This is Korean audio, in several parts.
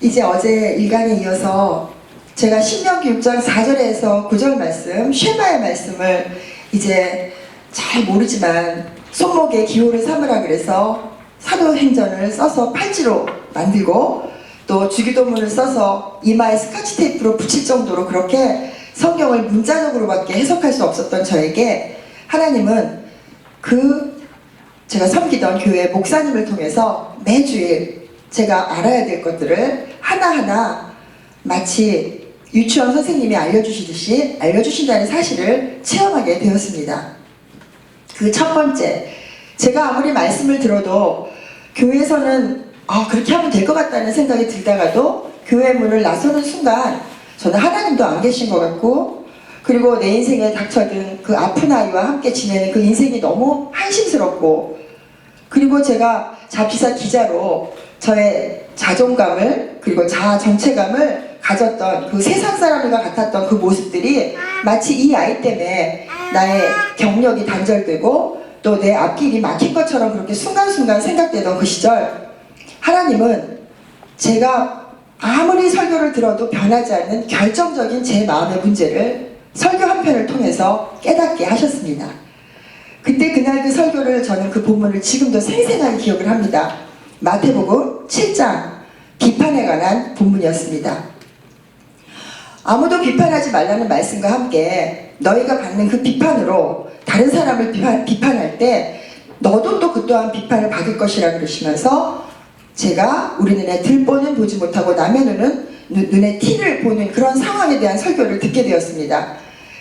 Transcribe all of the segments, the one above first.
이제 어제 일간에 이어서 제가 신명기 6장 4절에서 9절 말씀, 쉐마의 말씀을 이제 잘 모르지만 손목에 기호를 삼으라 그래서 사도행전을 써서 팔찌로 만들고 또 주기도문을 써서 이마에 스카치 테이프로 붙일 정도로 그렇게 성경을 문자적으로밖에 해석할 수 없었던 저에게 하나님은 제가 섬기던 교회 목사님을 통해서 매주일 제가 알아야 될 것들을 하나하나 마치 유치원 선생님이 알려주시듯이 알려주신다는 사실을 체험하게 되었습니다. 그 첫 번째, 제가 아무리 말씀을 들어도 교회에서는 그렇게 하면 될 것 같다는 생각이 들다가도 교회 문을 나서는 순간 저는 하나님도 안 계신 것 같고, 그리고 내 인생에 닥쳐든 그 아픈 아이와 함께 지내는 그 인생이 너무 한심스럽고, 그리고 제가 잡지사 기자로 저의 자존감을 그리고 자아 정체감을 가졌던 그 세상 사람과 같았던 그 모습들이 마치 이 아이 때문에 나의 경력이 단절되고 또 내 앞길이 막힌 것처럼 그렇게 순간순간 생각되던 그 시절, 하나님은 제가 아무리 설교를 들어도 변하지 않는 결정적인 제 마음의 문제를 설교 한 편을 통해서 깨닫게 하셨습니다. 그때 그날 그 설교를 저는 그 본문을 지금도 생생하게 기억을 합니다. 마태복음 7장 비판에 관한 본문이었습니다. 아무도 비판하지 말라는 말씀과 함께 너희가 받는 그 비판으로 다른 사람을 비판할 때 너도 또 그 또한 비판을 받을 것이라 그러시면서 제가 우리 눈에 들보는 보지 못하고 남의 눈에 티를 보는 그런 상황에 대한 설교를 듣게 되었습니다.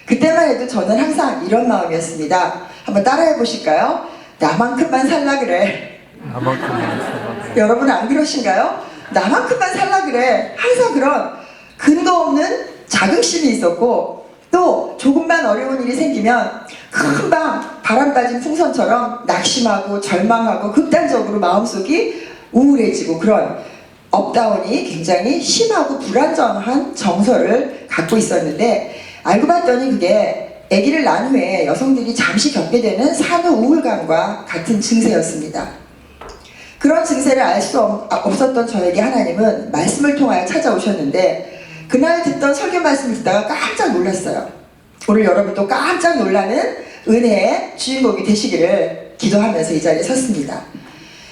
그때만 해도 저는 항상 이런 마음이었습니다. 한번 따라해 보실까요? 나만큼만 살라 그래. 나만큼만 살라. 여러분 안 그러신가요? 나만큼만 살라 그래. 항상 그런 근거 없는 자긍심이 있었고, 또 조금만 어려운 일이 생기면 금방 바람 빠진 풍선처럼 낙심하고 절망하고 극단적으로 마음속이 우울해지고 그런 업다운이 굉장히 심하고 불안정한 정서를 갖고 있었는데, 알고 봤더니 그게 아기를 낳은 후에 여성들이 잠시 겪게 되는 산후 우울감과 같은 증세였습니다. 그런 증세를 알 수 없었던 저에게 하나님은 말씀을 통하여 찾아오셨는데, 그날 듣던 설교 말씀을 듣다가 깜짝 놀랐어요. 오늘 여러분도 깜짝 놀라는 은혜의 주인공이 되시기를 기도하면서 이 자리에 섰습니다.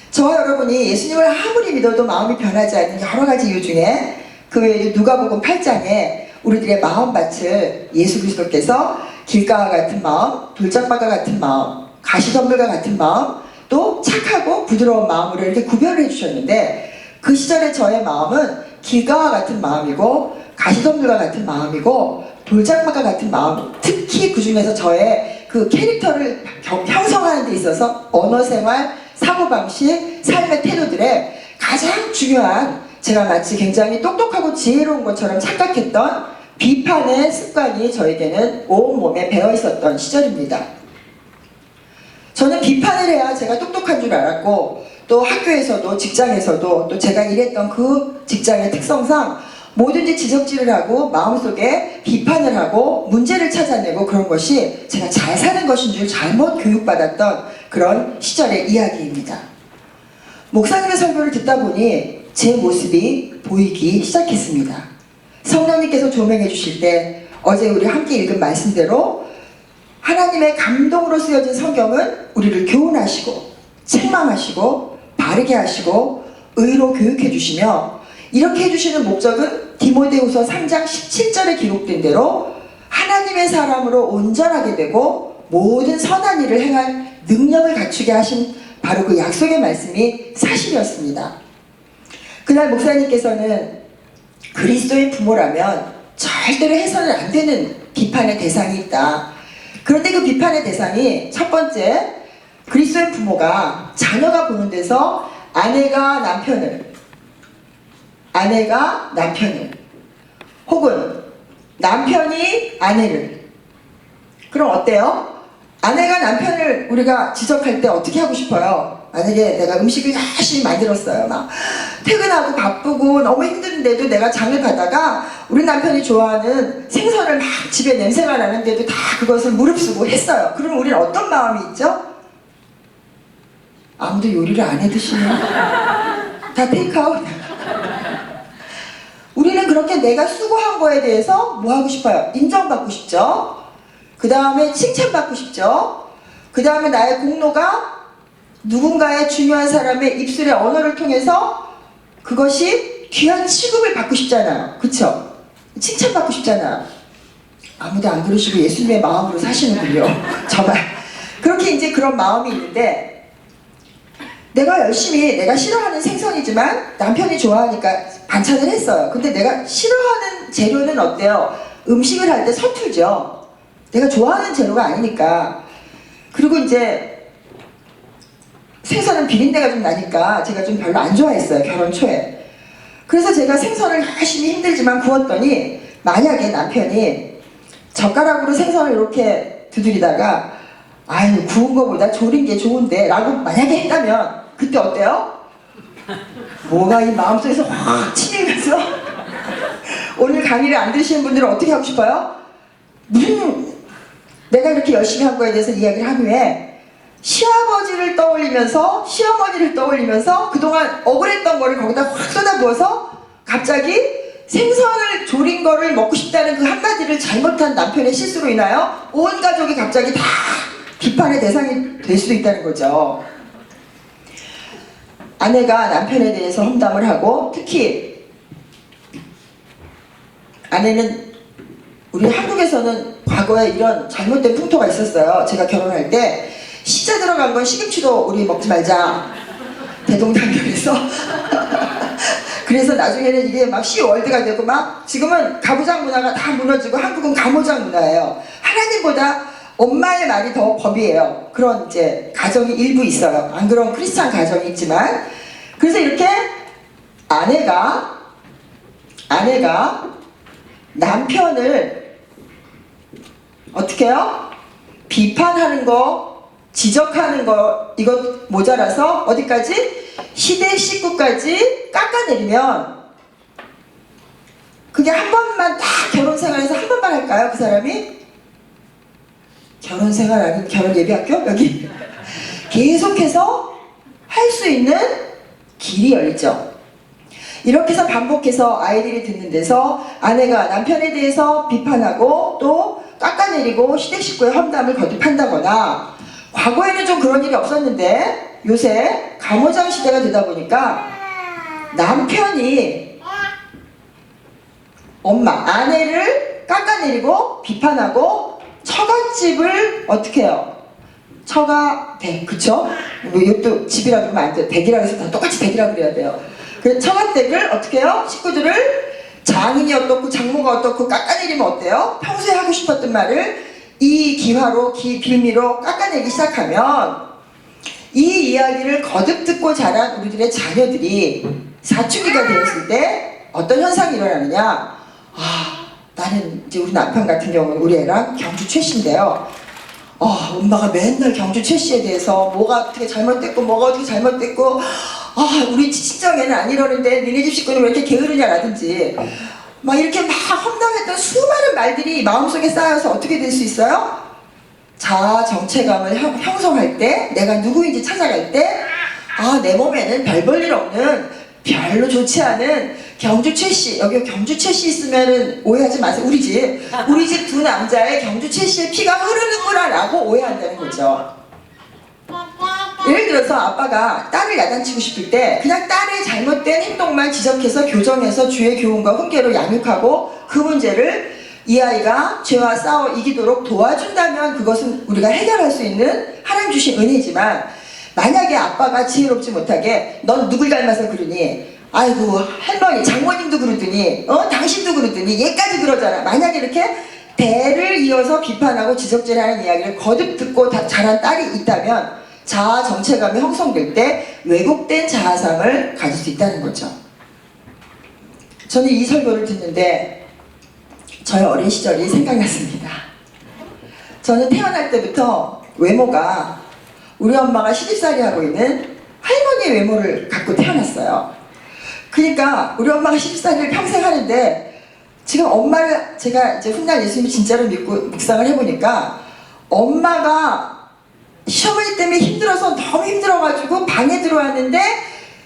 저와 여러분이 예수님을 아무리 믿어도 마음이 변하지 않는 여러 가지 이유 중에 그 외에도 누가복음 8장에 우리들의 마음밭을 예수 그리스도께서 길가와 같은 마음, 돌짝밭과 같은 마음, 가시덤불과 같은 마음, 또 착하고 부드러운 마음으로 이렇게 구별을 해주셨는데, 그 시절의 저의 마음은 길가와 같은 마음이고 가시덤불과 같은 마음이고 돌짝밭과 같은 마음, 특히 그 중에서 저의 그 캐릭터를 형성하는 데 있어서 언어생활, 사고방식, 삶의 태도들에 가장 중요한, 제가 마치 굉장히 똑똑하고 지혜로운 것처럼 착각했던 비판의 습관이 저에게는 온몸에 배어 있었던 시절입니다. 저는 비판을 해야 제가 똑똑한 줄 알았고, 또 학교에서도 직장에서도 또 제가 일했던 그 직장의 특성상 뭐든지 지적질을 하고 마음속에 비판을 하고 문제를 찾아내고 그런 것이 제가 잘 사는 것인 줄 잘못 교육받았던 그런 시절의 이야기입니다. 목사님의 설교를 듣다 보니 제 모습이 보이기 시작했습니다. 성령님께서 조명해 주실 때 어제 우리 함께 읽은 말씀대로 하나님의 감동으로 쓰여진 성경은 우리를 교훈하시고 책망하시고 바르게 하시고 의로 교육해 주시며, 이렇게 해주시는 목적은 디모데후서 3장 17절에 기록된 대로 하나님의 사람으로 온전하게 되고 모든 선한 일을 행할 능력을 갖추게 하신 바로 그 약속의 말씀이 사실이었습니다. 그날 목사님께서는 그리스도의 부모라면 절대로 해서는 안 되는 비판의 대상이 있다. 그런데 그 비판의 대상이 첫 번째, 그리스도의 부모가 자녀가 보는 데서 아내가 남편을 혹은 남편이 아내를, 그럼 어때요? 아내가 남편을 우리가 지적할 때 어떻게 하고 싶어요? 만약에 내가 음식을 열심히 만들었어요. 막 퇴근하고 바쁘고 너무 힘든데도 내가 장을 가다가 우리 남편이 좋아하는 생선을 막 집에 냄새가 나는데도 다 그것을 무릅쓰고 했어요. 그럼 우리는 어떤 마음이 있죠? 아무도 요리를 안 해 드시네. 다 테이크아웃. 우리는 그렇게 내가 수고한 거에 대해서 뭐 하고 싶어요? 인정받고 싶죠. 그 다음에 칭찬받고 싶죠. 그 다음에 나의 공로가 누군가의 중요한 사람의 입술의 언어를 통해서 그것이 귀한 취급을 받고 싶잖아요. 그쵸? 칭찬받고 싶잖아요. 아무도 안 그러시고 예수님의 마음으로 사시는군요. 정말 그렇게 이제 그런 마음이 있는데, 내가 열심히 내가 싫어하는 생선이지만 남편이 좋아하니까 반찬을 했어요. 근데 내가 싫어하는 재료는 어때요? 음식을 할 때 서툴죠. 내가 좋아하는 재료가 아니니까. 그리고 이제 생선은 비린내가 좀 나니까 제가 좀 별로 안 좋아했어요, 결혼 초에. 그래서 제가 생선을 열심히 힘들지만 구웠더니, 만약에 남편이 젓가락으로 생선을 이렇게 두드리다가 아유 구운 거보다 조린 게 좋은데 라고 만약에 했다면 그때 어때요? 뭐가 이 마음속에서 확 치밀면서 오늘 강의를 안 들으시는 분들은 어떻게 하고 싶어요? 무슨 내가 이렇게 열심히 한 거에 대해서 이야기를 한 후에 시아버지를 떠올리면서 시어머니를 떠올리면서 그동안 억울했던 거를 거기다 확 쏟아부어서 갑자기 생선을 조린 거를 먹고 싶다는 그 한마디를 잘못한 남편의 실수로 인하여 온 가족이 갑자기 다 비판의 대상이 될 수도 있다는 거죠. 아내가 남편에 대해서 험담을 하고, 특히 아내는 우리 한국에서는 과거에 이런 잘못된 풍토가 있었어요. 제가 결혼할 때 시자 들어간 건 시금치도 우리 먹지 말자 대동단결해서 그래서 나중에는 이게 막 시월드가 되고 막 지금은 가부장 문화가 다 무너지고 한국은 가모장 문화예요. 하나님보다 엄마의 말이 더 법이에요. 그런 이제 가정이 일부 있어요. 안 그런 크리스찬 가정이 있지만. 그래서 이렇게 아내가 남편을 어떻게 해요? 비판하는 거, 지적하는 거, 이거 모자라서 어디까지? 시댁 식구까지 깎아내리면 그게 한 번만 딱 결혼 생활에서 한 번만 할까요? 그 사람이? 결혼 생활 아닌 결혼 예비학교? 여기 계속해서 할 수 있는 길이 열리죠. 이렇게 해서 반복해서 아이들이 듣는 데서 아내가 남편에 대해서 비판하고 또 깎아내리고 시댁 식구의 험담을 거듭한다거나, 과거에는 좀 그런 일이 없었는데 요새 가모장 시대가 되다 보니까 남편이 아내를 깎아내리고 비판하고 처갓집을 어떻게 해요? 처가댁, 그쵸? 뭐 이것도 집이라 그러면 안 돼요. 댁이라 해서 다 똑같이 댁이라 그래야 돼요. 그 처갓댁을 어떻게 해요? 식구들을 장인이 어떻고 장모가 어떻고 깎아내리면 어때요? 평소에 하고 싶었던 말을 이 기화로 빌미로 깎아내기 시작하면 이 이야기를 거듭 듣고 자란 우리들의 자녀들이 사춘기가 되었을 때 어떤 현상이 일어나느냐? 나는 이제 우리 남편 같은 경우는 우리 애랑 경주 최씨인데요. 엄마가 맨날 경주 최씨에 대해서 뭐가 어떻게 잘못됐고 뭐가 어떻게 잘못됐고 우리 친정에는 안 이러는데 니네 집 식구는 왜 이렇게 게으르냐라든지 막 이렇게 막 험담했던 수많은 말들이 마음속에 쌓여서 어떻게 될 수 있어요? 자아 정체감을 형성할 때, 내가 누구인지 찾아갈 때, 내 몸에는 별 볼 일 없는 별로 좋지 않은 경주 최씨, 여기 경주 최씨 있으면은 오해하지 마세요. 우리 집 두 남자의 경주 최씨의 피가 흐르는구나 라고 오해한다는 거죠. 예를 들어서 아빠가 딸을 야단치고 싶을 때 그냥 딸의 잘못된 행동만 지적해서 교정해서 주의 교훈과 훈계로 양육하고 그 문제를 이 아이가 죄와 싸워 이기도록 도와준다면 그것은 우리가 해결할 수 있는 하나님 주신 은혜지만, 만약에 아빠가 지혜롭지 못하게 넌 누굴 닮아서 그러니, 아이고 할머니 장모님도 그러더니 당신도 그러더니 얘까지 그러잖아. 만약에 이렇게 대를 이어서 비판하고 지적질하는 이야기를 거듭 듣고 자란 딸이 있다면 자아 정체감이 형성될 때 왜곡된 자아상을 가질 수 있다는 거죠. 저는 이 설교를 듣는데 저의 어린 시절이 생각났습니다. 저는 태어날 때부터 외모가 우리 엄마가 시집살이 하고 있는 할머니의 외모를 갖고 태어났어요. 그러니까 우리 엄마가 시집살이를 평생 하는데 지금 엄마를 제가 이제 훗날 예수님을 진짜로 믿고 묵상을 해보니까 엄마가 시어머니 때문에 힘들어서 너무 힘들어가지고 방에 들어왔는데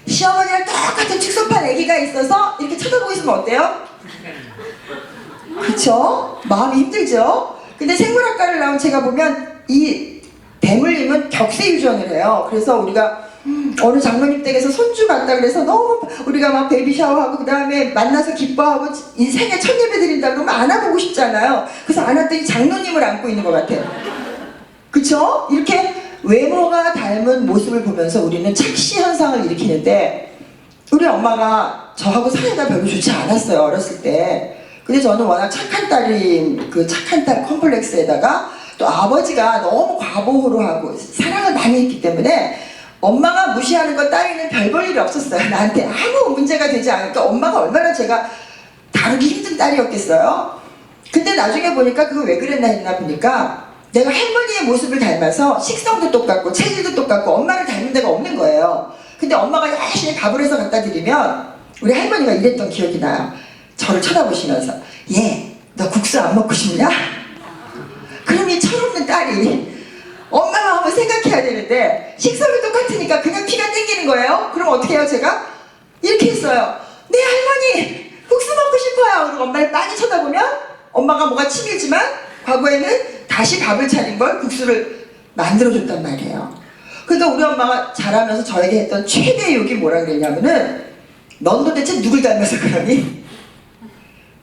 시어머니랑 똑같은 축소판 아기가 있어서 이렇게 쳐다보고 있으면 어때요? 그쵸? 마음이 힘들죠? 근데 생물학과를 나온 제가 보면 이 대물림은 격세유전을 해요. 그래서 우리가 어느 장로님 댁에서 손주 봤다 그래서 너무 우리가 막 베이비 샤워하고 그 다음에 만나서 기뻐하고 인생에 첫 예배 드린다 그러면 안아보고 싶잖아요. 그래서 안았더니 장로님을 안고 있는 것 같아요. 그쵸? 이렇게 외모가 닮은 모습을 보면서 우리는 착시 현상을 일으키는데 우리 엄마가 저하고 사이가 별로 좋지 않았어요. 어렸을 때. 근데 저는 워낙 착한 딸인 그 착한 딸 컴플렉스에다가 또 아버지가 너무 과보호로 하고 사랑을 많이 했기 때문에 엄마가 무시하는 거 따위는 별 볼 일이 없었어요. 나한테 아무 문제가 되지 않으니까 엄마가 얼마나 제가 다루기 힘든 딸이었겠어요. 근데 나중에 보니까 그거 왜 그랬나 했나 보니까 내가 할머니의 모습을 닮아서 식성도 똑같고 체질도 똑같고 엄마를 닮은 데가 없는 거예요. 근데 엄마가 열심히 밥을 해서 갖다 드리면 우리 할머니가 이랬던 기억이 나요. 저를 쳐다보시면서 얘, 너 국수 안 먹고 싶냐? 그럼 이 철없는 딸이 엄마 마음을 생각해야 되는데 식성이 똑같으니까 그냥 피가 땡기는 거예요. 그럼 어떻게 해요 제가? 이렇게 했어요. 네 할머니 국수 먹고 싶어요. 그리고 엄마를 빤히 쳐다보면 엄마가 뭐가 치밀지만 과거에는 다시 밥을 차린 걸 국수를 만들어줬단 말이에요. 그러니까 우리 엄마가 자라면서 저에게 했던 최대의 욕이 뭐라 그랬냐면은 넌 도대체 누굴 닮아서 그러니?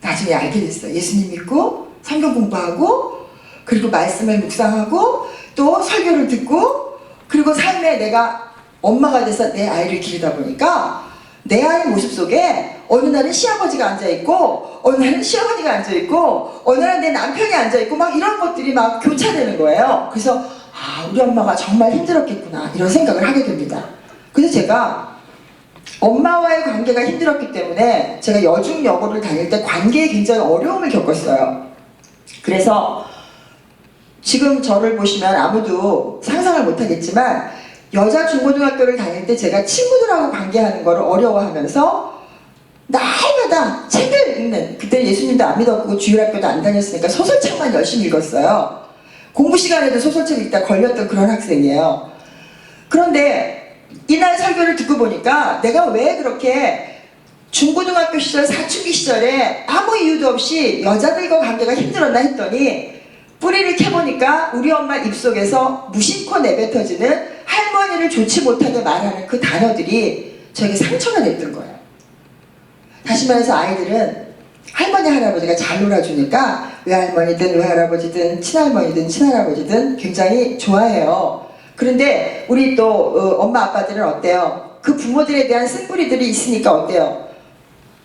나중에 알게 됐어요. 예수님 믿고 성경 공부하고 그리고 말씀을 묵상하고 또 설교를 듣고 그리고 삶에 내가 엄마가 돼서 내 아이를 기르다 보니까 내 아이 모습 속에 어느 날은 시아버지가 앉아있고 어느 날은 시어머니가 앉아있고 어느 날은 내 남편이 앉아있고 막 이런 것들이 막 교차되는 거예요. 그래서 아 우리 엄마가 정말 힘들었겠구나 이런 생각을 하게 됩니다. 그래서 제가 엄마와의 관계가 힘들었기 때문에 제가 여중여고를 다닐 때 관계에 굉장히 어려움을 겪었어요. 그래서 지금 저를 보시면 아무도 상상을 못하겠지만 여자 중고등학교를 다닐 때 제가 친구들하고 관계하는 거를 어려워하면서 날마다 책을 읽는 그때 예수님도 안 믿었고 주일학교도 안 다녔으니까 소설책만 열심히 읽었어요. 공부 시간에도 소설책 읽다 걸렸던 그런 학생이에요. 그런데 이날 설교를 듣고 보니까 내가 왜 그렇게 중고등학교 시절 사춘기 시절에 아무 이유도 없이 여자들과 관계가 힘들었나 했더니 뿌리를 캐보니까 우리 엄마 입속에서 무심코 내뱉어지는 할머니를 좋지 못하게 말하는 그 단어들이 저에게 상처가 됐던 거예요. 다시 말해서 아이들은 할머니 할아버지가 잘 놀아주니까 외할머니든 외할아버지든 친할머니든 친할아버지든 굉장히 좋아해요. 그런데 우리 또 엄마 아빠들은 어때요? 그 부모들에 대한 쓴뿌리들이 있으니까 어때요?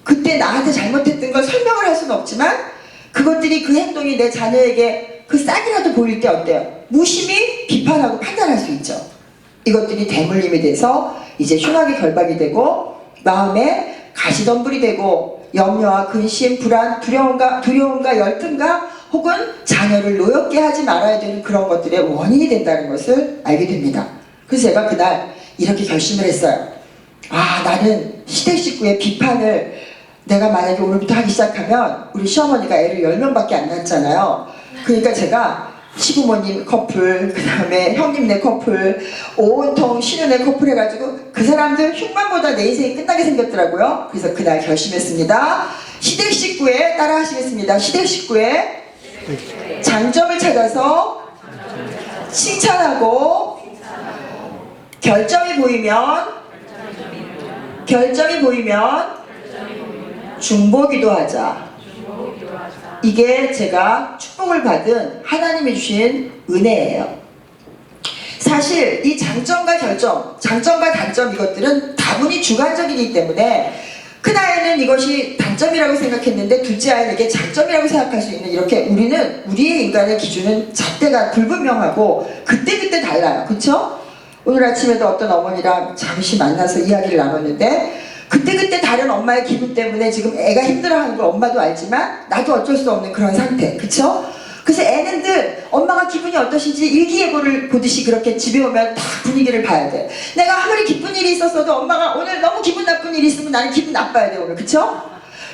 그때 나한테 잘못했던 걸 설명을 할 수는 없지만 그것들이 그 행동이 내 자녀에게 그 싹이라도 보일 때 어때요? 무심히 비판하고 판단할 수 있죠. 이것들이 대물림이 돼서 이제 흉악의 결박이 되고 마음에 가시덤불이 되고 염려와 근심, 불안, 두려움과 열등감 혹은 자녀를 노엽게 하지 말아야 되는 그런 것들의 원인이 된다는 것을 알게 됩니다. 그래서 제가 그날 이렇게 결심을 했어요. 아 나는 시댁 식구의 비판을 내가 만약에 오늘부터 하기 시작하면 우리 시어머니가 애를 10명밖에 안 낳았잖아요. 그러니까 제가 시부모님 커플, 그 다음에 형님네 커플, 온통 신우네 커플 해가지고 그 사람들 흉만보다 내 인생이 끝나게 생겼더라고요. 그래서 그날 결심했습니다. 시댁 식구에 따라 하시겠습니다. 시댁 식구에 장점을 찾아서 칭찬하고 결점이 보이면 중보기도 하자. 이게 제가 축복을 받은 하나님이 주신 은혜예요. 사실 이 장점과 결점, 장점과 단점 이것들은 다분히 주관적이기 때문에 큰아이는 이것이 단점이라고 생각했는데 둘째 아이는 이게 장점이라고 생각할 수 있는 이렇게 우리의 인간의 기준은 잣대가 불분명하고 그때그때 달라요. 그쵸? 오늘 아침에도 어떤 어머니랑 잠시 만나서 이야기를 나눴는데 그때그때 다른 엄마의 기분 때문에 지금 애가 힘들어하는 걸 엄마도 알지만 나도 어쩔 수 없는 그런 상태. 그쵸? 그래서 애는 늘 엄마가 기분이 어떠신지 일기예보를 보듯이 그렇게 집에 오면 다 분위기를 봐야 돼. 내가 아무리 기쁜 일이 있었어도 엄마가 오늘 너무 기분 나쁜 일이 있으면 나는 기분 나빠야 돼 오늘. 그쵸?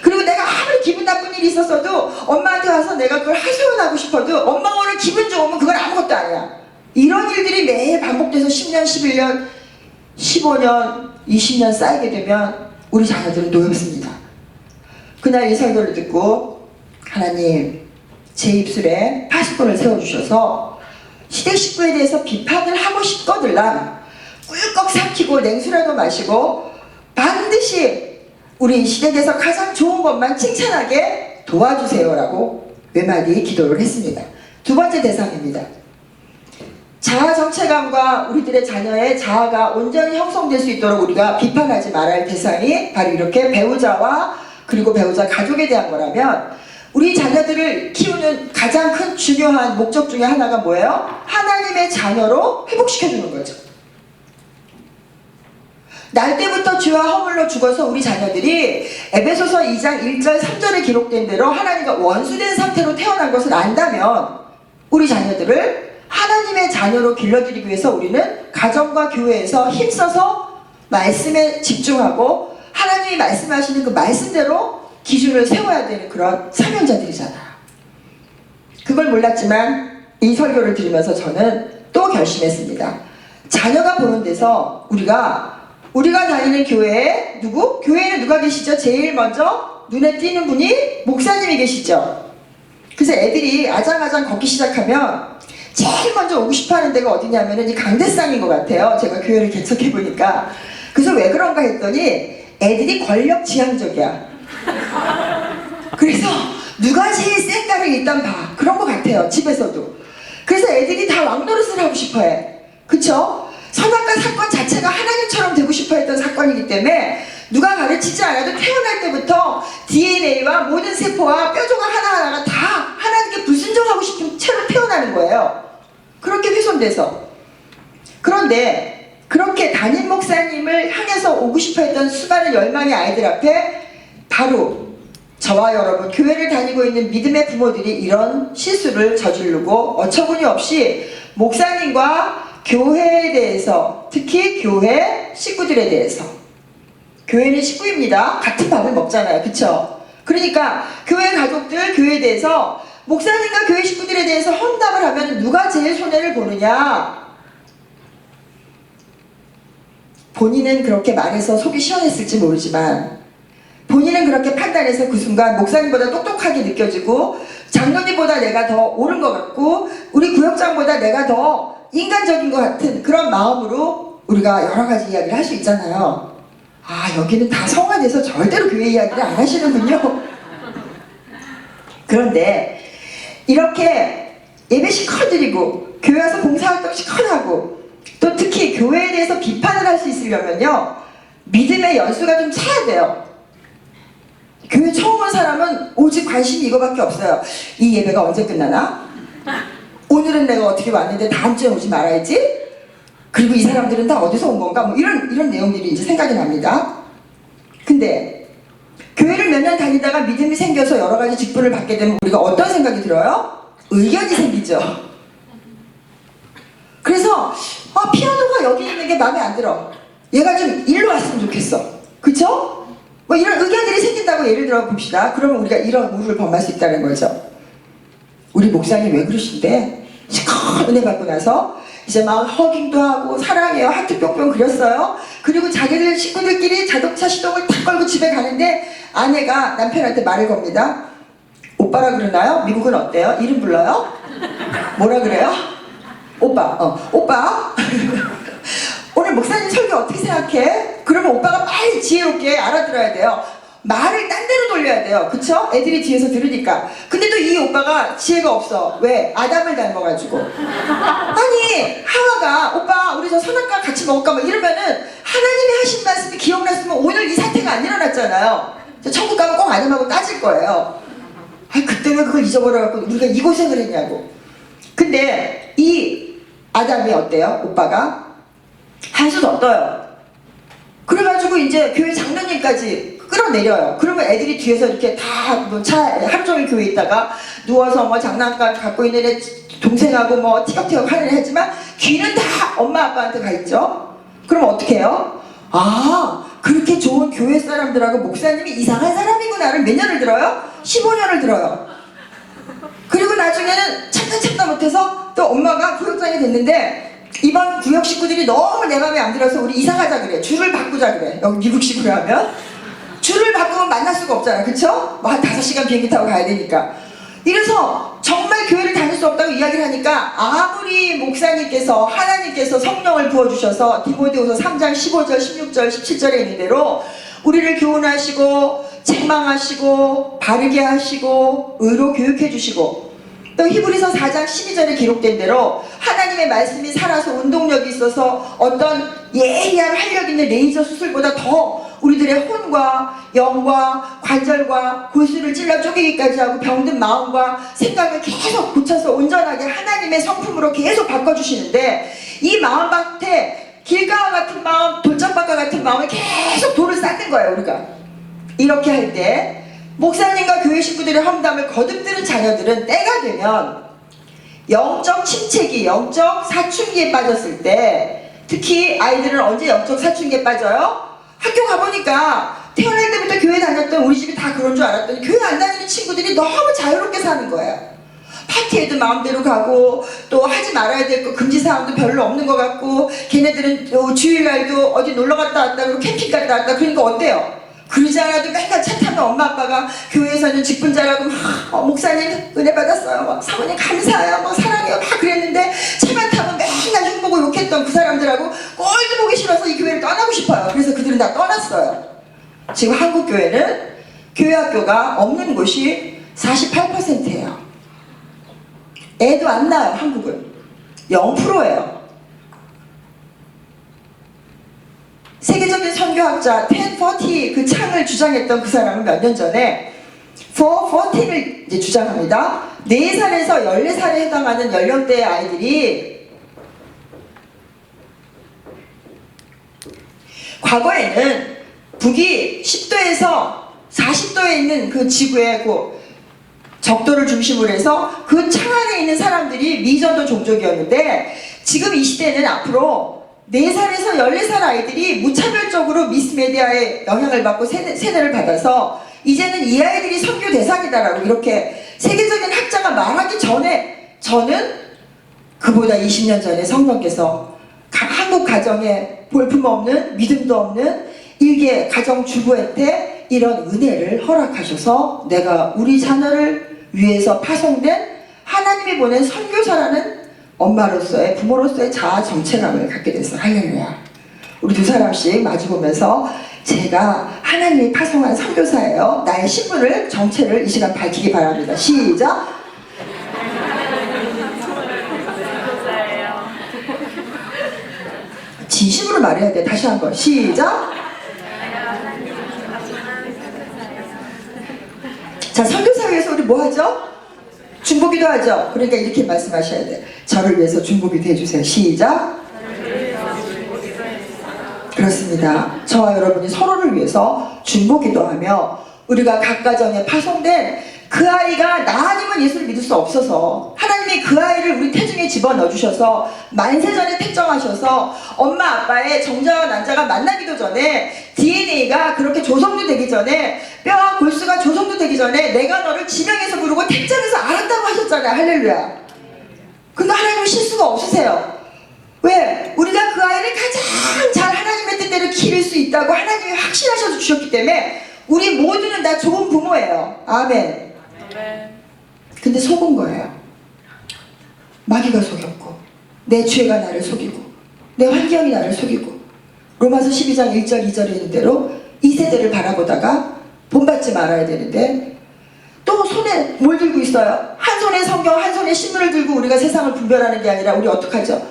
그리고 내가 아무리 기분 나쁜 일이 있었어도 엄마한테 와서 내가 그걸 하소연하고 싶어도 엄마가 오늘 기분 좋으면 그건 아무것도 아니야. 이런 일들이 매일 반복돼서 10년, 11년, 15년, 20년 쌓이게 되면 우리 자녀들은 노엽습니다. 그날 이 설교를 듣고 하나님 제 입술에 파수꾼을 세워주셔서 시댁 식구에 대해서 비판을 하고 싶거들랑 꿀꺽 삭히고 냉수라도 마시고 반드시 우리 시댁에서 가장 좋은 것만 칭찬하게 도와주세요라고 몇 마디 기도를 했습니다. 두 번째 대상입니다. 자아 정체감과 우리들의 자녀의 자아가 온전히 형성될 수 있도록 우리가 비판하지 말아야 할 대상이 바로 이렇게 배우자와 그리고 배우자 가족에 대한 거라면 우리 자녀들을 키우는 가장 큰 중요한 목적 중에 하나가 뭐예요? 하나님의 자녀로 회복시켜주는 거죠. 날 때부터 죄와 허물로 죽어서 우리 자녀들이 에베소서 2장 1절 3절에 기록된 대로 하나님과 원수된 상태로 태어난 것을 안다면 우리 자녀들을 하나님의 자녀로 길러드리기 위해서 우리는 가정과 교회에서 힘써서 말씀에 집중하고 하나님이 말씀하시는 그 말씀대로 기준을 세워야 되는 그런 사명자들이잖아요. 그걸 몰랐지만 이 설교를 들으면서 저는 또 결심했습니다. 자녀가 보는 데서 우리가 다니는 교회에 교회에는 누가 계시죠? 제일 먼저 눈에 띄는 분이 목사님이 계시죠. 그래서 애들이 아장아장 걷기 시작하면 제일 먼저 오고 싶어하는 데가 어디냐면은 이 강대상인 것 같아요. 제가 교회를 개척해 보니까. 그래서 왜 그런가 했더니 애들이 권력 지향적이야. 그래서 누가 제일 센가를 일단 봐. 그런 것 같아요. 집에서도. 그래서 애들이 다 왕노릇을 하고 싶어해. 그쵸? 선악과 사건 자체가 하나님처럼 되고 싶어 했던 사건이기 때문에 누가 가르치지 않아도 태어날 때부터 DNA와 모든 세포와 뼈조각 하나하나가 다 하나님께 불순종하고 싶은 채로 태어나는 거예요. 그렇게 훼손돼서. 그런데 그렇게 담임 목사님을 향해서 오고 싶어 했던 수많은 열망의 아이들 앞에 바로 저와 여러분 교회를 다니고 있는 믿음의 부모들이 이런 실수를 저지르고 어처구니 없이 목사님과 교회에 대해서, 특히 교회 식구들에 대해서, 교회는 식구입니다. 같은 밥을 먹잖아요. 그쵸? 그러니까 교회 가족들, 교회에 대해서 목사님과 교회 식구들에 대해서 험담을 하면 누가 제일 손해를 보느냐? 본인은 그렇게 말해서 속이 시원했을지 모르지만 본인은 그렇게 판단해서 그 순간 목사님보다 똑똑하게 느껴지고 장로님보다 내가 더 옳은 것 같고 우리 구역장보다 내가 더 인간적인 것 같은 그런 마음으로 우리가 여러 가지 이야기를 할 수 있잖아요. 아, 여기는 다 성화돼서 절대로 교회 이야기를 안 하시는군요. 그런데 이렇게 예배 실컷 드리고 교회 와서 봉사활동 실컷 하고 또 특히 교회에 대해서 비판을 할 수 있으려면요 믿음의 연수가 좀 차야 돼요. 교회 처음 온 사람은 오직 관심이 이거밖에 없어요. 이 예배가 언제 끝나나? 오늘은 내가 어떻게 왔는데 다음 주에 오지 말아야지? 그리고 이 사람들은 다 어디서 온 건가? 뭐 이런 내용들이 이제 생각이 납니다. 근데 교회를 몇 년 다니다가 믿음이 생겨서 여러 가지 직분을 받게 되면 우리가 어떤 생각이 들어요? 의견이 생기죠. 그래서 피아노가 여기 있는 게 마음에 안 들어. 얘가 좀 일로 왔으면 좋겠어. 그쵸? 뭐 이런 의견들이 생긴다고 예를 들어 봅시다. 그러면 우리가 이런 우를 범할 수 있다는 거죠. 우리 목사님 왜 그러신데? 시커 은혜 받고 나서 이제 막 허깅도 하고 사랑해요 하트 뿅뿅 그렸어요. 그리고 자기들 식구들끼리 자동차 시동을 탁 걸고 집에 가는데 아내가 남편한테 말을 겁니다. 오빠라 그러나요? 미국은 어때요? 이름 불러요? 뭐라 그래요? 오빠. 오빠 오늘 목사님 설교 어떻게 생각해? 그러면 오빠가 빨리 지혜롭게 알아들어야 돼요. 말을 딴 데로 돌려야 돼요. 그쵸? 애들이 뒤에서 들으니까. 근데 또 이 오빠가 지혜가 없어. 왜? 아담을 닮아가지고. 아니 하와가 오빠 우리 저 선악과 같이 먹을까? 뭐 이러면은 하나님이 하신 말씀이 기억났으면 오늘 이 사태가 안 일어났잖아요. 천국 가면 꼭 아담하고 따질 거예요. 아 그때 왜 그걸 잊어버려갖고 우리가 이 고생을 했냐고. 근데 이 아담이 어때요? 오빠가 한 수 더 떠요. 그래가지고 이제 교회 장로님까지 끌어내려요. 그러면 애들이 뒤에서 이렇게 다 뭐 하루 종일 교회에 있다가 누워서 뭐 장난감 갖고 있는 애 동생하고 뭐 티격태격 하는 애 하지만 귀는 다 엄마 아빠한테 가 있죠. 그럼 어떻게 해요? 아 그렇게 좋은 교회 사람들하고 목사님이 이상한 사람이구나를 몇 년을 들어요? 15년을 들어요. 그리고 나중에는 참다 못해서 또 엄마가 구역장이 됐는데 이번 구역 식구들이 너무 내 맘에 안 들어서 우리 이사 가자 그래. 줄을 바꾸자 그래. 여기 미국 식으로 하면 줄을 바꾸면 만날 수가 없잖아. 그쵸? 뭐 한 5시간 비행기 타고 가야 되니까. 이래서 정말 교회를 다닐 수 없다고 이야기를 하니까 아무리 목사님께서 하나님께서 성령을 부어주셔서 디모데후서 3장 15절 16절 17절에 있는 대로 우리를 교훈하시고 책망하시고 바르게 하시고 의로 교육해 주시고 또 히브리서 4장 12절에 기록된 대로 하나님의 말씀이 살아서 운동력이 있어서 어떤 예리한 활력 있는 레이저 수술보다 더 우리들의 혼과 영과 관절과 골수를 찔러 쪼개기까지 하고 병든 마음과 생각을 계속 고쳐서 온전하게 하나님의 성품으로 계속 바꿔주시는데 이 마음밭에 길가와 같은 마음, 돌짝밭과 같은 마음을 계속 돌을 쌓는 거예요. 우리가 이렇게 할 때 목사님과 교회 식구들의 험담을 거듭들은 자녀들은 때가 되면 영적 침체기, 영적 사춘기에 빠졌을 때 특히 아이들은 언제 영적 사춘기에 빠져요? 학교 가보니까 태어날 때부터 교회 다녔던 우리 집이 다 그런 줄 알았더니 교회 안 다니는 친구들이 너무 자유롭게 사는 거예요. 파티에도 마음대로 가고 또 하지 말아야 될 거 금지사항도 별로 없는 것 같고 걔네들은 주일날도 어디 놀러 갔다 왔다 그러고 캠핑 갔다 왔다. 그러니까 어때요? 그러지 않아도 맨날 차 타면 엄마 아빠가 교회에서는 직분자라고 막 목사님 은혜 받았어요, 막 사모님 감사해요, 막 사랑해요 막 그랬는데 차만 타면 맨날 흉보고 욕했던 그 사람들하고 꼴도 보기 싫어서 이 교회를 떠나고 싶어요. 그래서 그들은 다 떠났어요. 지금 한국 교회는 교회 학교가 없는 곳이 48%예요. 애도 안 낳아요. 한국은 0%예요. 세계적인 선교학자 1040 그 창을 주장했던 그 사람은 몇 년 전에 440을 이제 주장합니다. 4살에서 14살에 해당하는 연령대의 아이들이 과거에는 북이 10도에서 40도에 있는 그 지구의 그 적도를 중심으로 해서 그 창 안에 있는 사람들이 미전도 종족이었는데 지금 이 시대는 앞으로 4살에서 14살 아이들이 무차별적으로 미스메디아의 영향을 받고 세뇌를 받아서 이제는 이 아이들이 선교 대상이다라고 이렇게 세계적인 학자가 말하기 전에 저는 그보다 20년 전에 성령께서 한국 가정에 볼품없는 믿음도 없는 일개 가정 주부한테 이런 은혜를 허락하셔서 내가 우리 자녀를 위해서 파송된 하나님이 보낸 선교사라는 엄마로서의 부모로서의 자아 정체감을 갖게 됐어. 할렐루야. 우리 두 사람씩 마주보면서 제가 하나님이 파송한 선교사예요. 나의 신분을 정체를 이 시간 밝히기 바랍니다. 시작. 진심으로 말해야 돼. 다시 한번 시작. 자, 선교사 위해서 우리 뭐 하죠? 중보기도 하죠. 그러니까 이렇게 말씀하셔야 돼. 저를 위해서 중보기도 해주세요. 시작. 그렇습니다. 저와 여러분이 서로를 위해서 중보기도하며 우리가 각 가정에 파송된 그 아이가 나 아니면 예수를 믿을 수 없어서 하나님이 그 아이를 우리 태중에 집어넣어주셔서 만세전에 택정하셔서 엄마 아빠의 정자와 난자가 만나기도 전에 DNA가 그렇게 조성도 되기 전에 뼈와 골수가 조성도 되기 전에 내가 너를 지명해서 부르고 택정해서 알았다고 하셨잖아요. 할렐루야. 근데 하나님은 실수가 없으세요. 왜? 우리가 그 아이를 가장 잘 하나님의 뜻대로 기를 수 있다고 하나님이 확신하셔서 주셨기 때문에 우리 모두는 다 좋은 부모예요. 아멘. 근데 속은 거예요. 마귀가 속였고 내 죄가 나를 속이고 내 환경이 나를 속이고 로마서 12장 1절 2절에 있는 대로 이 세대를 바라보다가 본받지 말아야 되는데 또 손에 뭘 들고 있어요? 한 손에 성경 한 손에 신문을 들고 우리가 세상을 분별하는 게 아니라 우리 어떡하죠?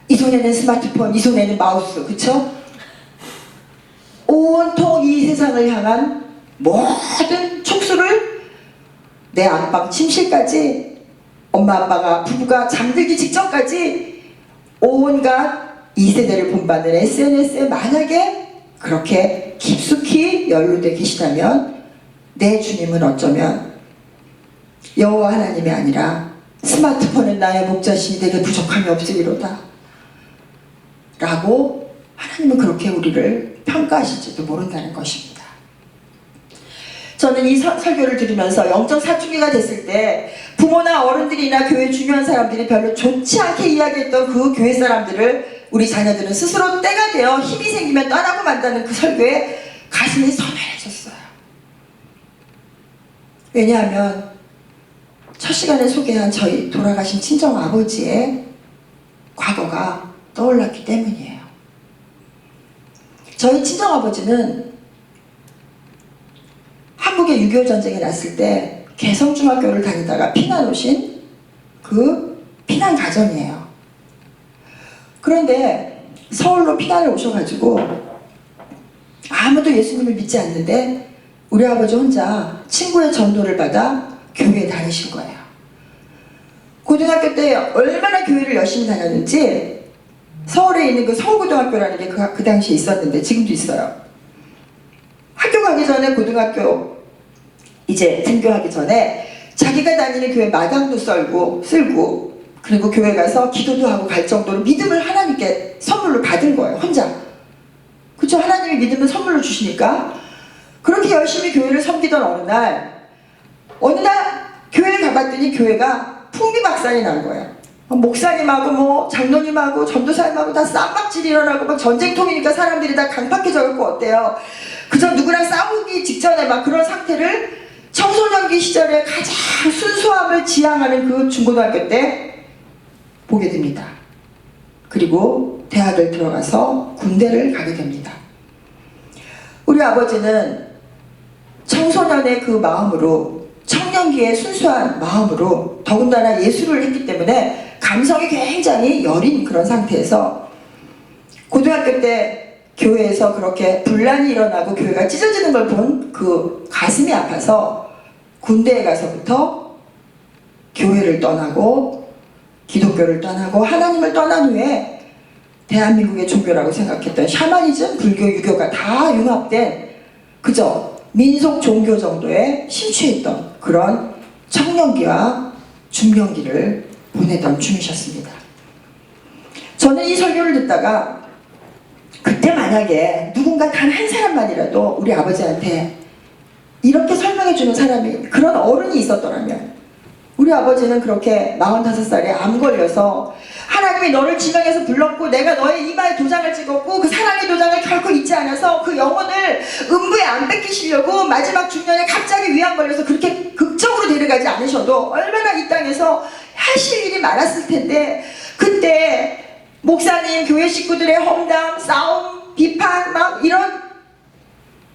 이 손에는 스마트폰 이 손에는 마우스 그쵸? 온통 이 세상을 향한 모든 촉수를 내 안방 침실까지 엄마 아빠가 부부가 잠들기 직전까지 온갖 이 세대를 본받는 SNS에 만약에 그렇게 깊숙이 연루되어 계시다면 내 주님은 어쩌면 여호와 하나님이 아니라 스마트폰은 나의 목자신이 내게 부족함이 없으리로다 라고 하나님은 그렇게 우리를 평가하실지도 모른다는 것입니다. 저는 이 설교를 들으면서 영적 사춘기가 됐을 때 부모나 어른들이나 교회 중요한 사람들이 별로 좋지 않게 이야기했던 그 교회 사람들을 우리 자녀들은 스스로 때가 되어 힘이 생기면 떠나고 만다는 그 설교에 가슴이 서늘해져 왜냐하면 첫 시간에 소개한 저희 돌아가신 친정 아버지의 과거가 떠올랐기 때문이에요. 저희 친정 아버지는 한국의 6.25 전쟁이 났을 때 개성중학교를 다니다가 피난 오신 그 피난 가정이에요. 그런데 서울로 피난을 오셔가지고 아무도 예수님을 믿지 않는데 우리 아버지 혼자 친구의 전도를 받아 교회에 다니신 거예요. 고등학교 때 얼마나 교회를 열심히 다녔는지 서울에 있는 그 서울고등학교라는 게 그 당시에 있었는데 지금도 있어요. 학교 가기 전에 고등학교 이제 등교하기 전에 자기가 다니는 교회 마당도 쓸고 그리고 교회 가서 기도도 하고 갈 정도로 믿음을 하나님께 선물로 받은 거예요. 혼자. 그쵸? 하나님이 믿음을 선물로 주시니까 그렇게 열심히 교회를 섬기던 어느 날 교회를 가봤더니 교회가 풍비박산이 난 거예요. 목사님하고 뭐 장로님하고 전도사님하고 다 쌈박질이 일어나고 막 전쟁통이니까 사람들이 다 강팍해져갖고 어때요? 그저 누구랑 싸우기 직전에 막 그런 상태를 청소년기 시절에 가장 순수함을 지향하는 그 중고등학교 때 보게 됩니다. 그리고 대학을 들어가서 군대를 가게 됩니다. 우리 아버지는 청소년의 그 마음으로 청년기의 순수한 마음으로 더군다나 예술을 했기 때문에 감성이 굉장히 여린 그런 상태에서 고등학교 때 교회에서 그렇게 분란이 일어나고 교회가 찢어지는 걸 본 그 가슴이 아파서 군대에 가서부터 교회를 떠나고 기독교를 떠나고 하나님을 떠난 후에 대한민국의 종교라고 생각했던 샤머니즘, 불교, 유교가 다 융합된 그저 민속 종교 정도에 심취했던 그런 청년기와 중년기를 보내던 중이셨습니다. 저는 이 설교를 듣다가 그때 만약에 누군가 단 한 사람만이라도 우리 아버지한테 이렇게 설명해주는 사람이 그런 어른이 있었더라면 우리 아버지는 그렇게 45살에 암 걸려서 하나님이 너를 지명해서 불렀고 내가 너의 이마에 도장을 찍었고 그 사랑의 도장을 결코 잊지 않아서 그 영혼을 음부에 안 뺏기시려고 마지막 중년에 갑자기 위암 걸려서 그렇게 극적으로 데려가지 않으셔도 얼마나 이 땅에서 하실 일이 많았을 텐데 그때 목사님, 교회 식구들의 험담, 싸움, 비판 막 이런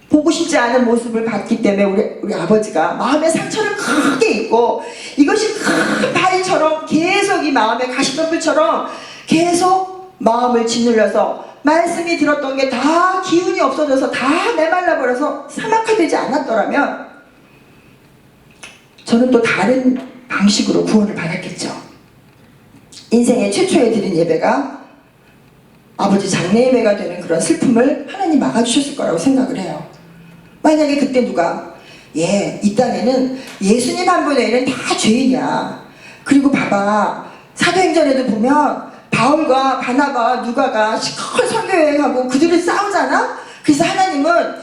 보고 싶지 않은 모습을 봤기 때문에 우리 아버지가 마음의 상처를 크게 입고 이것이 큰 바위처럼 계속 이 마음의 가시덤불처럼 계속 마음을 짓눌려서 말씀이 들었던 게 다 기운이 없어져서 다 메말라버려서 사막화되지 않았더라면 저는 또 다른 방식으로 구원을 받았겠죠. 인생의 최초에 드린 예배가 아버지 장례 예배가 되는 그런 슬픔을 하나님 막아주셨을 거라고 생각을 해요. 만약에 그때 누가 이 땅에는 예수님 한 분 외에는 다 죄인이야. 그리고 봐봐 사도행전에도 보면 바울과 바나바와 누가가 시커먼 선교여행하고 그들이 싸우잖아. 그래서 하나님은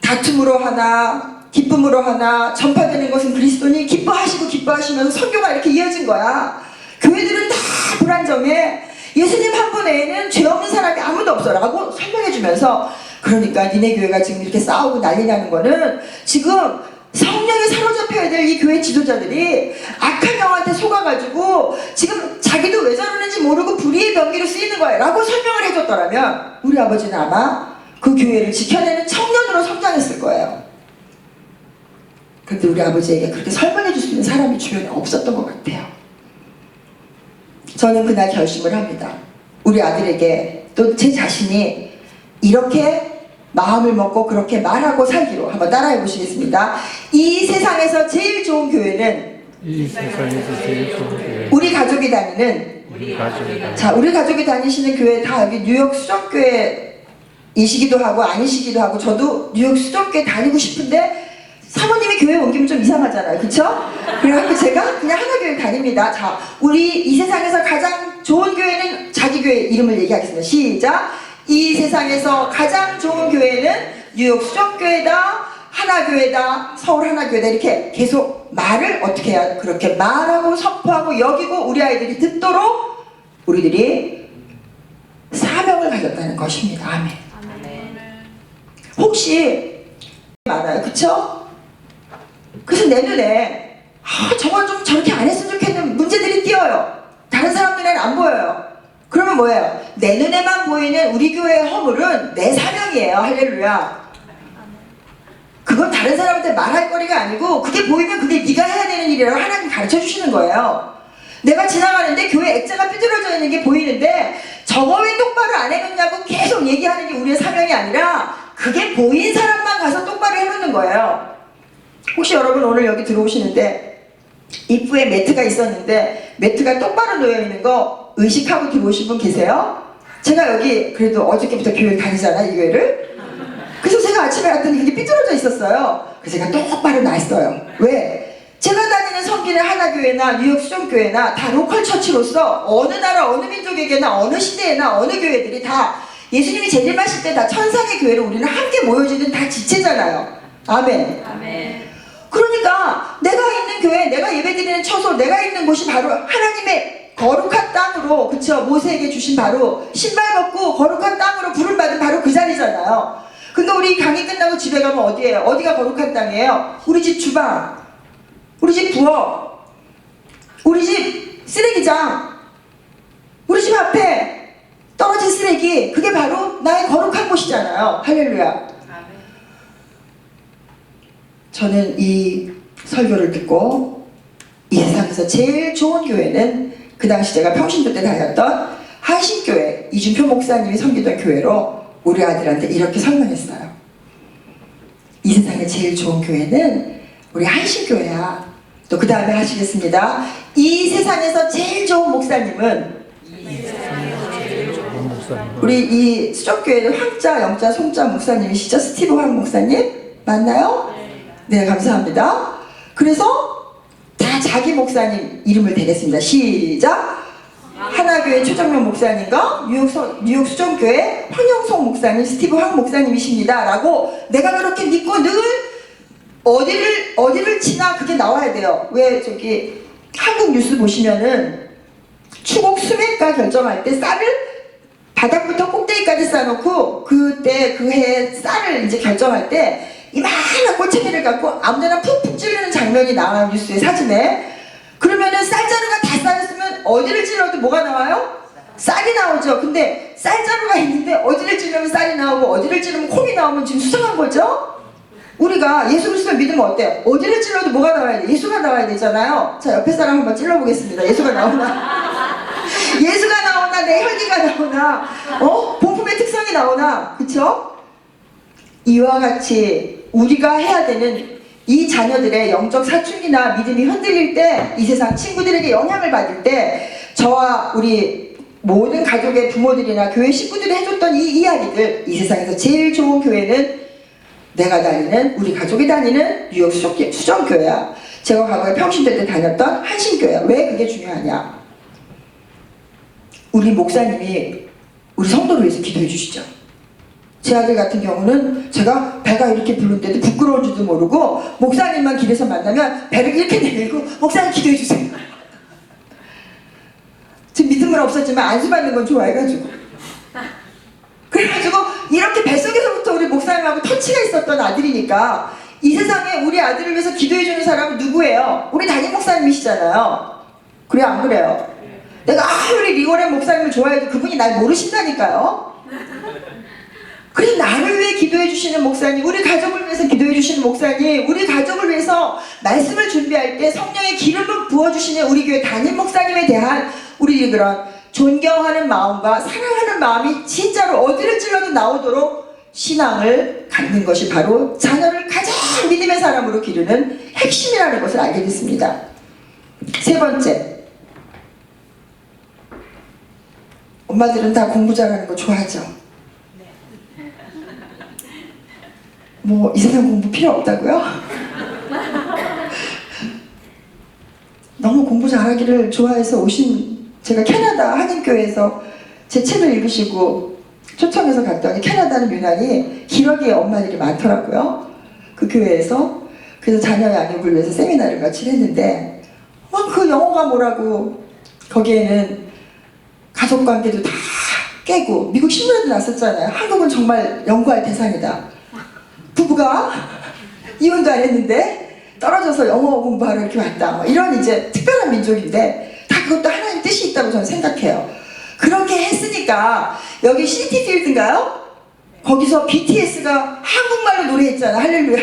다툼으로 하나 기쁨으로 하나 전파되는 것은 그리스도니 기뻐하시면서 선교가 이렇게 이어진 거야. 교회들은 다 불안정해. 예수님 한 분 외에는 죄 없는 사람이 아무도 없어 라고 설명해주면서 그러니까 니네 교회가 지금 이렇게 싸우고 난리 나는 거는 지금 성령에 사로잡혀야 될 이 교회 지도자들이 악한 영한테 속아가지고 지금 자기도 왜 저러는지 모르고 불의의 병기로 쓰이는 거야 라고 설명을 해줬더라면 우리 아버지는 아마 그 교회를 지켜내는 청년으로 성장했을 거예요. 그런데 우리 아버지에게 그렇게 설명해 줄 수 있는 사람이 주변에 없었던 것 같아요. 저는 그날 결심을 합니다. 우리 아들에게 또 제 자신이 이렇게 마음을 먹고 그렇게 말하고 살기로 한번 따라해 보시겠습니다. 이 세상에서 제일 좋은 교회는 우리 가족이 다니는 우리 가족이 다니시는 교회 다 여기 뉴욕 수정교회이시기도 하고 아니시기도 하고 저도 뉴욕 수정교회 다니고 싶은데 사모님이 교회 옮기면 좀 이상하잖아요. 그쵸? 그래갖고 제가 그냥 하나교회 다닙니다. 자, 우리 이 세상에서 가장 좋은 교회는 자기 교회 이름을 얘기하겠습니다. 시작! 이 세상에서 가장 좋은 교회는 뉴욕 수정교회다, 하나교회다, 서울 하나교회다 이렇게 계속 말을 어떻게 해야 그렇게 말하고 선포하고 여기고 우리 아이들이 듣도록 우리들이 사명을 가졌다는 것입니다. 아멘. 혹시 많아요. 그쵸? 그래서 내 눈에 저건 좀 저렇게 안 했으면 좋겠는 문제들이 띄어요. 다른 사람 눈에는 안 보여요. 그러면 뭐예요? 내 눈에만 보이는 우리 교회의 허물은 내 사명이에요. 할렐루야. 그건 다른 사람한테 말할 거리가 아니고 그게 보이면 그게 네가 해야 되는 일이라고 하나님 가르쳐 주시는 거예요. 내가 지나가는데 교회 액자가 삐뚤어져 있는 게 보이는데 저거 왜 똑바로 안 해놓냐고 계속 얘기하는 게 우리의 사명이 아니라 그게 보인 사람만 가서 똑바로 해놓는 거예요. 혹시 여러분 오늘 여기 들어오시는데 입구에 매트가 있었는데 매트가 똑바로 놓여 있는 거 의식하고 들어오신 분 계세요? 제가 여기 그래도 어저께부터 교회 다니잖아, 이 교회를. 그래서 제가 아침에 갔더니 그게 삐뚤어져 있었어요. 그래서 제가 똑바로 놨어요. 왜? 제가 다니는 섬기는 하나교회나 뉴욕 수정교회나 다 로컬 처치로서 어느 나라 어느 민족에게나 어느 시대에나 어느 교회들이 다 예수님이 재림하실 때 다 천상의 교회로 우리는 함께 모여지는 다 지체잖아요. 아멘. 아멘. 그러니까 내가 있는 교회, 내가 예배드리는 처소, 내가 있는 곳이 바로 하나님의 거룩한 땅으로, 그쵸? 모세에게 주신 바로 신발 벗고 거룩한 땅으로 부름받은 바로 그 자리잖아요. 근데 우리 강의 끝나고 집에 가면 어디예요? 어디가 거룩한 땅이에요? 우리 집 주방, 우리 집 부엌, 우리 집 쓰레기장, 우리 집 앞에 떨어진 쓰레기, 그게 바로 나의 거룩한 곳이잖아요. 할렐루야. 저는 이 설교를 듣고 이 세상에서 제일 좋은 교회는 그 당시 제가 평신도 때 다녔던 한신교회 이준표 목사님이 섬기던 교회로 우리 아들한테 이렇게 설명했어요. 이 세상에 제일 좋은 교회는 우리 한신교회야. 또 그 다음에 하시겠습니다. 이 세상에서 제일 좋은 목사님은 우리 이 수정교회는 황자, 영자, 송자 목사님이시죠? 스티브 황 목사님? 맞나요? 네, 감사합니다. 그래서 다 자기 목사님 이름을 대겠습니다. 시작! 하나교회 최정명 목사님과 뉴욕 수정교회 황영성 목사님, 스티브 황 목사님이십니다. 라고 내가 그렇게 믿고 늘 어디를 치나 그게 나와야 돼요. 왜 저기 한국 뉴스 보시면은 추곡 수매가 결정할 때 쌀을 바닥부터 꼭대기까지 쌓아놓고 그때 그 해에 쌀을 이제 결정할 때 이만한 꼬챙이를 갖고 아무데나 푹푹 찌르는 장면이 나와요. 뉴스에 사진에. 그러면은 쌀자루가 다 쌓였으면 어디를 찔러도 뭐가 나와요? 쌀이 나오죠. 근데 쌀자루가 있는데 어디를 찌르면 쌀이 나오고 어디를 찌르면 콩이 나오면 지금 수상한 거죠? 우리가 예수 그리스도를 믿으면 어때요? 어디를 찔러도 뭐가 나와야 돼? 예수가 나와야 되잖아요. 자, 옆에 사람 한번 찔러보겠습니다. 예수가 나오나? 예수가 나오나? 내 혈기가 나오나? 본품의 특성이 나오나? 그쵸? 이와 같이 우리가 해야 되는 이 자녀들의 영적 사춘기나 믿음이 흔들릴 때, 이 세상 친구들에게 영향을 받을 때 저와 우리 모든 가족의 부모들이나 교회 식구들이 해줬던 이 이야기들, 이 세상에서 제일 좋은 교회는 내가 다니는, 우리 가족이 다니는 뉴욕 수정교회야. 제가 과거에 평신도 때 다녔던 한신교회야. 왜 그게 중요하냐? 우리 목사님이 우리 성도를 위해서 기도해 주시죠. 제 아들 같은 경우는 제가 배가 이렇게 부른데도 부끄러운 줄도 모르고 목사님만 길에서 만나면 배를 이렇게 내밀고 목사님 기도해 주세요. 지금 믿음은 없었지만 안수받는 건 좋아해가지고 그래가지고 이렇게 뱃속에서부터 우리 목사님하고 터치가 있었던 아들이니까 이 세상에 우리 아들을 위해서 기도해주는 사람은 누구예요? 우리 담임 목사님이시잖아요. 그래요, 안 그래요? 내가 아무리 리고렌 목사님을 좋아해도 그분이 날 모르신다니까요. 그래, 나를 위해 기도해 주시는 목사님, 우리 가족을 위해서 기도해 주시는 목사님, 우리 가족을 위해서 말씀을 준비할 때 성령의 기름을 부어주시는 우리 교회 담임 목사님에 대한 우리 그런 존경하는 마음과 사랑하는 마음이 진짜로 어디를 찔러도 나오도록 신앙을 갖는 것이 바로 자녀를 가장 믿음의 사람으로 기르는 핵심이라는 것을 알게 됐습니다. 세 번째, 엄마들은 다 공부 잘하는 거 좋아하죠? 뭐 이 세상 공부 필요 없다고요? 너무 공부 잘하기를 좋아해서 오신, 제가 캐나다 한인교회에서 제 책을 읽으시고 초청해서 갔더니 캐나다는 유난히 기러기의 엄마들이 많더라고요. 그 교회에서. 그래서 자녀 양육을 위해서 세미나를 며칠 했는데 그 영어가 뭐라고, 거기에는 가족관계도 다 깨고 미국 신문에도 났었잖아요. 한국은 정말 연구할 대상이다. 부부가 이혼도 안 했는데 떨어져서 영어 공부하러 이렇게 왔다. 뭐 이런 이제 특별한 민족인데 다 그것도 하나님 뜻이 있다고 저는 생각해요. 그렇게 했으니까 여기 시티 필드인가요? 거기서 BTS가 한국말로 노래했잖아. 할렐루야.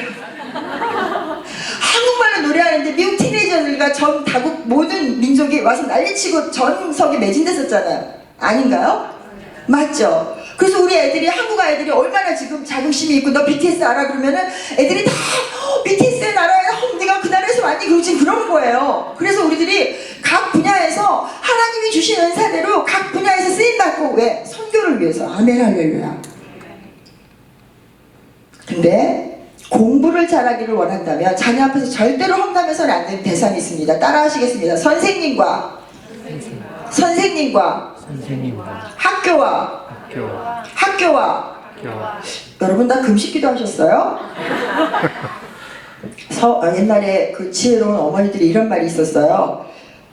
한국말로 노래하는데 미국 티네이저들과 전 다국 모든 민족이 와서 난리치고 전석에 매진됐었잖아요. 아닌가요? 맞죠? 그래서 우리 애들이 한국 아이들이 얼마나 지금 자긍심이 있고 너 BTS 알아? 그러면은 애들이 다 BTS의 나라에 네가 그 나라에서 왔니? 그러고 지금 그러는 거예요. 그래서 우리들이 각 분야에서 하나님이 주신 은사대로 각 분야에서 쓰임받고 왜? 선교를 위해서. 아멘 할렐루야. 근데 공부를 잘하기를 원한다면 자녀 앞에서 절대로 험담해서는 안 되는 대상이 있습니다. 따라 하시겠습니다. 선생님과 학교와 여러분 다 금식기도 하셨어요? 옛날에 그 지혜로운 어머니들이 이런 말이 있었어요.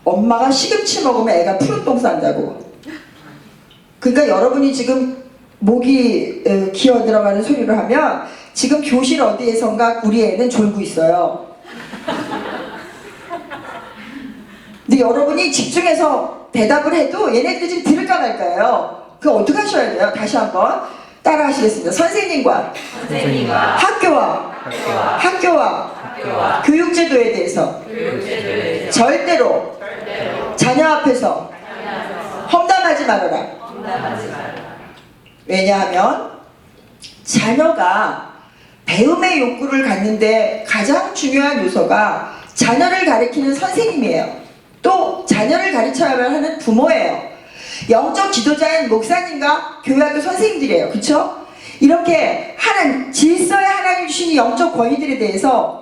엄마가 시금치 먹으면 애가 푸른 똥 싼다고. 그러니까 여러분이 지금 목이 기어 들어가는 소리를 하면 지금 교실 어디에선가 우리 애는 졸고 있어요. 근데 여러분이 집중해서 대답을 해도 얘네들이 지금 들을까 말까요? 그거 어떻게 하셔야 돼요? 다시 한번 따라 하시겠습니다. 선생님과 학교와 교육제도에 대해서 절대로 자녀 앞에서 험담하지 말아라. 왜냐하면 자녀가 배움의 욕구를 갖는데 가장 중요한 요소가 자녀를 가리키는 선생님이에요. 또 자녀를 가르쳐야만 하는 부모예요. 영적 지도자인 목사님과 교회학교 선생님들이에요. 그쵸? 이렇게 질서의 하나님 주신 영적 권위들에 대해서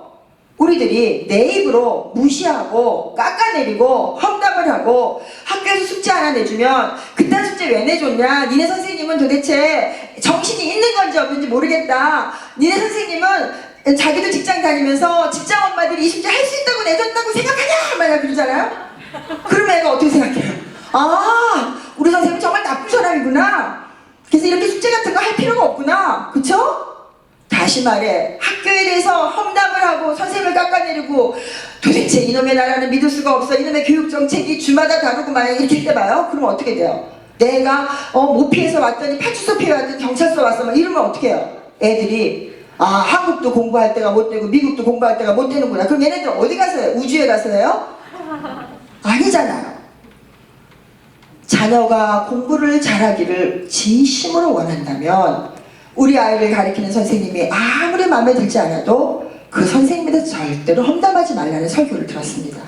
우리들이 내 입으로 무시하고 깎아내리고 험담을 하고 학교에서 숙제 하나 내주면 그딴 숙제 왜 내줬냐? 니네 선생님은 도대체 정신이 있는 건지 없는지 모르겠다. 니네 선생님은 자기도 직장 다니면서 직장 엄마들이 이 숙제 할 수 있다고 내줬다고 생각하냐? 만약 그러잖아요? 그러면 애가 어떻게 생각해요? 아, 우리 선생님 정말 나쁜 사람이구나. 그래서 이렇게 숙제 같은 거 할 필요가 없구나. 그쵸? 다시 말해 학교에 대해서 험담을 하고 선생님을 깎아내리고 도대체 이놈의 나라는 믿을 수가 없어. 이놈의 교육정책이 주마다 다르고 만약 이렇게 해봐요. 그러면 어떻게 돼요? 내가 모피에서 왔더니 파출소 피해 왔더니 경찰서 왔어. 막 이러면 어떻게 해요? 애들이 한국도 공부할 때가 못 되고 미국도 공부할 때가 못 되는구나. 그럼 얘네들 어디 가서 해요? 우주에 가서 해요? 아니잖아요. 자녀가 공부를 잘하기를 진심으로 원한다면 우리 아이를 가리키는 선생님이 아무리 마음에 들지 않아도 그 선생님에 대해서 절대로 험담하지 말라는 설교를 들었습니다.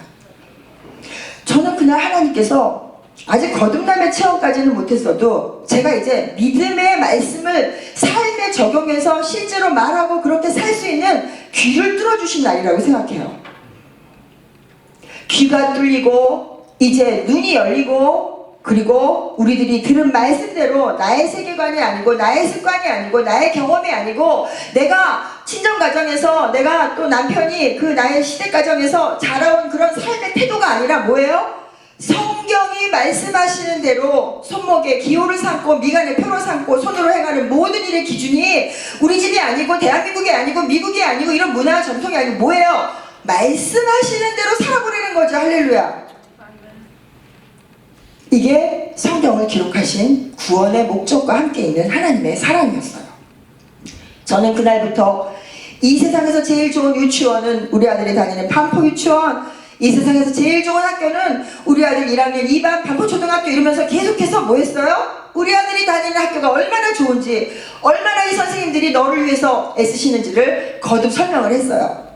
저는 그날 하나님께서 아직 거듭남의 체험까지는 못했어도 제가 이제 믿음의 말씀을 삶에 적용해서 실제로 말하고 그렇게 살 수 있는 귀를 뚫어주신 날이라고 생각해요. 귀가 뚫리고 이제 눈이 열리고 그리고 우리들이 들은 말씀대로 나의 세계관이 아니고 나의 습관이 아니고 나의 경험이 아니고 내가 친정가정에서 내가 또 남편이 그 나의 시댁가정에서 자라온 그런 삶의 태도가 아니라 뭐예요? 성경이 말씀하시는 대로 손목에 기호를 삼고 미간에 표를 삼고 손으로 행하는 모든 일의 기준이 우리 집이 아니고 대한민국이 아니고 미국이 아니고 이런 문화 전통이 아니고 뭐예요? 말씀하시는 대로 살아보려는 거죠. 할렐루야. 이게 성경을 기록하신 구원의 목적과 함께 있는 하나님의 사랑이었어요. 저는 그날부터 이 세상에서 제일 좋은 유치원은 우리 아들이 다니는 반포 유치원, 이 세상에서 제일 좋은 학교는 우리 아들 1학년 2반 반포초등학교 이러면서 계속해서 뭐 했어요? 우리 아들이 다니는 학교가 얼마나 좋은지, 얼마나 이 선생님들이 너를 위해서 애쓰시는지를 거듭 설명을 했어요.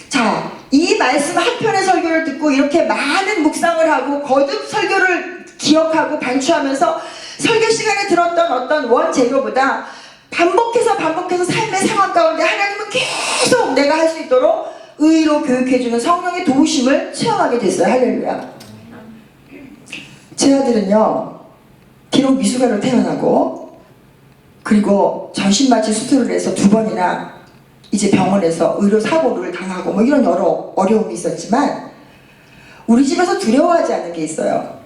자, 이 말씀 한 편의 설교를 듣고 이렇게 많은 묵상을 하고 거듭 설교를 기억하고 반추하면서 설교 시간에 들었던 어떤 원재료보다 반복해서 삶의 상황 가운데 하나님은 계속 내가 할 수 있도록 의로 교육해주는 성령의 도우심을 체험하게 됐어요. 할렐루야. 제 아들은요, 비록 미숙아로 태어나고 그리고 전신마취 수술을 해서 2번이나 이제 병원에서 의료사고를 당하고 뭐 이런 여러 어려움이 있었지만 우리 집에서 두려워하지 않는 게 있어요.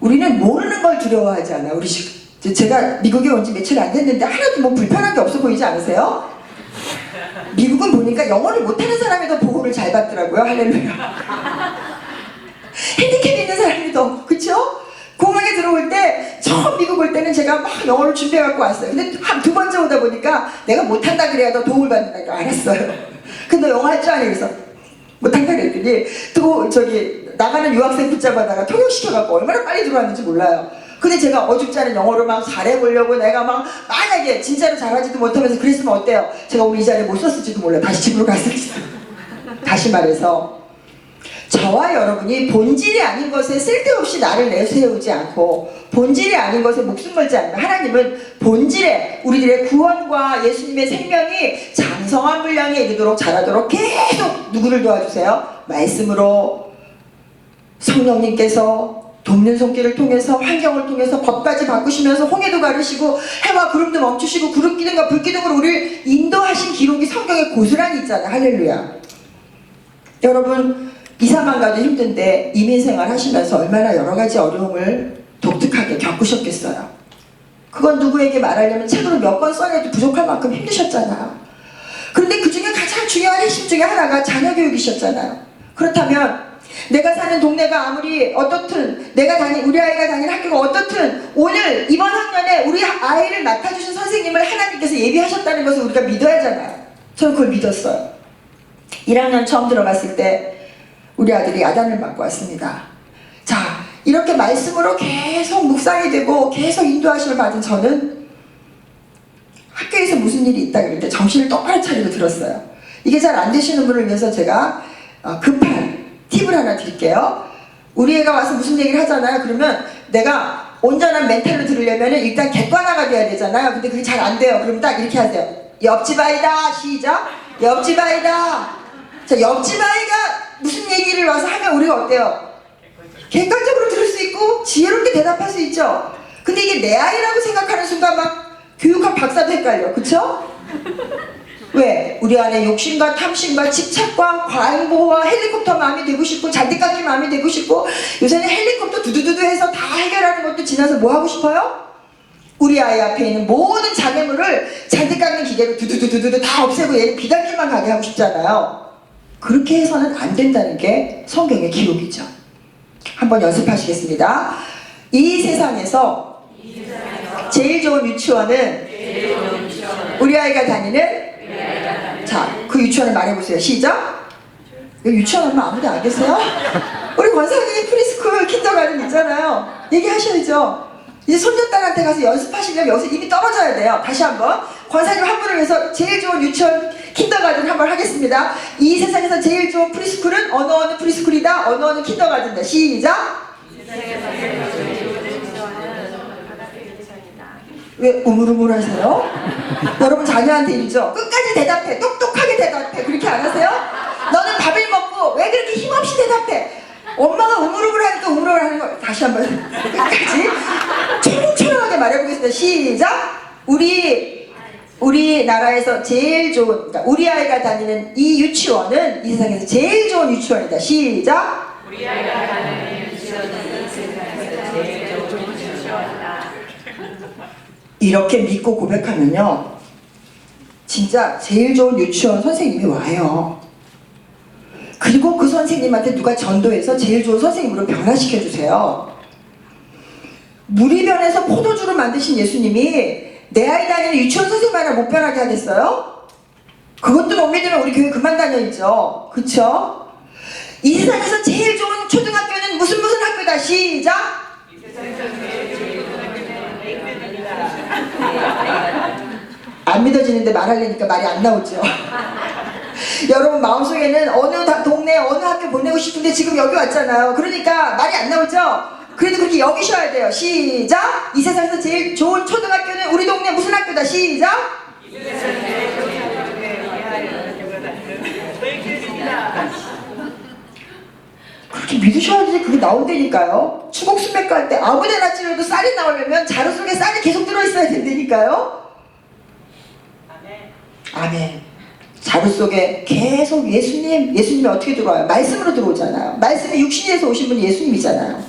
우리는 모르는 걸 두려워하지 않아. 제가 미국에 온 지 며칠 안 됐는데 하나도 뭐 불편한 게 없어 보이지 않으세요? 미국은 보니까 영어를 못하는 사람이 더 보고 도움을 잘 받더라고요. 할렐루야. 핸디캡 있는 사람도 그쵸? 공항에 들어올 때 처음 미국 올 때는 제가 막 영어를 준비해 갖고 왔어요. 근데 한 두 번째 오다 보니까 내가 못한다 그래야 더 도움을 받는다는 걸 알았어요. 근데 너 영어 할 줄 아니? 그래서 못한다 그랬더니 또 저기 나가는 유학생 붙잡아다가 통역시켜갖고 얼마나 빨리 들어왔는지 몰라요. 근데 제가 어줍지 않은 영어를 막 잘해보려고 내가 막 만약에 진짜로 잘하지도 못하면서 그랬으면 어때요? 제가 오늘 이 자리에 못 썼을지도 몰라요. 다시 집으로 갔을지도. 다시 말해서 저와 여러분이 본질이 아닌 것에 쓸데없이 나를 내세우지 않고 본질이 아닌 것에 목숨 걸지 않는 하나님은 본질에 우리들의 구원과 예수님의 생명이 장성한 분량에 이르도록 자라도록 계속 누구를 도와주세요? 말씀으로 성령님께서 돕는 손길을 통해서 환경을 통해서 법까지 바꾸시면서 홍해도 가르시고 해와 구름도 멈추시고 구름 기둥과 불 기둥으로 우리를 인도하신 기록이 성경에 고스란히 있잖아요. 할렐루야. 여러분 2, 3만 가도 힘든데 이민생활 하시면서 얼마나 여러 가지 어려움을 독특하게 겪으셨겠어요. 그건 누구에게 말하려면 책으로 몇 권 써내도 부족할 만큼 힘드셨잖아요. 그런데 그 중에 가장 중요한 핵심 중에 하나가 자녀 교육이셨잖아요. 그렇다면 내가 사는 동네가 아무리 어떻든 우리 아이가 다니는 학교가 어떻든 오늘 이번 학년에 우리 아이를 맡아주신 선생님을 하나님께서 예비하셨다는 것을 우리가 믿어야 하잖아요. 저는 그걸 믿었어요. 1학년 처음 들어갔을 때 우리 아들이 야단을 맞고 왔습니다. 자, 이렇게 말씀으로 계속 묵상이 되고 계속 인도하심을 받은 저는 학교에서 무슨 일이 있다 그럴 때 정신을 똑바로 차리고 들었어요. 이게 잘 안 되시는 분을 위해서 제가 급한 팁을 하나 드릴게요. 우리 애가 와서 무슨 얘기를 하잖아요. 그러면 내가 온전한 멘탈로 들으려면 일단 객관화가 돼야 되잖아요. 근데 그게 잘 안 돼요. 그럼 딱 이렇게 하세요. 옆집 아이다. 시작. 옆집 아이다. 자, 옆집 아이가 무슨 얘기를 와서 하면 우리가 어때요? 객관적으로 들을 수 있고 지혜롭게 대답할 수 있죠. 근데 이게 내 아이라고 생각하는 순간 막 교육학 박사도 헷갈려. 그쵸? 왜? 우리 안에 욕심과 탐심과 집착과 과잉보호와 헬리콥터 마음이 되고 싶고 잔디깎기 마음이 되고 싶고 요새는 헬리콥터 두두두두 해서 다 해결하는 것도 지나서 뭐 하고 싶어요? 우리 아이 앞에 있는 모든 장애물을 잔디깎는 기계로 두두두두두 다 없애고 얘는 비단길만 가게 하고 싶잖아요. 그렇게 해서는 안 된다는 게 성경의 기록이죠. 한번 연습하시겠습니다. 이 세상에서 제일 좋은 유치원은 우리 아이가 다니는 자, 그 유치원을 말해보세요. 시작. 유치원 하면 아무도 안 계세요? 우리 권사님이 프리스쿨 킨더가든 있잖아요. 얘기하셔야죠. 이제 손녀딸한테 가서 연습하시려면 여기서 입이 떨어져야 돼요. 다시 한번 권사님 한 분을 위해서 제일 좋은 유치원 킨더가든 한번 하겠습니다. 이 세상에서 제일 좋은 프리스쿨은 어느 프리스쿨이다. 어느 킨더가든이다. 시작. 왜 우물우물 하세요? 여러분 자녀한테 이러죠. 끝까지 대답해. 똑똑하게 대답해. 그렇게 안 하세요? 너는 밥을 먹고 왜 그렇게 힘없이 대답해? 엄마가 우물우물 하니까 우물우물 하는 거 다시 한번 끝까지 초롱초롱하게 말해보겠습니다. 시작. 우리나라에서 제일 좋은, 그러니까 우리 아이가 다니는 이 유치원은 이 세상에서 제일 좋은 유치원이다. 시작. 우리 아이가 다니는 유치원은 이 세상에서 제일 좋은 유치원이다. 이렇게 믿고 고백하면요, 진짜 제일 좋은 유치원 선생님이 와요. 그리고 그 선생님한테 누가 전도해서 제일 좋은 선생님으로 변화시켜주세요. 무리변에서 포도주를 만드신 예수님이 내 아이 다니는 유치원 선생님 하나 못 변하게 하겠어요? 그것도 못 믿으면 우리 교회 그만 다녀있죠. 그쵸? 이 세상에서 제일 좋은 초등학교는 무슨 학교다. 시작! 안 믿어지는데 말하려니까 말이 안 나오죠. 여러분 마음속에는 어느 동네 어느 학교 보내고 싶은데 지금 여기 왔잖아요. 그러니까 말이 안 나오죠. 그래도 그렇게 여기셔야 돼요. 시작. 이 세상에서 제일 좋은 초등학교는 우리 동네 무슨 학교다. 시작. 그렇게 믿으셔야지 그게 나온다니까요. 추곡 수맥 갈 때 아무데나 찔러도 쌀이 나오려면 자루 속에 쌀이 계속 들어있어야 된다니까요. 아멘. 자루 속에 계속 예수님이 어떻게 들어와요? 말씀으로 들어오잖아요. 말씀이 육신에서 오신 분이 예수님이잖아요.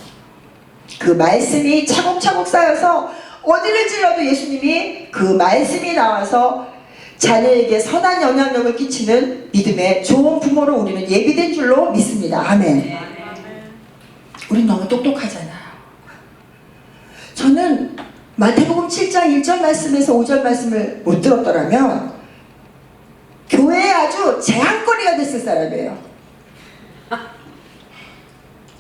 그 말씀이 차곡차곡 쌓여서 어디를 찔러도 예수님이 그 말씀이 나와서 자녀에게 선한 영향력을 끼치는 믿음의 좋은 부모로 우리는 예비된 줄로 믿습니다. 아멘. 우린 너무 똑똑하잖아요. 저는 마태복음 7장 1절 말씀에서 5절 말씀을 못 들었더라면 교회에 아주 재앙거리가 됐을 사람이에요.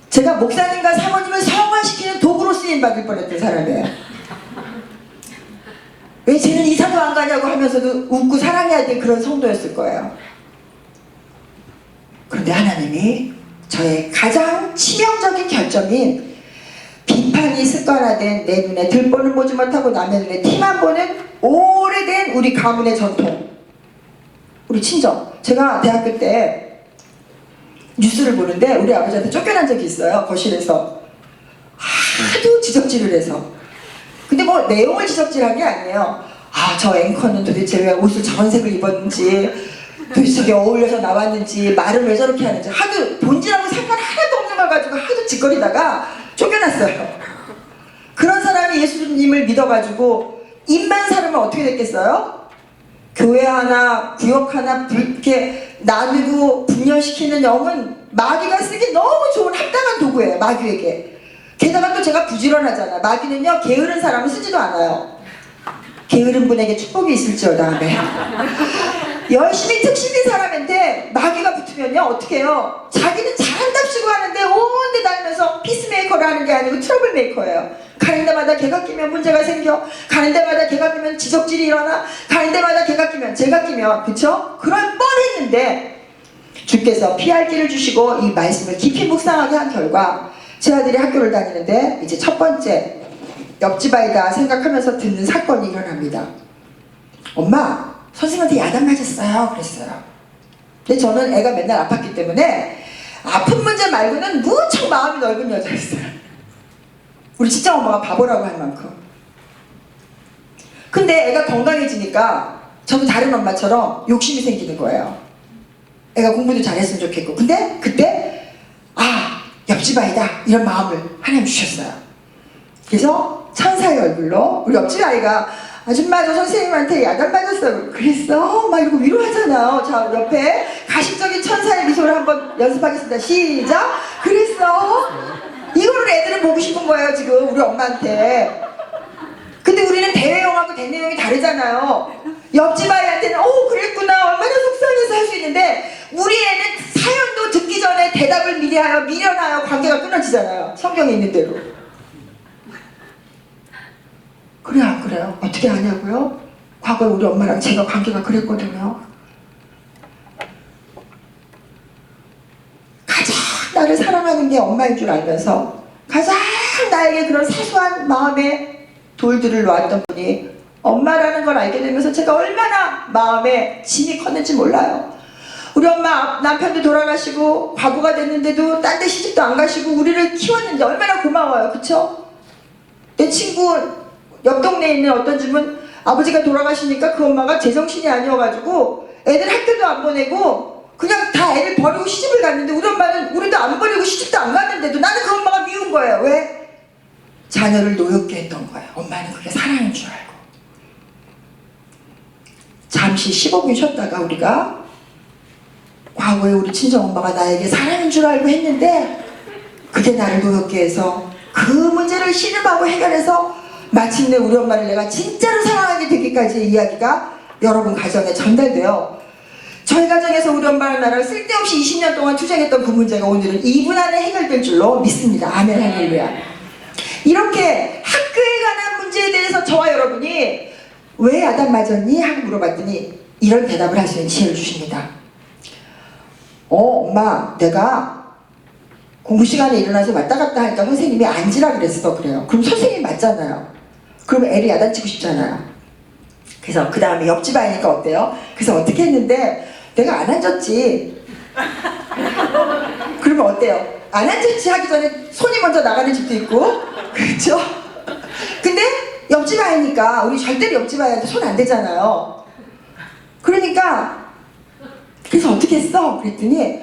제가 목사님과 사모님을 성화시키는 도구로 쓰임받을 뻔했던 사람이에요. 왜 쟤는 이사도 안 가냐고 하면서도 웃고 사랑해야 될 그런 성도였을 거예요. 그런데 하나님이 저의 가장 치명적인 결점인 비판이 습관화된 내 눈에 들보는 보지 못하고 남의 눈에 티만 보는 오래된 우리 가문의 전통, 우리 친정. 제가 대학교 때 뉴스를 보는데 우리 아버지한테 쫓겨난 적이 있어요. 거실에서 하도 지적질을 해서. 근데 뭐 내용을 지적질한 게 아니에요. 아, 저 앵커는 도대체 왜 옷을 저런 색을 입었는지, 도대체 저게 어울려서 나왔는지, 말을 왜 저렇게 하는지, 하도 본질하고 상관 하나도 없는 걸 가지고 하도 짓거리다가 쫓겨났어요. 그런 사람이 예수님을 믿어가지고 입만 사르면 어떻게 됐겠어요? 교회 하나, 구역 하나 이렇게 나누고 분열시키는 영은 마귀가 쓰기 너무 좋은 합당한 도구예요. 마귀에게. 게다가 또 제가 부지런하잖아. 마귀는요, 게으른 사람은 쓰지도 않아요. 게으른 분에게 축복이 있을지어다. 아멘. 열심히 특심인 사람한테 마귀가 붙으면요, 어떻게 해요? 자기는 잘한답시고 하는데 온데 다니면서 피스메이커를 하는 게 아니고 트러블 메이커예요. 가는 데마다 개가 끼면 문제가 생겨. 가는 데마다 개가 끼면 지적질이 일어나. 가는 데마다 개가 끼면 제가 끼면, 그쵸? 그런 뻔했는데 주께서 피할 길을 주시고 이 말씀을 깊이 묵상하게 한 결과 제 아들이 학교를 다니는데 이제 첫 번째 옆집 아이다 생각하면서 듣는 사건이 일어납니다. 엄마, 선생님한테 야단 맞았어요. 그랬어요. 근데 저는 애가 맨날 아팠기 때문에 아픈 문제 말고는 무척 마음이 넓은 여자였어요. 우리 친정엄마가 바보라고 할 만큼. 근데 애가 건강해지니까 저도 다른 엄마처럼 욕심이 생기는 거예요. 애가 공부도 잘했으면 좋겠고. 근데 그때 아, 옆집 아이다 이런 마음을 하나님 주셨어요. 그래서 천사의 얼굴로 우리 옆집 아이가 아줌마 저 선생님한테 야단 맞았어요. 그랬어? 막 이러고 위로하잖아요. 자, 옆에 가식적인 천사의 미소를 한번 연습하겠습니다. 시작! 그랬어? 이거를 애들은 보고 싶은 거예요, 지금 우리 엄마한테. 근데 우리는 대외용하고 대내용이 다르잖아요. 옆집 아이한테는 그랬구나 얼마나 속상해서 할 수 있는데 우리 애는 사연도 듣기 전에 대답을 미리 하여 미련하여 관계가 끊어지잖아요. 성경에 있는 대로. 그래 안 그래요? 어떻게 아냐고요? 과거에 우리 엄마랑 제가 관계가 그랬거든요. 가장 나를 사랑하는 게 엄마인 줄 알면서 가장 나에게 그런 사소한 마음에 돌들을 놓았던 분이 엄마라는 걸 알게 되면서 제가 얼마나 마음에 짐이 컸는지 몰라요. 우리 엄마 남편도 돌아가시고 과부가 됐는데도 딴 데 시집도 안 가시고 우리를 키웠는데 얼마나 고마워요. 그쵸? 내 친구 옆 동네에 있는 어떤 집은 아버지가 돌아가시니까 그 엄마가 제정신이 아니어가지고 애들 학교도 안 보내고 그냥 다 애를 버리고 시집을 갔는데 우리 엄마는 우리도 안 버리고 시집도 안 갔는데도 나는 그 엄마가 미운 거예요. 왜? 자녀를 노엽게 했던 거예요. 엄마는 그게 사랑인 줄 알고. 잠시 15분 쉬었다가 우리가 과거에 우리 친정엄마가 나에게 사랑인 줄 알고 했는데 그게 나를 노엽게 해서 그 문제를 씨름하고 해결해서 마침내 우리 엄마를 내가 진짜로 사랑하게 되기까지의 이야기가 여러분 가정에 전달돼요. 저희 가정에서 우리 엄마랑 나랑 쓸데없이 20년 동안 투쟁했던 그 문제가 오늘은 2분 안에 해결될 줄로 믿습니다. 아멘 할렐루야. 이렇게 학교에 관한 문제에 대해서 저와 여러분이 왜 야단 맞았니? 하고 물어봤더니 이런 대답을 할 수 있는 지혜를 주십니다. 엄마 내가 공부 시간에 일어나서 왔다 갔다 하니까 선생님이 앉으라 그랬어. 그래요. 그럼 선생님이 맞잖아요. 그럼 애를 야단치고 싶잖아요. 그래서 그 다음에 옆집 아이니까 어때요? 그래서 어떻게 했는데 내가 안 앉았지. 그러면 어때요? 안 앉았지 하기 전에 손이 먼저 나가는 집도 있고 그렇죠? 근데 옆집 아이니까 우리 절대로 옆집 아이한테 손 안 대잖아요. 그러니까 그래서 어떻게 했어? 그랬더니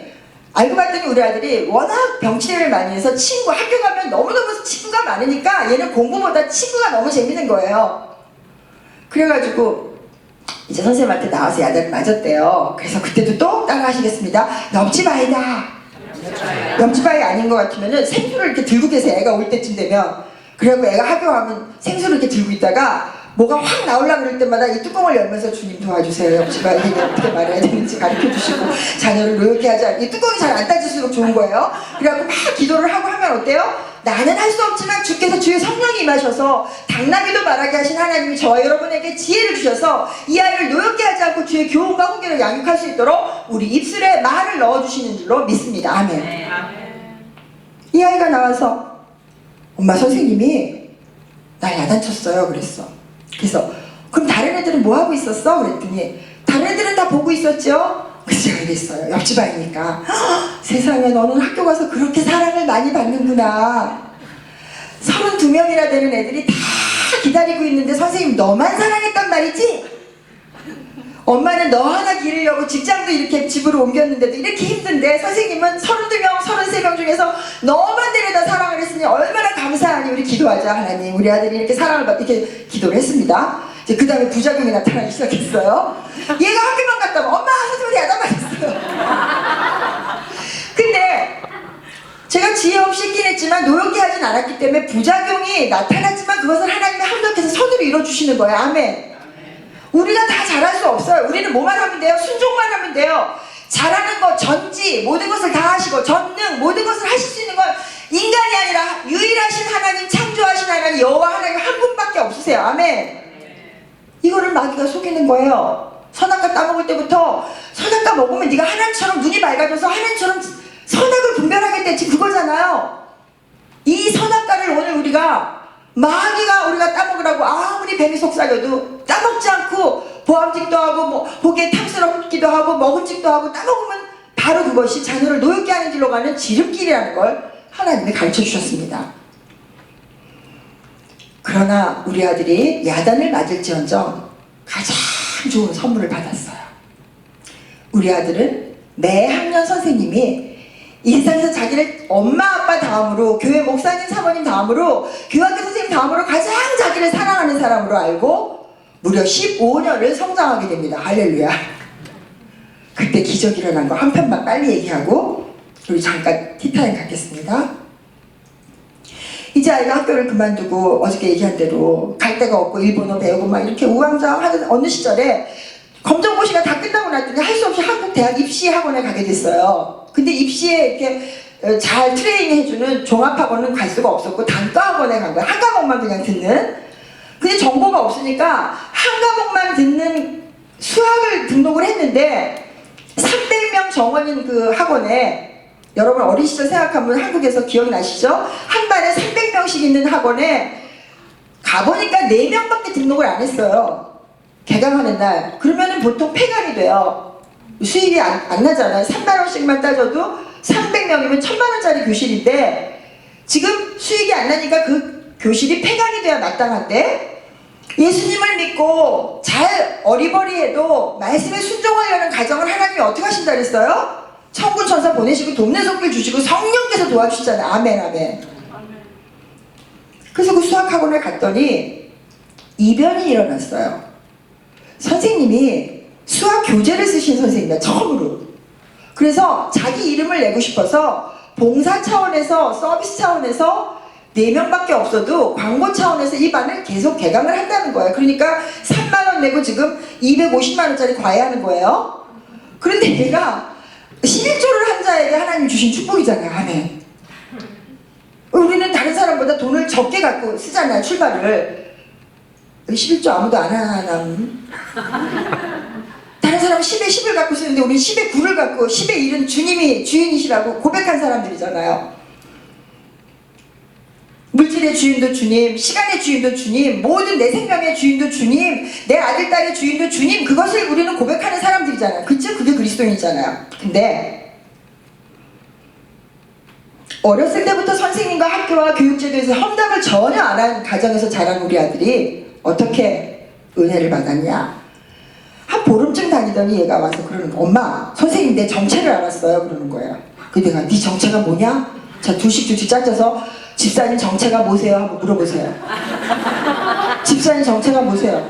알고 봤더니 우리 아들이 워낙 병치레를 많이 해서 학교 가면 너무너무 친구가 많으니까 얘는 공부보다 친구가 너무 재밌는 거예요. 그래가지고 이제 선생님한테 나와서 야단을 맞았대요. 그래서 그때도 또 따라 하시겠습니다. 옆집 아이다. 옆집 아이 아닌 것 같으면은 생수를 이렇게 들고 계세요. 애가 올 때쯤 되면. 그래갖고 애가 학교 가면 생수를 이렇게 들고 있다가 뭐가 확 나오려고 그럴 때마다 이 뚜껑을 열면서 주님 도와주세요. 옆집 아이에게 어떻게 말해야 되는지 가르쳐 주시고 자녀를 노력해 하지 않. 이 뚜껑이 잘 안 따질수록 좋은 거예요. 그래갖고 막 기도를 하고 하면 어때요? 나는 할 수 없지만 주께서 주의 성령이 임하셔서 당나귀도 말하게 하신 하나님이 저와 여러분에게 지혜를 주셔서 이 아이를 노엽게 하지 않고 주의 교훈과 훈계를 양육할 수 있도록 우리 입술에 말을 넣어주시는 줄로 믿습니다. 아멘. 이 아이가 나와서 엄마 선생님이 나 야단쳤어요 그랬어. 그래서 그럼 다른 애들은 뭐 하고 있었어? 그랬더니 다른 애들은 다 보고 있었죠? 그래서 제가 이랬어요. 옆집 아이니까 세상에 너는 학교 가서 그렇게 사랑을 많이 받는구나. 32명이나 되는 애들이 다 기다리고 있는데 선생님 너만 사랑했단 말이지? 엄마는 너 하나 기르려고 직장도 이렇게 집으로 옮겼는데도 이렇게 힘든데 선생님은 32명, 33명 중에서 너만 데려다 사랑을 했으니 얼마나 감사하니. 우리 기도하자. 하나님 우리 아들이 이렇게 사랑을 받 이렇게 기도를 했습니다. 이제 그 다음에 부작용이 나타나기 시작했어요. 얘가 학교만 갔다 오면 엄마 선생님한테 야단 맞았어요. 근데 제가 지혜 없이 있긴 했지만 노력해 하진 않았기 때문에 부작용이 나타났지만 그것을 하나님의 합력해서 선으로 이뤄주시는 거예요. 아멘. 우리가 다 잘할 수 없어요. 우리는 뭐만 하면 돼요? 순종만 하면 돼요. 잘하는 것, 전지, 모든 것을 다 하시고 전능, 모든 것을 하실 수 있는 건 인간이 아니라 유일하신 하나님, 창조하신 하나님, 여호와 하나님 한 분밖에 없으세요. 아멘. 이거를 마귀가 속이는 거예요. 선악과 따먹을 때부터 선악과 먹으면 네가 하나님처럼 눈이 맑아져서 하나님처럼 선악을 분별하게 되지 그거잖아요. 이 선악과를 오늘 우리가 마귀가 우리가 따먹으라고 아무리 뱀이 속삭여도 따먹지 않고 보암직도 하고 뭐 보기에 탐스럽기도 하고 먹음직도 하고 따먹으면 바로 그것이 자녀를 노엽게 하는 길로 가는 지름길이라는 걸 하나님이 가르쳐 주셨습니다. 그러나 우리 아들이 야단을 맞을지언정 가장 좋은 선물을 받았어요. 우리 아들은 매 학년 선생님이 이 세상에서 자기를 엄마 아빠 다음으로 교회 목사님 사모님 다음으로 교학교 선생님 다음으로 가장 자기를 사랑하는 사람으로 알고 무려 15년을 성장하게 됩니다. 할렐루야. 그때 기적이 일어난 거 한 편만 빨리 얘기하고 우리 잠깐 티타임 갖겠습니다. 이제 아이가 학교를 그만두고 어저께 얘기한 대로 갈 데가 없고 일본어 배우고 막 이렇게 우왕좌왕하는 어느 시절에 검정고시가 다 끝나고 났더니 할 수 없이 한국 대학 입시 학원에 가게 됐어요. 근데 입시에 이렇게 잘 트레이닝 해주는 종합학원은 갈 수가 없었고 단과학원에 간 거예요. 한 과목만 그냥 듣는. 근데 정보가 없으니까 한 과목만 듣는 수학을 등록을 했는데 300명 정원인 그 학원에 여러분 어린 시절 생각하면 한국에서 기억나시죠? 한 반에 300명씩 있는 학원에 가보니까 4명밖에 등록을 안 했어요. 개강하는 날. 그러면은 보통 폐간이 돼요. 수익이 안 나잖아요. 3만원씩만 따져도 300명이면 1000만원짜리 교실인데 지금 수익이 안 나니까 그 교실이 폐간이 돼야 마땅한데 예수님을 믿고 잘 어리버리해도 말씀에 순종하려는 가정을 하나님이 어떻게 하신다 그랬어요? 천군 천사 보내시고 돕는 손길 주시고 성령께서 도와주시잖아요. 아멘 아멘. 그래서 그 수학학원을 갔더니 이변이 일어났어요. 선생님이 수학 교재를 쓰신 선생님이야. 처음으로. 그래서 자기 이름을 내고 싶어서 봉사 차원에서 서비스 차원에서 4명밖에 없어도 광고 차원에서 이 반을 계속 개강을 한다는 거예요. 그러니까 3만원 내고 지금 250만원짜리 과외하는 거예요. 그런데 얘가 11조를 한 자에게 하나님 주신 축복이잖아요. 아멘. 우리는 다른 사람보다 돈을 적게 갖고 쓰잖아요. 출발을. 11조 아무도 안 하나. 다른 사람은 10에 10을 갖고 쓰는데 우리는 10에 9를 갖고 10에 1은 주님이 주인이시라고 고백한 사람들이잖아요. 물질의 주인도 주님, 시간의 주인도 주님, 모든 내 생명의 주인도 주님, 내 아들, 딸의 주인도 주님, 그것을 우리는 고백하는 사람들이잖아요. 그쵸? 그게 그리스도인이잖아요. 근데 어렸을 때부터 선생님과 학교와 교육제도에서 험담을 전혀 안 한 가정에서 자란 우리 아들이 어떻게 은혜를 받았냐? 한 보름쯤 다니더니 얘가 와서 그러는 거야. 엄마, 선생님 내 정체를 알았어요. 그러는 거예요. 근데 내가 네 정체가 뭐냐? 자, 두씩 짜져서 집사님 정체가 뭐세요? 한번 물어보세요. 집사님 정체가 뭐세요?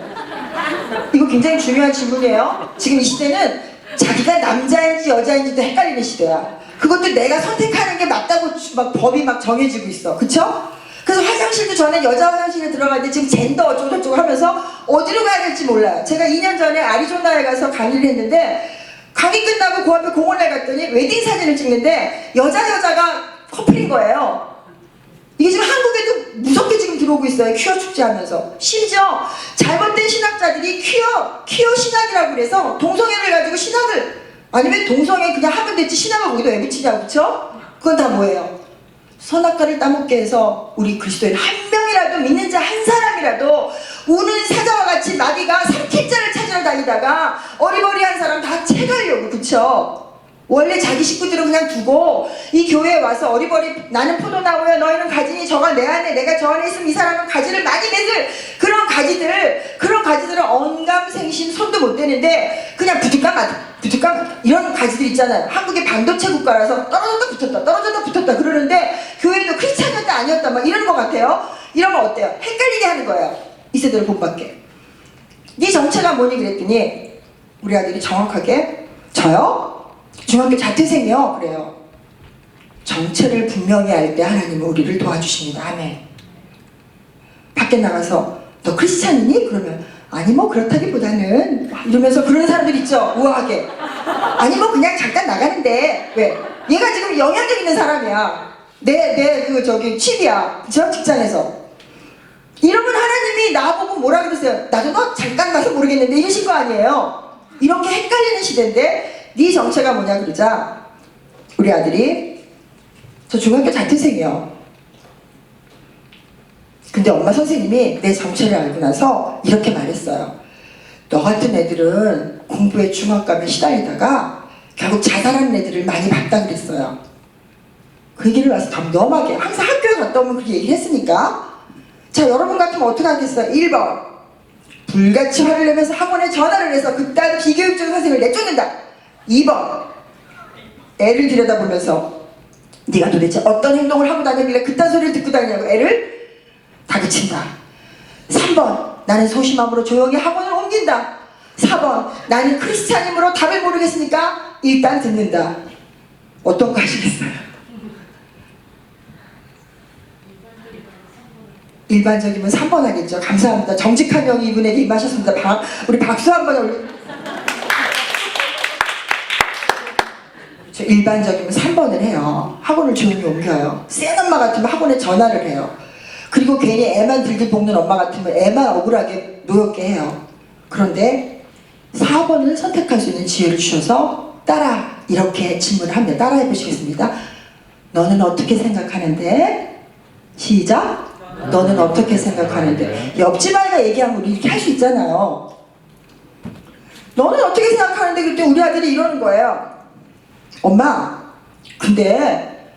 이거 굉장히 중요한 질문이에요. 지금 이 시대는 자기가 남자인지 여자인지도 헷갈리는 시대야. 그것도 내가 선택하는 게 맞다고 막 법이 막 정해지고 있어. 그쵸? 그래서 화장실도 전에 여자 화장실에 들어갔는데 지금 젠더 어쩌고저쩌고 하면서 어디로 가야 될지 몰라요. 제가 2년 전에 아리조나에 가서 강의를 했는데 강의 끝나고 그 앞에 공원에 갔더니 웨딩 사진을 찍는데 여자가 커플인 거예요. 이게 지금 한국에도 무섭게 지금 들어오고 있어요. 퀴어 축제 하면서. 심지어 잘못된 신학자들이 퀴어 신학이라고 그래서 동성애를 가지고 신학을, 아니면 동성애 그냥 하면 됐지 신학을 거기다 왜 붙이냐고. 그쵸? 그건 다 뭐예요? 선악과를 따먹게 해서 우리 그리스도인 한 명이라도, 믿는 자 한 사람이라도 우는 사자와 같이 마귀가 삼킬자를 찾으러 다니다가 어리버리한 사람 다 채가려고. 그쵸? 원래 자기 식구들은 그냥 두고 이 교회에 와서 어리버리, 나는 포도나무야 너희는 가지니 저가 내 안에 내가 저 안에 있으면 이 사람은 가지를 많이 맺을 그런 가지들을 언감생심 손도 못 대는데 그냥 붙을까 이런 가지들 있잖아요. 한국의 반도체 국가라서 떨어졌다 붙었다 그러는데 교회도 크리스찬이었다 아니었다 막 이러는 것 같아요. 이러면 어때요? 헷갈리게 하는 거예요. 이 세대를 본받게. 네 정체가 뭐니 그랬더니 우리 아들이 정확하게 저요? 중학교 자퇴생이요. 그래요. 정체를 분명히 알 때 하나님은 우리를 도와주십니다. 아멘. 밖에 나가서 너 크리스찬이니? 그러면 아니 뭐 그렇다기보다는 이러면서 그러는 사람들 있죠. 우아하게. 아니 뭐 그냥 잠깐 나가는데. 왜? 얘가 지금 영향력 있는 사람이야. 내 취미야. 저 직장에서. 이러면 하나님이 나보고 뭐라 그러세요? 나도 너 잠깐 가서 모르겠는데 이러신 거 아니에요. 이렇게 헷갈리는 시대인데 네 정체가 뭐냐 그러자 우리 아들이 저 중학교 자퇴생이요. 근데 엄마 선생님이 내 정체를 알고 나서 이렇게 말했어요. 너 같은 애들은 공부에 중압감에 시달리다가 결국 자살하는 애들을 많이 봤다 그랬어요. 그 얘기를 와서 덤덤하게 항상 학교에 갔다 오면 그렇게 얘기를 했으니까. 자, 여러분 같으면 어떻게 하겠어요? 1번 불같이 화를 내면서 학원에 전화를 해서 그딴 비교육적 선생님을 내쫓는다. 2번 애를 들여다보면서 네가 도대체 어떤 행동을 하고 다니길래 그딴 소리를 듣고 다니냐고 애를 다그친다. 3번 나는 소심함으로 조용히 학원을 옮긴다. 4번 나는 크리스찬임으로 답을 모르겠으니까 일단 듣는다. 어떤 거 하시겠어요? 일반적이면 3번 하겠죠. 감사합니다. 정직한 영이 이분에게 임하셨습니다. 우리 박수 한번 올려. 일반적이면 3번을 해요. 학원을 조용히 옮겨요. 센 엄마 같으면 학원에 전화를 해요. 그리고 괜히 애만 들들 볶는 엄마 같으면 애만 억울하게 노엽게 해요. 그런데 4번을 선택할 수 있는 지혜를 주셔서 따라 이렇게 질문을 합니다. 따라해 보시겠습니다. 너는 어떻게 생각하는데? 시작. 너는 어떻게 생각하는데? 옆집 아이가 얘기하면 우리 이렇게 할 수 있잖아요. 너는 어떻게 생각하는데? 그때 우리 아들이 이러는 거예요. 엄마, 근데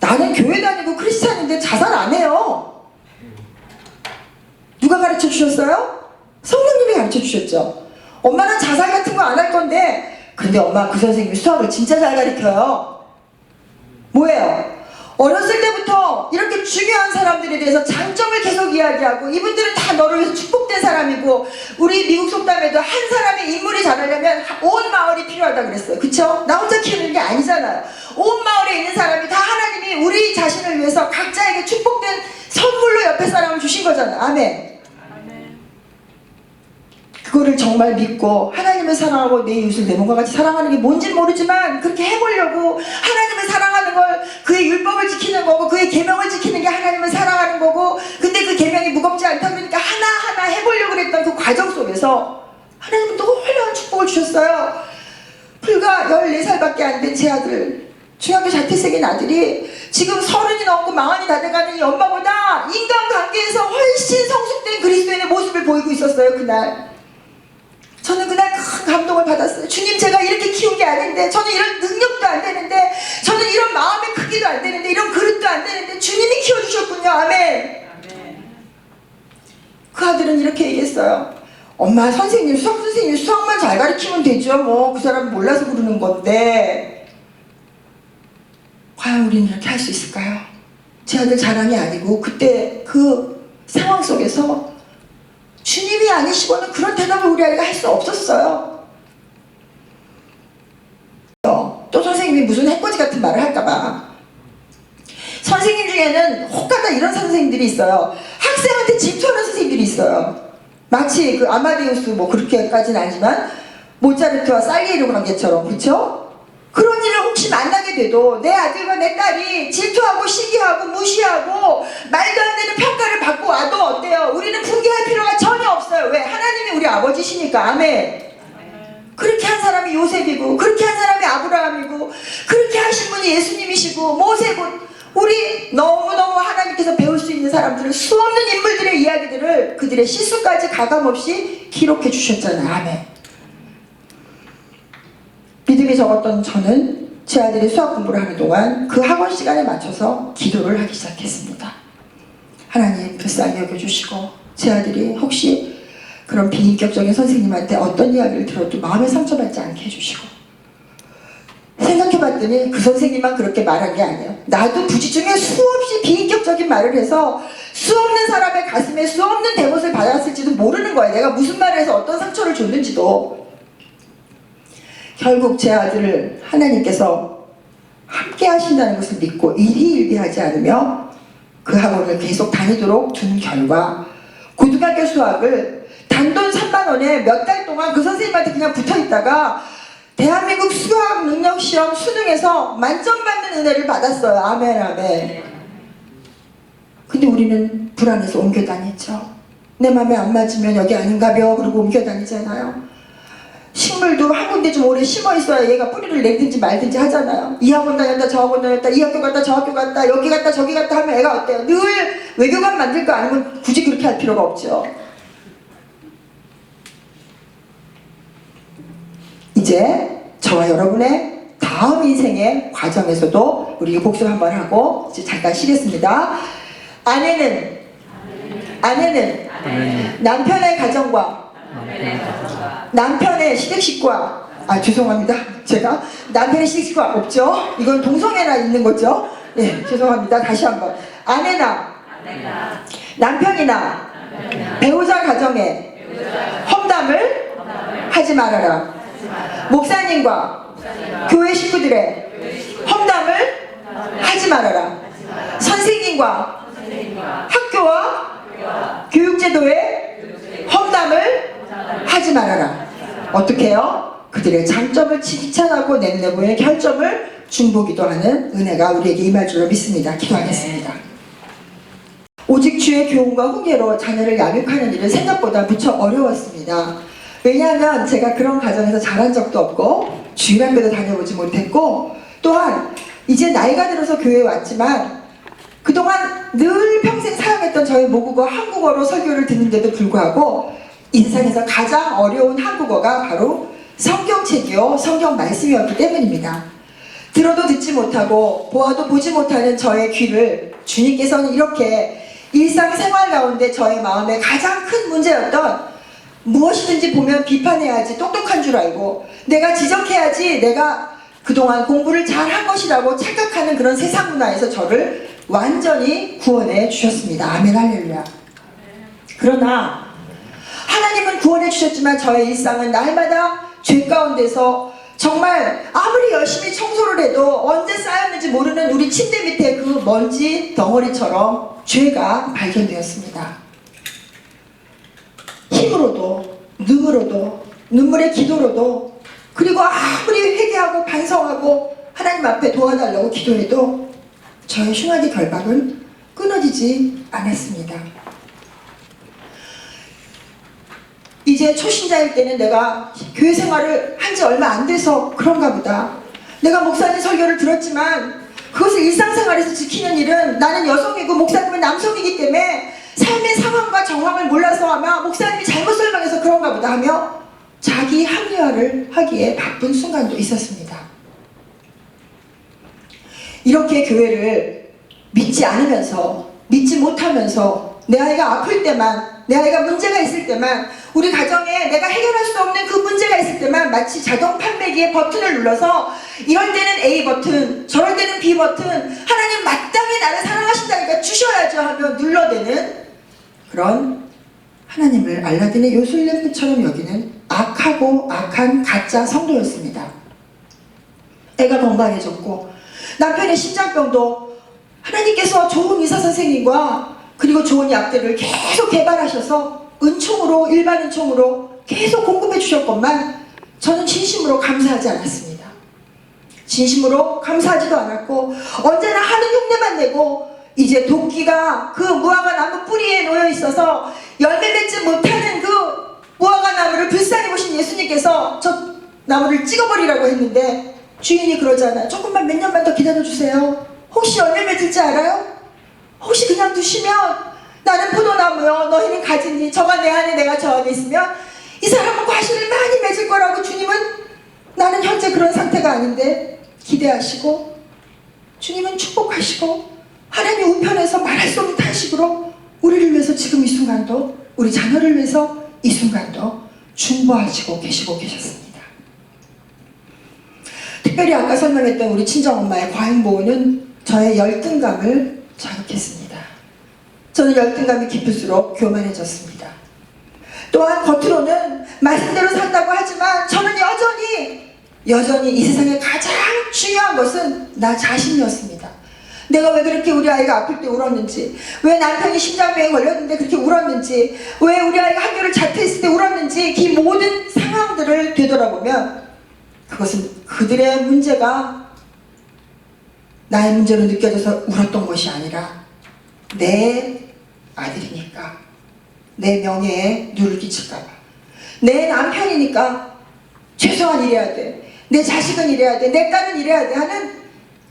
나는 교회 다니고 크리스찬인데 자살 안 해요. 누가 가르쳐 주셨어요? 성령님이 가르쳐 주셨죠. 엄마는 자살 같은 거 안 할 건데, 근데 엄마 그 선생님이 수학을 진짜 잘 가르쳐요. 뭐예요? 어렸을 때부터 이렇게 중요한 사람들에 대해서 장점을 계속 이야기하고 이분들은 다 너를 위해서 축복된 사람이고 우리 미국 속담에도 한 사람의 인물이 자라려면 온 마을이 필요하다고 그랬어요. 그쵸? 나 혼자 키우는 게 아니잖아요. 온 마을에 있는 사람이 다 하나님이 우리 자신을 위해서 각자에게 축복된 선물로 옆에 사람을 주신 거잖아요. 아멘. 그거를 정말 믿고 하나님을 사랑하고 내 이웃을 내 몸과 같이 사랑하는 게 뭔지는 모르지만 그렇게 해보려고 하나님을 사랑하는 걸 그의 율법을 지키는 거고 그의 계명을 지키는 게 하나님을 사랑하는 거고 근데 그 계명이 무겁지 않다 그러니까 하나하나 해보려고 그랬던 그 과정 속에서 하나님은 또 훌륭한 축복을 주셨어요. 불과 14살밖에 안 된 제 아들 중학교 자퇴생인 아들이 지금 30이 넘고 40이 다 돼가는 이 엄마보다 인간관계에서 훨씬 성숙된 그리스도인의 모습을 보이고 있었어요. 그날 저는 그날 큰 감동을 받았어요. 주님 제가 이렇게 키운 게 아닌데 저는 이런 능력도 안 되는데 저는 이런 마음의 크기도 안 되는데 이런 그릇도 안 되는데 주님이 키워주셨군요. 아멘. 그 아들은 이렇게 얘기했어요. 엄마 선생님 수학 선생님 수학만 잘 가르치면 되죠. 뭐 그 사람 몰라서 그러는 건데 과연 우리는 이렇게 할 수 있을까요? 제 아들 자랑이 아니고 그때 그 상황 속에서 주님이 아니시고는 그런 대답을 우리 아이가 할 수 없었어요. 또 선생님이 무슨 해코지 같은 말을 할까봐. 선생님 중에는 혹가다 이런 선생님들이 있어요. 학생한테 질투하는 선생님들이 있어요. 마치 그 아마데우스 뭐 그렇게까지는 아니지만 모차르트와 살리에로 그런 게처럼, 그렇죠? 그런 일을 혹시 만나게 돼도 내 아들과 내 딸이 질투하고 시기하고 무시하고 말도 안 되는 평가를 받고 와도 어때요? 우리는 분개할 필요가 전혀 없어요. 왜? 하나님이 우리 아버지시니까. 아멘. 그렇게 한 사람이 요셉이고, 그렇게 한 사람이 아브라함이고, 그렇게 하신 분이 예수님이시고, 모세고, 우리 너무너무 하나님께서 배울 수 있는 사람들은 수없는 인물들의 이야기들을 그들의 실수까지 가감없이 기록해 주셨잖아요. 아멘. 믿음이 적었던 저는 제 아들이 수학 공부를 하는 동안 그 학원 시간에 맞춰서 기도를 하기 시작했습니다. 하나님 불쌍히 여겨주시고, 제 아들이 혹시 그런 비인격적인 선생님한테 어떤 이야기를 들어도 마음에 상처받지 않게 해주시고, 생각해봤더니 그 선생님만 그렇게 말한 게 아니에요. 나도 부지중에 수없이 비인격적인 말을 해서 수없는 사람의 가슴에 수없는 대못을 받았을지도 모르는 거예요. 내가 무슨 말을 해서 어떤 상처를 줬는지도. 결국 제 아들을 하나님께서 함께 하신다는 것을 믿고 일희일비하지 않으며 그 학원을 계속 다니도록 둔 결과 고등학교 수학을 단돈 3만 원에 몇 달 동안 그 선생님한테 그냥 붙어 있다가 대한민국 수학 능력 시험 수능에서 만점 받는 은혜를 받았어요. 아멘, 아멘. 근데 우리는 불안해서 옮겨 다녔죠. 내 맘에 안 맞으면 여기 아닌가벼 그러고 옮겨 다니잖아요. 식물도 한 군데 좀 오래 심어 있어야 얘가 뿌리를 내든지 말든지 하잖아요. 이 학원 다녔다 저 학원 다녔다 이 학교 갔다 저 학교 갔다 여기 갔다 저기 갔다 하면 애가 어때요? 늘 외교관 만들 거 아니면 굳이 그렇게 할 필요가 없죠. 이제 저와 여러분의 다음 인생의 과정에서도 우리 복습 한번 하고 이제 잠깐 쉬겠습니다. 아내는 남편의 가정과 남편의 시댁식과, 죄송합니다. 제가 남편의 시댁식과 없죠? 이건 동성애나 있는 거죠? 네, 죄송합니다. 다시 한번. 아내나 남편이나 배우자 가정에 험담을 하지 말아라. 목사님과 교회 식구들의 험담을 하지 말아라. 선생님과 학교와 교육제도의 험담을 하지 말아라. 어떻게 해요? 그들의 장점을 칭찬하고 내 눈에 보이는 결점을 중보기도 하는 은혜가 우리에게 임할 줄로 믿습니다. 기도하겠습니다. 오직 주의 교훈과 훈계로 자녀를 양육하는 일은 생각보다 무척 어려웠습니다. 왜냐하면 제가 그런 가정에서 자란 적도 없고 주일학교도 다녀보지 못했고, 또한 이제 나이가 들어서 교회에 왔지만 그동안 늘 평생 사용했던 저의 모국어 한국어로 설교를 듣는데도 불구하고 인생에서 가장 어려운 한국어가 바로 성경책이요 성경 말씀이었기 때문입니다. 들어도 듣지 못하고 보아도 보지 못하는 저의 귀를 주님께서는 이렇게 일상생활 가운데 저의 마음에 가장 큰 문제였던, 무엇이든지 보면 비판해야지 똑똑한 줄 알고 내가 지적해야지 내가 그동안 공부를 잘한 것이라고 착각하는 그런 세상 문화에서 저를 완전히 구원해 주셨습니다. 아멘, 할렐루야. 그러나 하나님은 구원해 주셨지만 저의 일상은 날마다 죄 가운데서 정말 아무리 열심히 청소를 해도 언제 쌓였는지 모르는 우리 침대 밑에 그 먼지 덩어리처럼 죄가 발견되었습니다. 힘으로도 능으로도 눈물의 기도로도, 그리고 아무리 회개하고 반성하고 하나님 앞에 도와달라고 기도해도 저의 흉악의 결박은 끊어지지 않았습니다. 이제 초신자일 때는 내가 교회 생활을 한 지 얼마 안 돼서 그런가 보다. 내가 목사님 설교를 들었지만 그것을 일상생활에서 지키는 일은, 나는 여성이고 목사님은 남성이기 때문에 삶의 상황과 정황을 몰라서 아마 목사님이 잘못 설명해서 그런가 보다 하며 자기 합리화를 하기에 바쁜 순간도 있었습니다. 이렇게 교회를 믿지 않으면서, 믿지 못하면서 내 아이가 아플 때만, 내 아이가 문제가 있을 때만, 우리 가정에 내가 해결할 수 없는 그 문제가 있을 때만 마치 자동 판매기의 버튼을 눌러서 이럴 때는 A 버튼, 저럴 때는 B 버튼, 하나님 마땅히 나를 사랑하신다니까 주셔야죠 하며 눌러대는 그런 하나님을 알라딘의 요술램프처럼 여기는 악하고 악한 가짜 성도였습니다. 애가 건강해졌고 남편의 심장병도 하나님께서 좋은 의사 선생님과 그리고 좋은 약들을 계속 개발하셔서 은총으로, 일반 은총으로 계속 공급해 주셨건만 저는 진심으로 감사하지 않았습니다. 진심으로 감사하지도 않았고 언제나 하는 흉내만 내고 이제 도끼가 그 무화과 나무 뿌리에 놓여 있어서 열매 맺지 못하는 그 무화과 나무를 불쌍히 보신 예수님께서 저 나무를 찍어버리라고 했는데 주인이 그러잖아요. 조금만 몇 년만 더 기다려주세요. 혹시 열매 맺을지 알아요? 혹시 그냥 두시면 나는 포도나무요 너희는 가지니 저가 내 안에 내가 저 안에 있으면 이 사람은 과실을 많이 맺을 거라고 주님은 나는 현재 그런 상태가 아닌데 기대하시고 주님은 축복하시고 하나님 우편에서 말할 수 없는 탄식으로 우리를 위해서 지금 이 순간도 우리 자녀를 위해서 이 순간도 중보하시고 계셨습니다. 특별히 아까 설명했던 우리 친정엄마의 과잉보호는 저의 열등감을 자극했습니다. 저는 열등감이 깊을수록 교만해졌습니다. 또한 겉으로는 말씀대로 산다고 하지만 저는 여전히 이 세상에 가장 중요한 것은 나 자신이었습니다. 내가 왜 그렇게 우리 아이가 아플 때 울었는지, 왜 남편이 심장병에 걸렸는데 그렇게 울었는지, 왜 우리 아이가 학교를 자퇴했을 때 울었는지 이 모든 상황들을 되돌아보면 그것은 그들의 문제가 나의 문제로 느껴져서 울었던 것이 아니라 내 아들이니까 내 명예에 누를 끼칠까봐, 내 남편이니까 최소한 이래야 돼, 내 자식은 이래야 돼, 내 딸은 이래야 돼 하는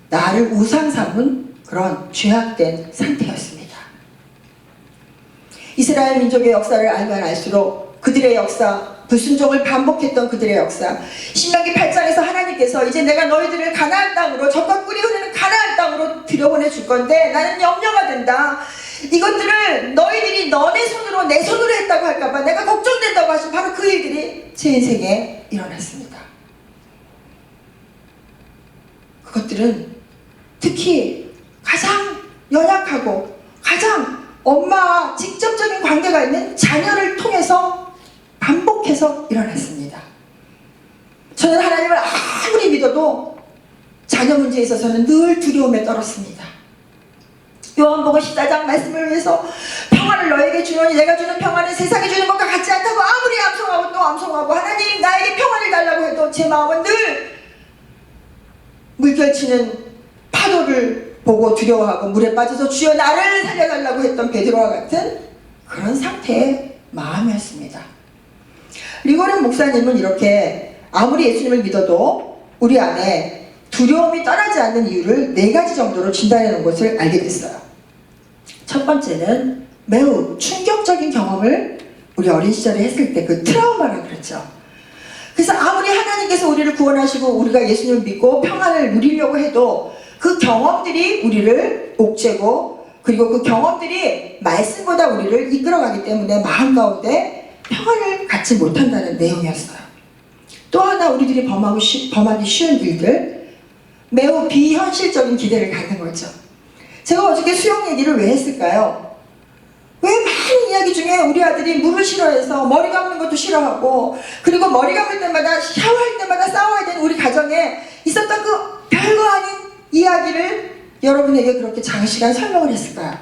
나를 우상 삼은 그런 죄악된 상태였습니다. 이스라엘 민족의 역사를 알면 알수록 그들의 역사, 불순종을 반복했던 그들의 역사, 신명기 8장에서 하나님께서 이제 내가 너희들을 가나안 땅으로, 젖과 꿀이 흐르는 가나안 땅으로 들여보내줄 건데 나는 염려가 된다. 이것들을 너희들이 너네 손으로 내 손으로 했다고 할까봐 내가 걱정된다고 하신 바로 그 일들이 제 인생에 일어났습니다. 그것들은 특히 가장 연약하고 가장 엄마와 직접적인 관계가 있는 자녀를 통해서 반복해서 일어났습니다. 저는 하나님을 아무리 믿어도 자녀 문제에 있어서는 늘 두려움에 떨었습니다. 요한복음 14장 말씀을 위해서 평안을 너에게 주노니 내가 주는 평안은 세상이 주는 것과 같지 않다고 아무리 암송하고 또 암송하고 하나님 나에게 평안을 달라고 해도 제 마음은 늘 물결치는 파도를 보고 두려워하고 물에 빠져서 주여 나를 살려달라고 했던 베드로와 같은 그런 상태의 마음이었습니다. 리고렌 목사님은 이렇게 아무리 예수님을 믿어도 우리 안에 두려움이 떠나지 않는 이유를 4가지 정도로 진단해 놓은 것을 알게 됐어요. 첫 번째는 매우 충격적인 경험을 우리 어린 시절에 했을 때 그 트라우마라고 그랬죠. 그래서 아무리 하나님께서 우리를 구원하시고 우리가 예수님을 믿고 평안을 누리려고 해도 그 경험들이 우리를 옥죄고 그리고 그 경험들이 말씀보다 우리를 이끌어가기 때문에 마음 가운데 평안을 갖지 못한다는 내용이었어요. 또 하나 우리들이 범하기 쉬운 일들, 매우 비현실적인 기대를 갖는 거죠. 제가 어저께 수영 얘기를 왜 했을까요? 왜 많은 이야기 중에 우리 아들이 물을 싫어해서 머리 감는 것도 싫어하고 그리고 머리 감을 때마다 샤워할 때마다 싸워야 되는 우리 가정에 있었던 그 별거 아닌 이야기를 여러분에게 그렇게 장시간 설명을 했을까요?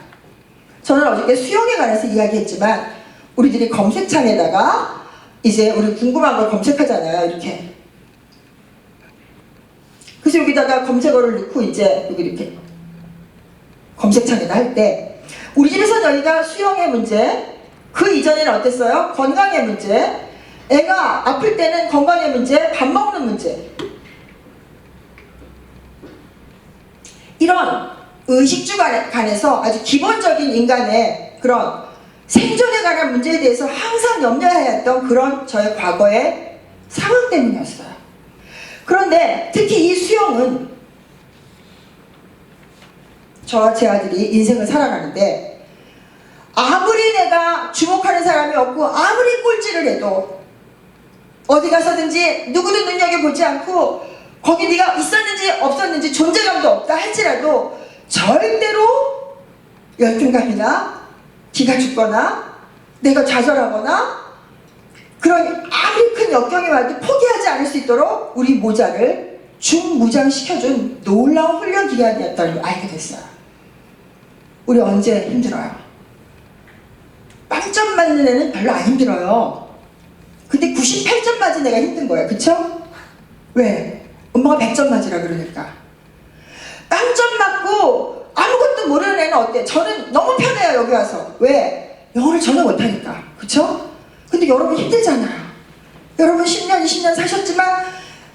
저는 어저께 수영에 관해서 이야기했지만 우리들이 검색창에다가 이제 우리 궁금한 걸 검색하잖아요. 이렇게. 그래서 여기다가 검색어를 넣고 이제 여기 이렇게 검색창에다 할 때 우리 집에서는 여기가 수영의 문제, 그 이전에는 어땠어요? 건강의 문제, 애가 아플 때는 건강의 문제, 밥 먹는 문제, 이런 의식주 간에서 아주 기본적인 인간의 그런 생존에 관한 문제에 대해서 항상 염려해야 했던 그런 저의 과거의 상황 때문이었어요. 그런데 특히 이 수영은 저와 제 아들이 인생을 살아가는데 아무리 내가 주목하는 사람이 없고 아무리 꼴찌를 해도 어디 가서든지 누구도 눈여겨보지 않고 거기 네가 있었는지 없었는지 존재감도 없다 할지라도 절대로 열등감이나 기가 죽거나 내가 좌절하거나 그런 아무리 큰 역경이 와도 포기하지 않을 수 있도록 우리 모자를 중무장시켜준 놀라운 훈련 기간이었다는 걸 알게 됐어요. 우리 언제 힘들어요? 빵점 맞는 애는 별로 안 힘들어요. 근데 98점 맞은 애가 힘든 거예요. 그쵸? 왜? 엄마가 100점 맞으라 그러니까. 빵점 맞고 아무것도 모르는 애는 어때? 저는 너무 편해요. 여기 와서. 왜? 영어를 전혀 못하니까. 그쵸? 근데 여러분 힘들잖아요. 여러분 10년, 20년 사셨지만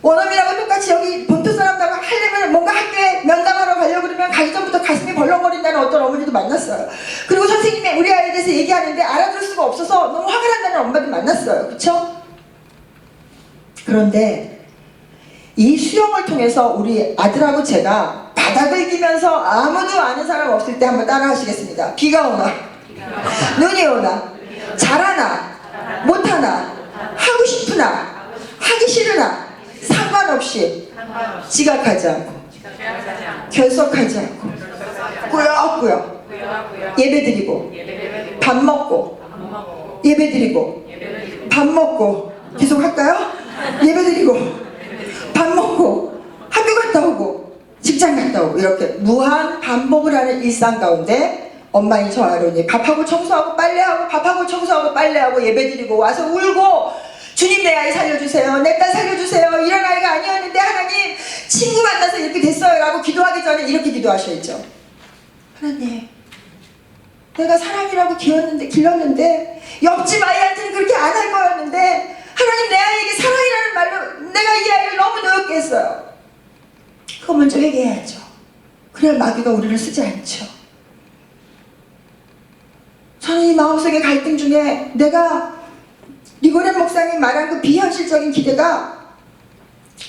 원어민하고 똑같이 여기 본토 사람들하고 하려면 뭔가 학교에 면담하러 가려고 그러면 가기 전부터 가슴이 벌렁거린다는 어떤 어머니도 만났어요. 그리고 선생님이 우리 아이에 대해서 얘기하는데 알아들을 수가 없어서 너무 화가 난다는 엄마도 만났어요. 그쵸? 그런데 이 수영을 통해서 우리 아들하고 제가 바닥을 기면서 아무도 아는 사람 없을 때 한번 따라 하시겠습니다. 비가 오나 눈이 오나 잘하나 못하나 하고 싶으나 하기 싫으나 상관없이 지각하지 않고 결석하지 않고 꾸역꾸역 예배드리고 밥 먹고 예배드리고 밥 먹고 계속 할까요? 예배드리고 밥 먹고 학교 갔다 오고 직장 갔다 오고 이렇게 무한 반복을 하는 일상 가운데 엄마인 저 아론이 밥하고 청소하고 빨래하고 밥하고 청소하고 빨래하고 예배드리고 와서 울고 주님 내 아이 살려주세요. 내 딸 살려주세요. 이런 아이가 아니었는데 하나님 친구 만나서 이렇게 됐어요 라고 기도하기 전에 이렇게 기도하셔야죠. 하나님 내가 사랑이라고 길렀는데 옆집 아이한테는 그렇게 안 할 거였는데 하나님 내 아이에게 사랑이라는 말로 내가 이 아이를 너무 노엽게 했어요. 그거 먼저 회개해야죠. 그래야 마귀가 우리를 쓰지 않죠. 저는 이 마음속의 갈등 중에 내가 리고렌 목사님 말한 그 비현실적인 기대가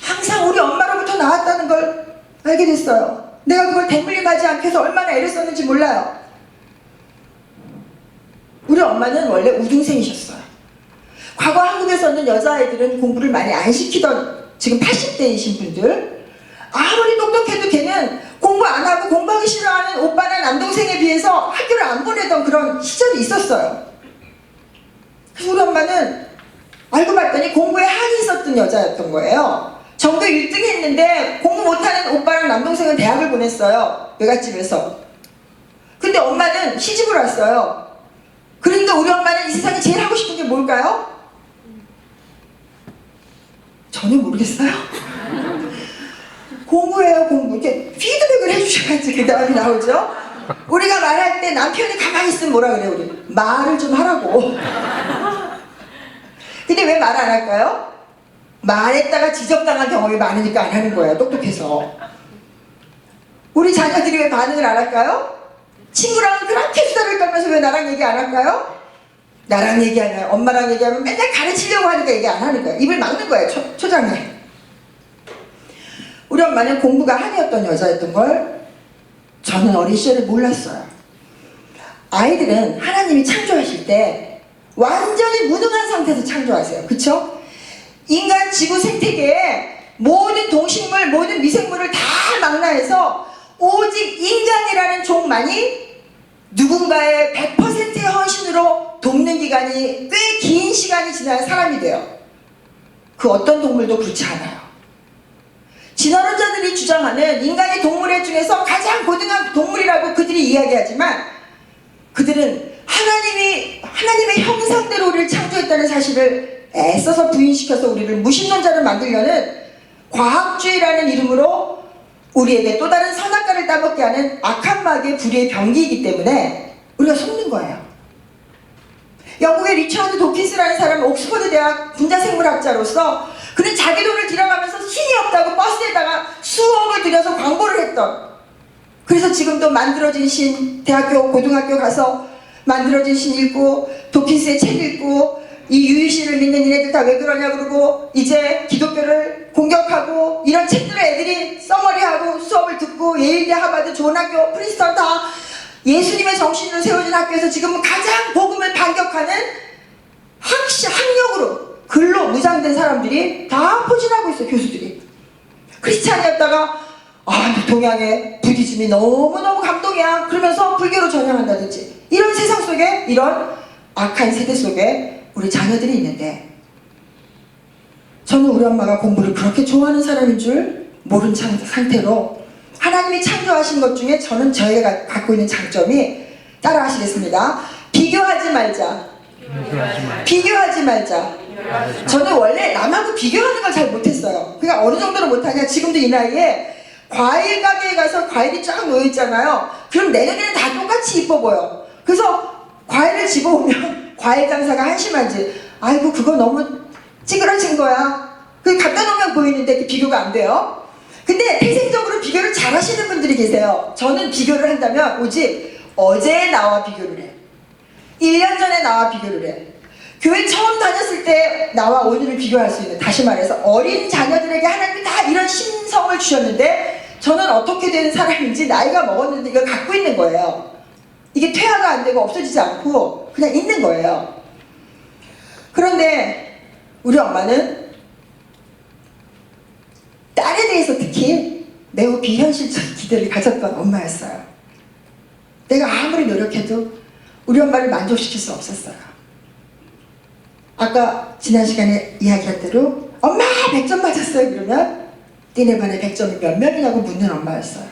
항상 우리 엄마로부터 나왔다는 걸 알게 됐어요. 내가 그걸 대물림하지 않기 위해서 얼마나 애를 썼는지 몰라요. 우리 엄마는 원래 우등생이셨어요. 과거 한국에서는 여자아이들은 공부를 많이 안 시키던 지금 80대이신 분들 아무리 똑똑해도 걔는 공부 안 하고 공부하기 싫어하는 오빠나 남동생에 비해서 학교를 안 보내던 그런 시절이 있었어요. 그래서 우리 엄마는 알고 봤더니 공부에 한이 있었던 여자였던 거예요. 전교 1등 했는데 공부 못하는 오빠랑 남동생은 대학을 보냈어요. 외갓집에서. 근데 엄마는 시집을 왔어요. 그러니까 우리 엄마는 이 세상에 제일 하고 싶은 게 뭘까요? 전혀 모르겠어요. 공부해요, 공부. 이렇게 피드백을 해주셔야지 그 다음이 나오죠. 우리가 말할 때 남편이 가만히 있으면 뭐라 그래요, 우리? 말을 좀 하라고. 근데 왜 말 안 할까요? 말했다가 지적당한 경험이 많으니까 안 하는 거예요, 똑똑해서. 우리 자녀들이 왜 반응을 안 할까요? 친구랑은 그렇게 수다를 떨면서 왜 나랑 얘기 안 할까요? 나랑 얘기하면, 엄마랑 얘기하면 맨날 가르치려고 하니까 얘기 안 하는 거예요. 입을 막는 거예요, 초장에. 우리 엄마는 공부가 한이었던 여자였던 걸 저는 어린 시절에 몰랐어요. 아이들은 하나님이 창조하실 때 완전히 무능한 상태에서 창조하세요. 그쵸? 인간 지구 생태계에 모든 동식물, 모든 미생물을 다 망라해서 오직 인간이라는 종만이 누군가의 100%의 헌신으로 돕는 기간이 꽤 긴 시간이 지나야 사람이 돼요. 그 어떤 동물도 그렇지 않아요. 진화론자들이 주장하는 인간이 동물의 중에서 가장 고등한 동물이라고 그들이 이야기하지만 그들은 하나님의 형상대로 우리를 창조했다는 사실을 애써서 부인시켜서 우리를 무신론자를 만들려는 과학주의라는 이름으로 우리에게 또 다른 선악과를 따먹게 하는 악한 마귀의 불의의 병기이기 때문에 우리가 속는 거예요. 영국의 리처드 도킨스라는 사람은 옥스퍼드 대학 분자생물학자로서 그는 자기 돈을 들여가면서 힘이 없다고 버스에다가 수억을 들여서 광고를 했던, 그래서 지금도 만들어진 신, 대학교 고등학교 가서 만들어진 신 읽고 도킨스의 책 읽고 이 유일신을 믿는 이네들 다 왜 그러냐 그러고 이제 기독교를 공격하고 이런 책들을 애들이 써머리하고 수업을 듣고 예일대, 하버드, 좋은 학교, 프린스턴 다 예수님의 정신으로 세워진 학교에서 지금은 가장 복음을 반격하는 학력으로 글로 무장된 사람들이 다 포진하고 있어요. 교수들이. 크리스찬이었다가 동양의 부디즘이 너무너무 감동이야 그러면서 불교로 전향한다든지 이런 세상 속에 이런 악한 세대 속에 우리 자녀들이 있는데 저는 우리 엄마가 공부를 그렇게 좋아하는 사람인 줄 모른 상태로 하나님이 창조하신 것 중에 저는 저희가 갖고 있는 장점이 따라 하시겠습니다. 비교하지 말자. 비교하지 말자. 저는 원래 남하고 비교하는 걸 잘 못했어요. 그러니까 어느 정도로 못하냐, 지금도 이 나이에 과일 가게에 가서 과일이 쫙 놓여있잖아요. 그럼 내 눈에는 다 똑같이 이뻐 보여. 그래서 과일을 집어오면 과일 장사가 한심하지. 아이고 그거 너무 찌그러진 거야. 그 갖다 놓으면 보이는데 비교가 안 돼요. 근데 태생적으로 비교를 잘 하시는 분들이 계세요. 저는 비교를 한다면 오직 어제 나와 비교를 해. 1년 전에 나와 비교를 해. 교회 처음 다녔을 때 나와 오늘을 비교할 수 있는, 다시 말해서 어린 자녀들에게 하나님이 다 이런 심성을 주셨는데 저는 어떻게 된 사람인지 나이가 먹었는데 이걸 갖고 있는 거예요. 이게 퇴화가 안 되고 없어지지 않고 그냥 있는 거예요. 그런데 우리 엄마는 딸에 대해서 특히 매우 비현실적인 기대를 가졌던 엄마였어요. 내가 아무리 노력해도 우리 엄마를 만족시킬 수 없었어요. 아까 지난 시간에 이야기한 대로 엄마 100점 맞았어요 그러면 니네 반에 100점이 몇 명이냐고 묻는 엄마였어요.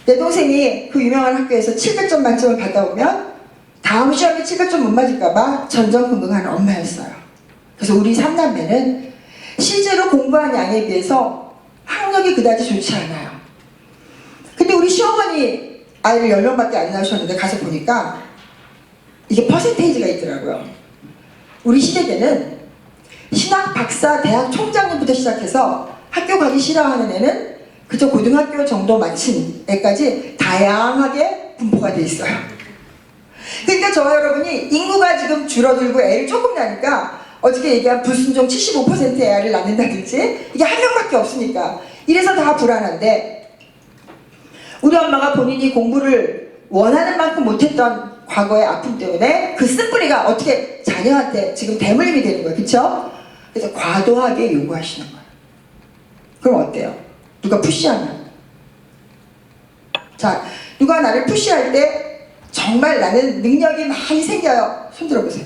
내 동생이 그 유명한 학교에서 700점 만점을 받아오면 다음 시험에 700점 못 맞을까봐 전전긍긍하는 엄마였어요. 그래서 우리 3남매는 실제로 공부한 양에 비해서 학력이 그다지 좋지 않아요. 근데 우리 시어머니 아이를 10명밖에 안 낳으셨는데 가서 보니까 이게 퍼센테이지가 있더라고요. 우리 시대 때는 신학 박사 대학 총장님부터 시작해서 학교 가기 싫어하는 애는 그저 고등학교 정도 마친 애까지 다양하게 분포가 돼 있어요. 그러니까 저와 여러분이 인구가 지금 줄어들고 애를 조금 낳으니까 어저께 얘기한 불순종 75%의 애를 낳는다든지 이게 한 명밖에 없으니까 이래서 다 불안한데, 우리 엄마가 본인이 공부를 원하는 만큼 못했던 과거의 아픔 때문에 그 쓴뿌리가 어떻게 자녀한테 지금 대물림이 되는 거예요. 그쵸? 그래서 과도하게 요구하시는 거예요. 그럼 어때요? 누가 푸시하면, 자, 누가 나를 푸시할 때 정말 나는 능력이 많이 생겨요. 손 들어보세요.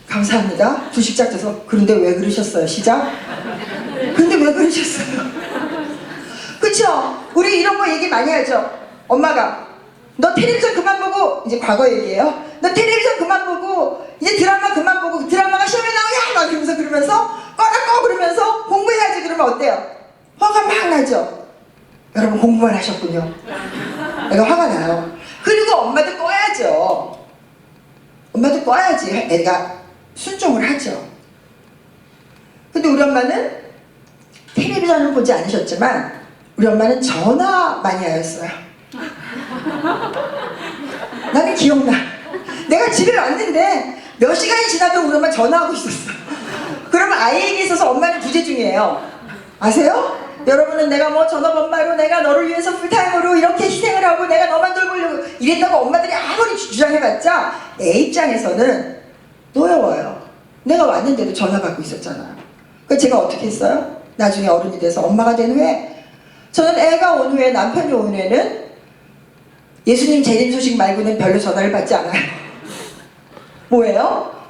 감사합니다. 두 시작 돼서 그런데 왜 그러셨어요? 시작. 근데 왜 그러셨어요? 그쵸? 우리 이런 거 얘기 많이 하죠. 엄마가 너 텔레비전 그만 보고, 이제 과거 얘기예요. 너 텔레비전 그만 보고 이제 드라마 그만 보고, 드라마가 시험에 나오냐 막 이러면서 그러면서 꺼라 그러면서 공부해야지. 그러면 어때요? 화가 막 나죠? 여러분 공부만 하셨군요. 애가 화가 나요. 그리고 엄마도 꺼야죠. 엄마도 꺼야지 애가 순종을 하죠. 근데 우리 엄마는 텔레비전을 보지 않으셨지만 우리 엄마는 전화 많이 하였어요. 나는 기억나. 내가 집에 왔는데 몇 시간이 지나도 우리 엄마 전화하고 있었어. 그러면 아이에게 있어서 엄마는 부재중이에요. 아세요? 여러분은 내가 뭐 전업엄마로 내가 너를 위해서 풀타임으로 이렇게 희생을 하고 내가 너만 돌보려고 이랬다고 엄마들이 아무리 주장해봤자 애 입장에서는 노여워요. 내가 왔는데도 전화 받고 있었잖아요. 그래서 제가 어떻게 했어요? 나중에 어른이 돼서 엄마가 된 후에, 저는 애가 온 후에, 남편이 온 후에는 예수님 재림 소식 말고는 별로 전화를 받지 않아요. 뭐예요?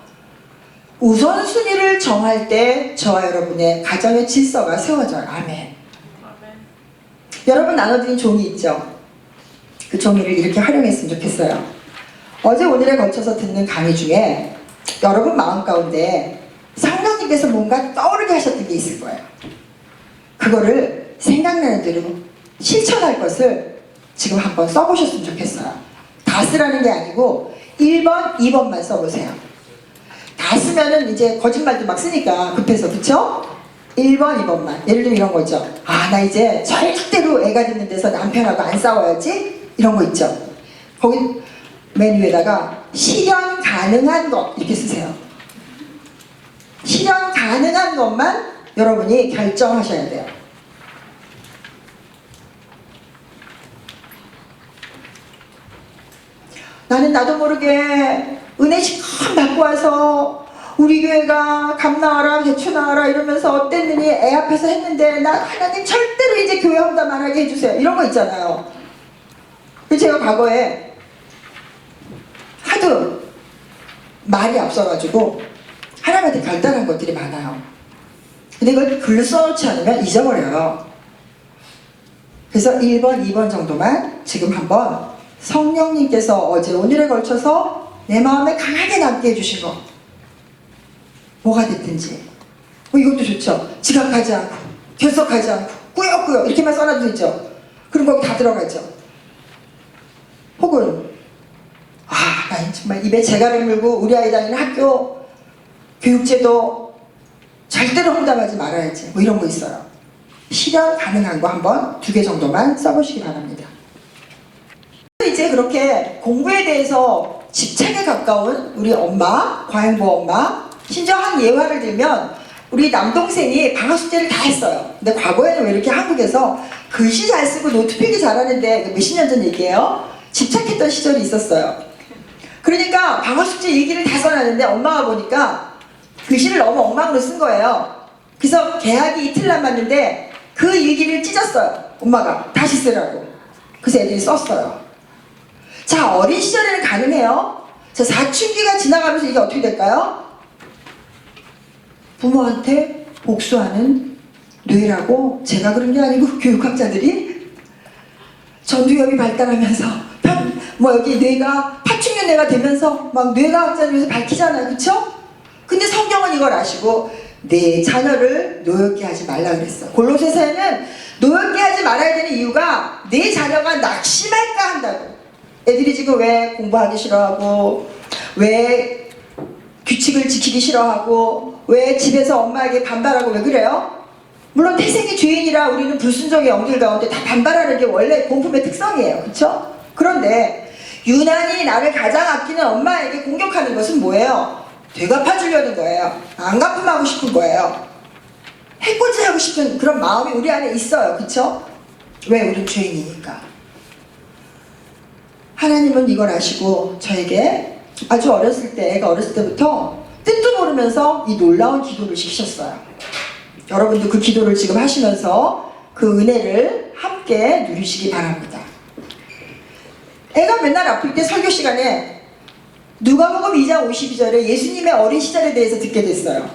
우선순위를 정할 때 저와 여러분의 가정의 질서가 세워져요. 아멘. 여러분 나눠드린 종이 있죠? 그 종이를 이렇게 활용했으면 좋겠어요. 어제 오늘에 걸쳐서 듣는 강의 중에 여러분 마음 가운데 성령님께서 뭔가 떠오르게 하셨던 게 있을 거예요. 그거를 생각나는 대로 실천할 것을 지금 한번 써보셨으면 좋겠어요. 다 쓰라는 게 아니고 1번, 2번만 써보세요. 다 쓰면은 이제 거짓말도 막 쓰니까 급해서, 그쵸? 1번, 2번만. 예를 들면 이런 거 있죠. 아, 나 이제 절대로 애가 있는 데서 남편하고 안 싸워야지. 이런 거 있죠. 거기 맨 위에다가 실현 가능한 것 이렇게 쓰세요. 실현 가능한 것만 여러분이 결정하셔야 돼요. 나는 나도 모르게 은혜 시큼 받고 와서 우리 교회가 감 나와라 대추 나와라 이러면서 어땠느니 애 앞에서 했는데 나 하나님 절대로 이제 교회 헌담 안 하게 해주세요. 이런 거 있잖아요. 그래서 제가 과거에 하도 말이 앞서가지고 하나님한테 결단한 것들이 많아요. 근데 이걸 글로 써놓지 않으면 잊어버려요. 그래서 1번, 2번 정도만 지금 한번 성령님께서 어제 오늘에 걸쳐서 내 마음에 강하게 남게 해주신 거 뭐가 됐든지 이것도 좋죠. 지각하지 않고 결석하지 않고 꾸역꾸역 이렇게만 써놔도 되죠. 그런 거 다 들어가죠. 혹은 나 정말 입에 재갈을 물고 우리 아이 다니는 학교 교육제도 절대로 험담하지 말아야지 이런 거 있어요. 실현 가능한 거 한번 2개 정도만 써보시기 바랍니다. 이제 그렇게 공부에 대해서 집착에 가까운 우리 엄마, 과행부 엄마, 심지어 한 예화를 들면 우리 남동생이 방학 숙제를 다 했어요. 근데 과거에는 왜 이렇게 한국에서 글씨 잘 쓰고 노트 필기 잘하는데 몇십 년 전 얘기예요. 집착했던 시절이 있었어요. 그러니까 방학 숙제 일기를 다 써놨는데 엄마가 보니까 글씨를 너무 엉망으로 쓴 거예요. 그래서 개학이 이틀 남았는데 그 일기를 찢었어요. 엄마가 다시 쓰라고. 그래서 애들이 썼어요. 자, 어린 시절에는 가능해요. 자, 사춘기가 지나가면서 이게 어떻게 될까요? 부모한테 복수하는 뇌라고 제가 그런 게 아니고 교육학자들이 전두엽이 발달하면서 여기 뇌가 파충류 뇌가 되면서 막 뇌과학자들에서 밝히잖아요. 그쵸? 근데 성경은 이걸 아시고 내 자녀를 노엽게 하지 말라 그랬어. 골로새서에는 노엽게 하지 말아야 되는 이유가 내 자녀가 낙심할까 한다고. 애들이 지금 왜 공부하기 싫어하고 왜 규칙을 지키기 싫어하고 왜 집에서 엄마에게 반발하고 왜 그래요? 물론 태생이 죄인이라 우리는 불순종의 영들 가운데 다 반발하는 게 원래 공품의 특성이에요. 그쵸? 그런데 유난히 나를 가장 아끼는 엄마에게 공격하는 것은 뭐예요? 되갚아주려는 거예요. 안 갚음하고 싶은 거예요. 해코지 하고 싶은 그런 마음이 우리 안에 있어요. 그쵸? 왜? 우린 죄인이니까. 하나님은 이걸 아시고 저에게 아주 어렸을 때, 애가 어렸을 때부터 뜻도 모르면서 이 놀라운 기도를 시키셨어요. 여러분도 그 기도를 지금 하시면서 그 은혜를 함께 누리시기 바랍니다. 애가 맨날 아플 때 설교 시간에 누가복음 2장 52절에 예수님의 어린 시절에 대해서 듣게 됐어요.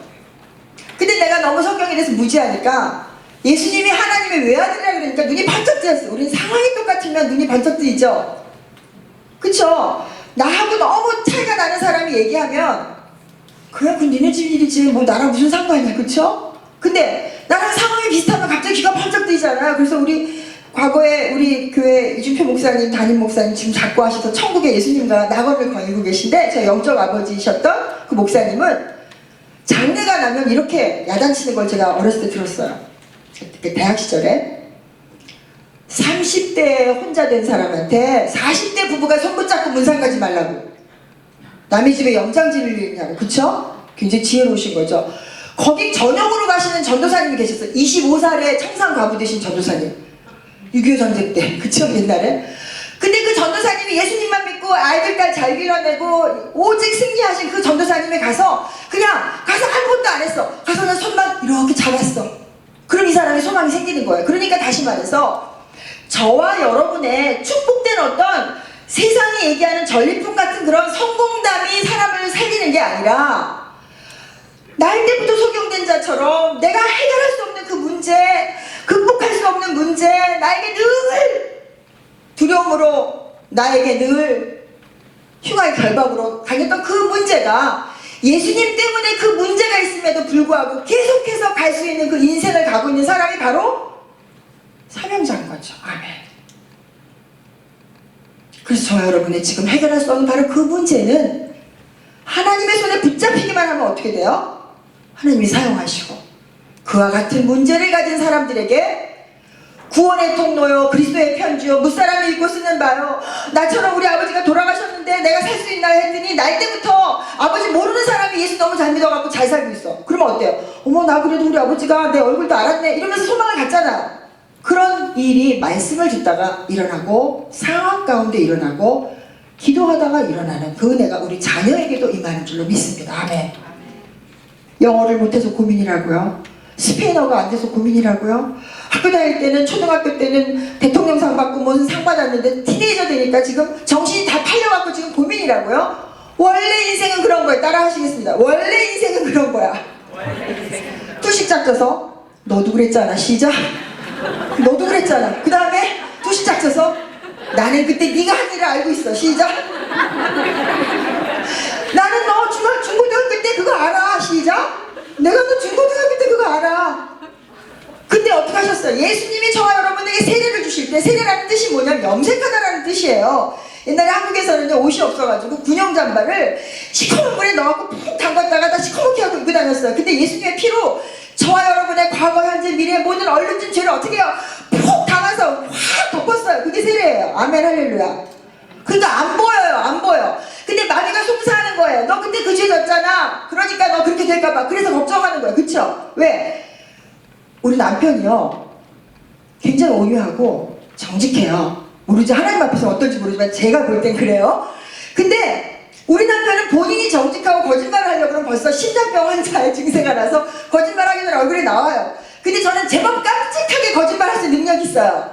근데 내가 너무 성경에 대해서 무지하니까 예수님이 하나님의 외아들이라 그러니까 눈이 번쩍 뜨였어요. 우린 상황이 똑같으면 눈이 번쩍 뜨이죠. 그쵸? 나하고 너무 차이가 나는 사람이 얘기하면 그래, 그 니네 집 일이지 뭐 나랑 무슨 상관이야. 그쵸? 근데 나랑 상황이 비슷하면 갑자기 귀가 번쩍 뜨이잖아요. 그래서 우리 과거에 우리 교회 이준표 목사님, 담임 목사님 지금 자꾸 하셔서 천국에 예수님과 낙원을 거니고 계신데 제 영적 아버지셨던 그 목사님은 장례가 나면 이렇게 야단치는 걸 제가 어렸을 때 들었어요. 대학 시절에 30대 혼자 된 사람한테 40대 부부가 손 붙잡고 문상 가지 말라고. 남의 집에 영장지를 내냐고. 그쵸? 굉장히 지혜로우신 거죠. 거기 전역으로 가시는 전도사님이 계셨어요. 25살에 청산 과부 되신 전도사님. 6.25 전쟁 때. 그쵸? 옛날에. 근데 그 전도사님이 예수님만 믿고 아이들 딸 잘 길러내고 오직 승리하신 그 전도사님에 가서 그냥 가서 아무것도 안 했어. 가서는 손만 이렇게 잡았어. 그럼 이 사람이 소망이 생기는 거예요. 그러니까 다시 말해서 저와 여러분의 축복된 어떤 세상이 얘기하는 전리품 같은 그런 성공담이 사람을 살리는 게 아니라 날 때부터 소경된 자처럼 내가 해결할 수 없는 그 문제, 극복할 수 없는 문제, 나에게 늘 두려움으로, 나에게 늘 흉악의 결박으로 당했던 그 문제가 예수님 때문에 그 문제가 있음에도 불구하고 계속해서 갈 수 있는 그 인생을 가고 있는 사람이 바로 사명자인 거죠. 아멘. 그래서 저와 여러분의 지금 해결할 수 없는 바로 그 문제는 하나님의 손에 붙잡히기만 하면 어떻게 돼요? 하나님이 사용하시고 그와 같은 문제를 가진 사람들에게 구원의 통로요, 그리스도의 편지요, 무사람이 읽고 쓰는 바요, 나처럼 우리 아버지가 돌아가셨는데 내가 살 수 있나 했더니 날 때부터 아버지 모르는 사람이 예수 너무 잘 믿어갖고 잘 살고 있어. 그러면 어때요? 어머, 나 그래도 우리 아버지가 내 얼굴도 알았네 이러면서 소망을 갖잖아. 그런 일이 말씀을 듣다가 일어나고 상황 가운데 일어나고 기도하다가 일어나는 그 은혜가 우리 자녀에게도 임하는 줄로 믿습니다. 아멘. 영어를 못해서 고민이라고요? 스페인어가 안 돼서 고민이라고요? 학교 다닐 때는, 초등학교 때는 대통령상 받고 무슨 상 받았는데 티네이저 되니까 지금 정신이 다 팔려갖고 지금 고민이라고요? 원래 인생은 그런 거예요. 따라 하시겠습니다. 원래 인생은 그런 거야. 투식 작져서 너도 그랬잖아. 시작. 너도 그랬잖아. 그 다음에 투식 작져서 나는 그때 네가 한 일을 알고 있어. 시작. 나는 너 중고등학교 때 그거 알아. 시작. 내가 너 중고등학교 때 그거 알아. 근데 어떻게 하셨어요? 예수님이 저와 여러분에게 세례를 주실 때, 세례라는 뜻이 뭐냐면 염색하다라는 뜻이에요. 옛날에 한국에서는 옷이 없어가지고 군용 잠바를 시커먼 물에 넣어갖고 푹 담갔다가 다 시커멓게 하고 입고 다녔어요. 근데 예수님의 피로 저와 여러분의 과거, 현재, 미래 모든 얼룩진 죄를 어떻게 해요? 푹 담아서 확 덮었어요. 그게 세례예요. 아멘 할렐루야. 그러니까 안 보여요. 안 보여. 근데 마귀가 송사하는 거예요. 너 근데 그 죄 졌잖아. 그러니까 너 그렇게 될까봐. 그래서 걱정하는 거예요. 그쵸? 왜? 우리 남편이요, 굉장히 온유하고 정직해요. 모르지, 하나님 앞에서 어떨지 모르지만 제가 볼 땐 그래요. 근데 우리 남편은 본인이 정직하고 거짓말을 하려고 그러면 벌써 심장병 환자의 증세가 나서 거짓말하기 전에 얼굴에 나와요. 근데 저는 제법 깜찍하게 거짓말할 수 있는 능력이 있어요.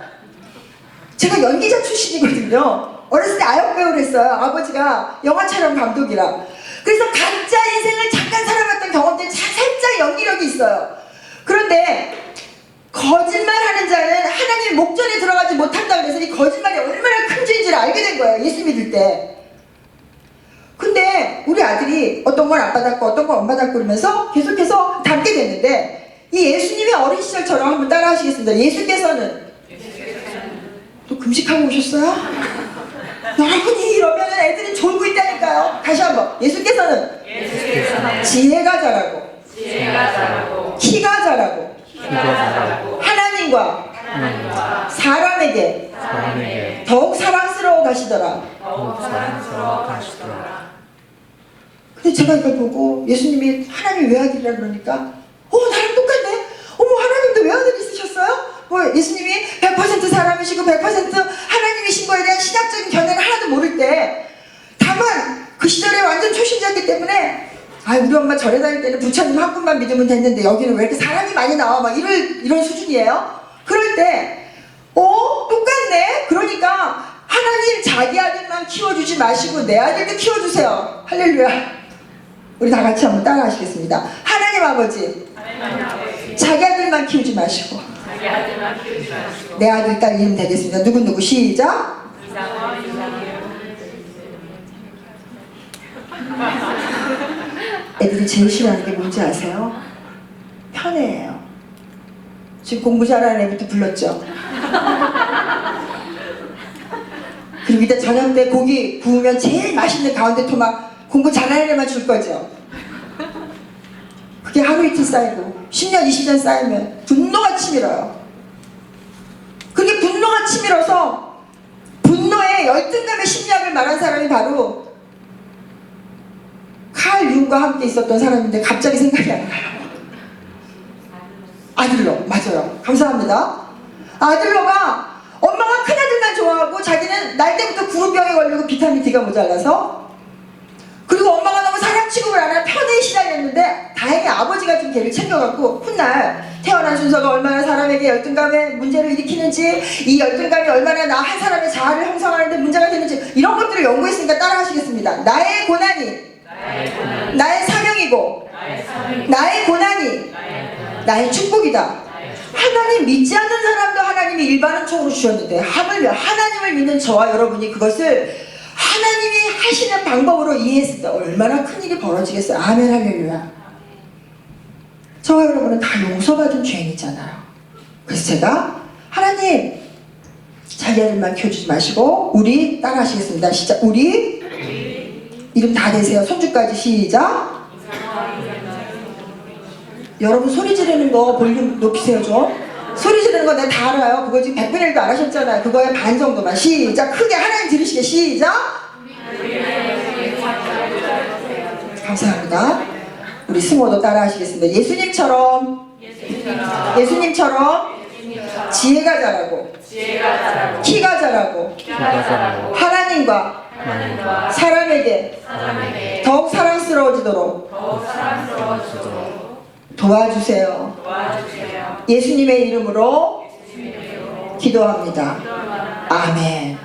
제가 연기자 출신이거든요. 어렸을 때 아역배우를 했어요. 아버지가 영화 촬영 감독이라. 그래서 가짜 인생을 잠깐 살아봤던 경험 때문에 살짝 연기력이 있어요. 그런데 거짓말하는 자는 하나님의 목전에 들어가지 못한다 그래서 이 거짓말이 얼마나 큰 죄인지를 알게 된 거예요. 예수 믿을 때. 근데 우리 아들이 어떤 건 아빠 닮고 어떤 건 엄마 닮고 그러면서 계속해서 닮게 됐는데, 이 예수님의 어린 시절처럼 한번 따라 하시겠습니다. 예수께서는 또 금식하고 오셨어요? 여러분이 이러면 애들이 졸고 있다니까요. 다시 한번. 예수께서는 지혜가 자라고, 키가 자라고, 하나님과 사람에게 더욱 사랑스러워 가시더라. 근데 제가 이걸 보고 예수님이 하나님이 외아들이라 그러니까 나랑 똑같네. 어머, 하나님도 외아들이 있으셨어요? 예수님이 100% 사람이시고 100% 하나님이신 거에 대한 신학적인 견해를 하나도 모를 때, 다만 그 시절에 완전 초신자이기 때문에 우리 엄마 절에 다닐 때는 부처님 한 분만 믿으면 됐는데 여기는 왜 이렇게 사람이 많이 나와, 막 이런 수준이에요. 그럴 때 똑같네. 그러니까 하나님 자기 아들만 키워주지 마시고 내 아들도 키워주세요. 할렐루야. 우리 다 같이 한번 따라 하시겠습니다. 하나님 아버지, 자기 아들만 키우지 마시고 내 아들, 딸 이름 되겠습니다. 누구누구 시작. 애들이 제일 싫어하는 게 뭔지 아세요? 편애예요. 지금 공부 잘하는 애부터 불렀죠. 그리고 이따 저녁 때 고기 구우면 제일 맛있는 가운데 토막 공부 잘하는 애만 줄 거죠. 그게 하루 이틀 쌓이고 10년 20년 쌓이면 분노가 치밀어요. 그게 분노가 치밀어서 분노의 열등감의 심리학을 말한 사람이 바로 칼 융과 함께 있었던 사람인데 갑자기 생각이 안 나요. 아들로. 맞아요. 감사합니다. 아들로가 엄마가 큰아들만 좋아하고 자기는 날 때부터 구루병에 걸리고 비타민 D가 모자라서, 그리고 엄마가 너무 사랑 취급을 안 하는 편애에 시달렸는데 다행히 아버지가 좀 걔를 챙겨갖고 훗날 태어난 순서가 얼마나 사람에게 열등감에 문제를 일으키는지, 이 열등감이 얼마나 나 한 사람의 자아를 형성하는데 문제가 되는지, 이런 것들을 연구했으니까 따라 하시겠습니다. 나의 고난이 나의 사명이고 나의 고난이 나의 축복이다. 하나님 믿지 않는 사람도 하나님이 일반은총으로 주셨는데 하물며 하나님을 믿는 저와 여러분이 그것을 하나님이 하시는 방법으로 이해했을 때 얼마나 큰일이 벌어지겠어요. 아멘 할렐루야. 저와 여러분은 다 용서받은 죄인이잖아요. 그래서 제가 하나님 자기 아들만 키워주지 마시고 우리 따라 하시겠습니다. 시작. 우리 이름 다 대세요. 손주까지 시작. 여러분 소리 지르는 거 볼륨 높이세요 좀. 소리 지르는 거 내가 다 알아요. 그거 지금 100분의 1도 안 하셨잖아요. 그거의 반 정도만. 시작. 크게 하나님 들으시게. 시작. 감사합니다. 우리 승호도 따라 하시겠습니다. 예수님처럼 지혜가 자라고 키가 자라고 하나님과 사람에게 더욱 사랑스러워지도록 도와주세요. 예수님의 이름으로 기도합니다. 아멘.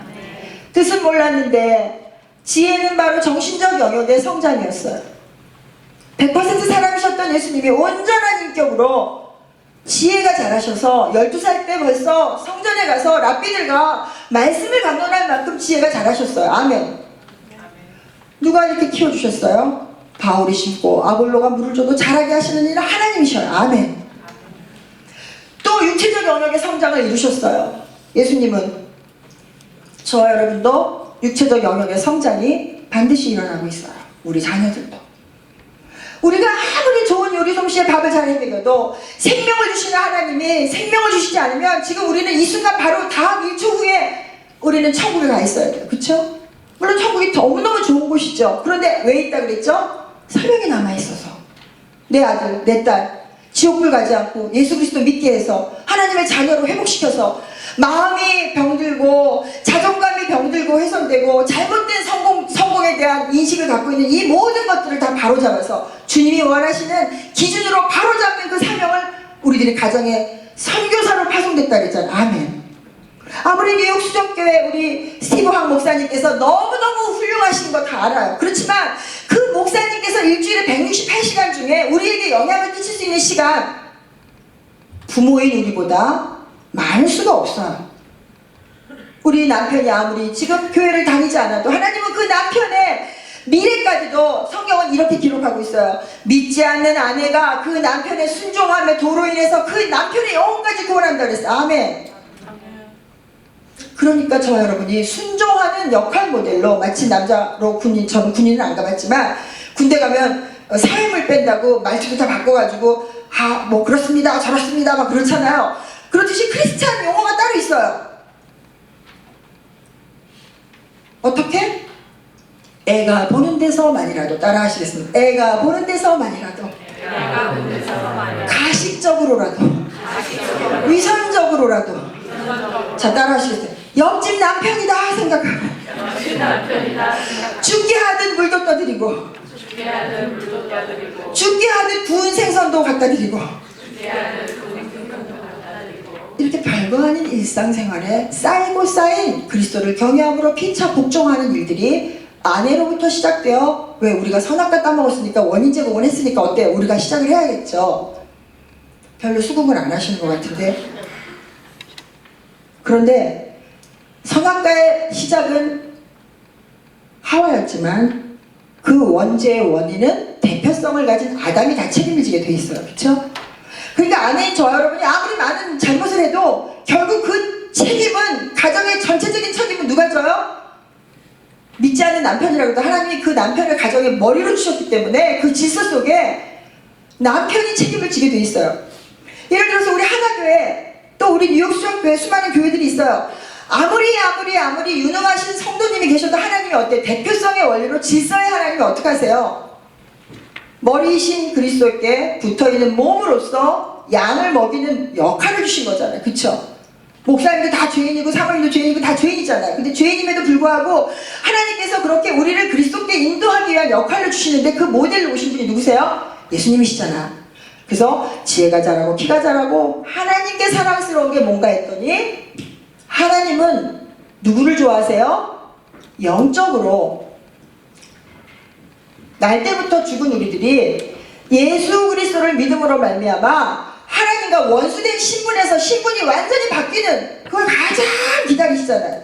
뜻은 몰랐는데 지혜는 바로 정신적 영역의 성장이었어요. 100% 사람이셨던 예수님이 온전한 인격으로 지혜가 잘하셔서 12살 때 벌써 성전에 가서 랍비들과 말씀을 강론할 만큼 지혜가 잘하셨어요. 아멘. 누가 이렇게 키워주셨어요? 바울이 심고 아볼로가 물을 줘도 자라게 하시는 일은 하나님이셔요. 아멘. 또 육체적 영역의 성장을 이루셨어요. 예수님은 저와 여러분도 육체적 영역의 성장이 반드시 일어나고 있어요. 우리 자녀들도. 우리가 아무리 좋은 요리 솜씨에 밥을 잘 해먹여도 생명을 주시는 하나님이 생명을 주시지 않으면 지금 우리는 이 순간 바로 다음 1초 후에 우리는 천국에 가 있어야 돼요. 그렇죠? 물론 천국이 너무너무 좋은 곳이죠. 그런데 왜 있다 그랬죠? 사명이 남아있어서 내 아들, 내 딸 지옥불 가지 않고 예수 그리스도 믿게 해서 하나님의 자녀로 회복시켜서 마음이 병들고 자존감이 병들고 훼손되고 잘못된 성공에 대한 인식을 갖고 있는 이 모든 것들을 다 바로잡아서 주님이 원하시는 기준으로 바로잡는 그 사명을 우리들이 가정에 선교사로 파송됐다 그랬잖아요. 아멘. 아무리 뉴욕 수정교회 우리 스티브 황 목사님께서 너무너무 훌륭하신 거 다 알아요. 그렇지만 그 목사님께서 일주일에 168시간 중에 우리에게 영향을 끼칠 수 있는 시간 부모인 우리보다 많을 수가 없어요. 우리 남편이 아무리 지금 교회를 다니지 않아도 하나님은 그 남편의 미래까지도 성경은 이렇게 기록하고 있어요. 믿지 않는 아내가 그 남편의 순종함에 도로 인해서 그 남편의 영혼까지 구원한다 그랬어요. 아멘. 그러니까 저와 여러분이 순종하는 역할 모델로 마치 남자로 저는 군인은 안 가봤지만 군대 가면 사임을 뺀다고 말투도 다 바꿔가지고 뭐 그렇습니다 저렇습니다 막 그렇잖아요. 그렇듯이 크리스찬 용어가 따로 있어요. 어떻게? 애가 보는 데서만이라도 따라 하시겠습니다. 애가 보는 데서만이라도 가식적으로라도 위선적으로라도 자 따라 하시겠어요. 옆집 남편이다 생각하고 죽게 하듯 물도 떠드리고 죽게 하듯 구운 생선도 갖다 드리고 이렇게 별거 아닌 일상생활에 쌓이고 쌓인 그리스도를 경외함으로 피차 복종하는 일들이 아내로부터 시작되어 왜 우리가 선악과 따먹었으니까 원인 제공을 했으니까 어때요? 우리가 시작을 해야겠죠. 별로 수긍을 안 하시는 것 같은데 그런데 선악과의 시작은 하와였지만 그 원죄의 원인은 대표성을 가진 아담이 다 책임을 지게 돼 있어요. 그렇죠? 그러니까 아내인 저 여러분이 아무리 많은 잘못을 해도 결국 그 책임은 가정의 전체적인 책임은 누가 져요? 믿지 않는 남편이라고도 하나님이 그 남편을 가정의 머리로 주셨기 때문에 그 질서 속에 남편이 책임을 지게 돼 있어요. 예를 들어서 우리 하나교회 또 우리 뉴욕 수정교회 수많은 교회들이 있어요. 아무리 유능하신 성도님이 계셔도 하나님이 어때? 대표성의 원리로 질서의 하나님이 어떻게 하세요? 머리이신 그리스도께 붙어있는 몸으로서 양을 먹이는 역할을 주신 거잖아요. 그쵸? 목사님도 다 죄인이고 사모님도 죄인이고 다 죄인이잖아요. 근데 죄인임에도 불구하고 하나님께서 그렇게 우리를 그리스도께 인도하기 위한 역할을 주시는데 그 모델로 오신 분이 누구세요? 예수님이시잖아. 그래서 지혜가 자라고 키가 자라고 하나님께 사랑스러운 게 뭔가 했더니 하나님은 누구를 좋아하세요? 영적으로 날 때부터 죽은 우리들이 예수 그리스도를 믿음으로 말미암아 하나님과 원수된 신분에서 신분이 완전히 바뀌는 그걸 가장 기다리시잖아요.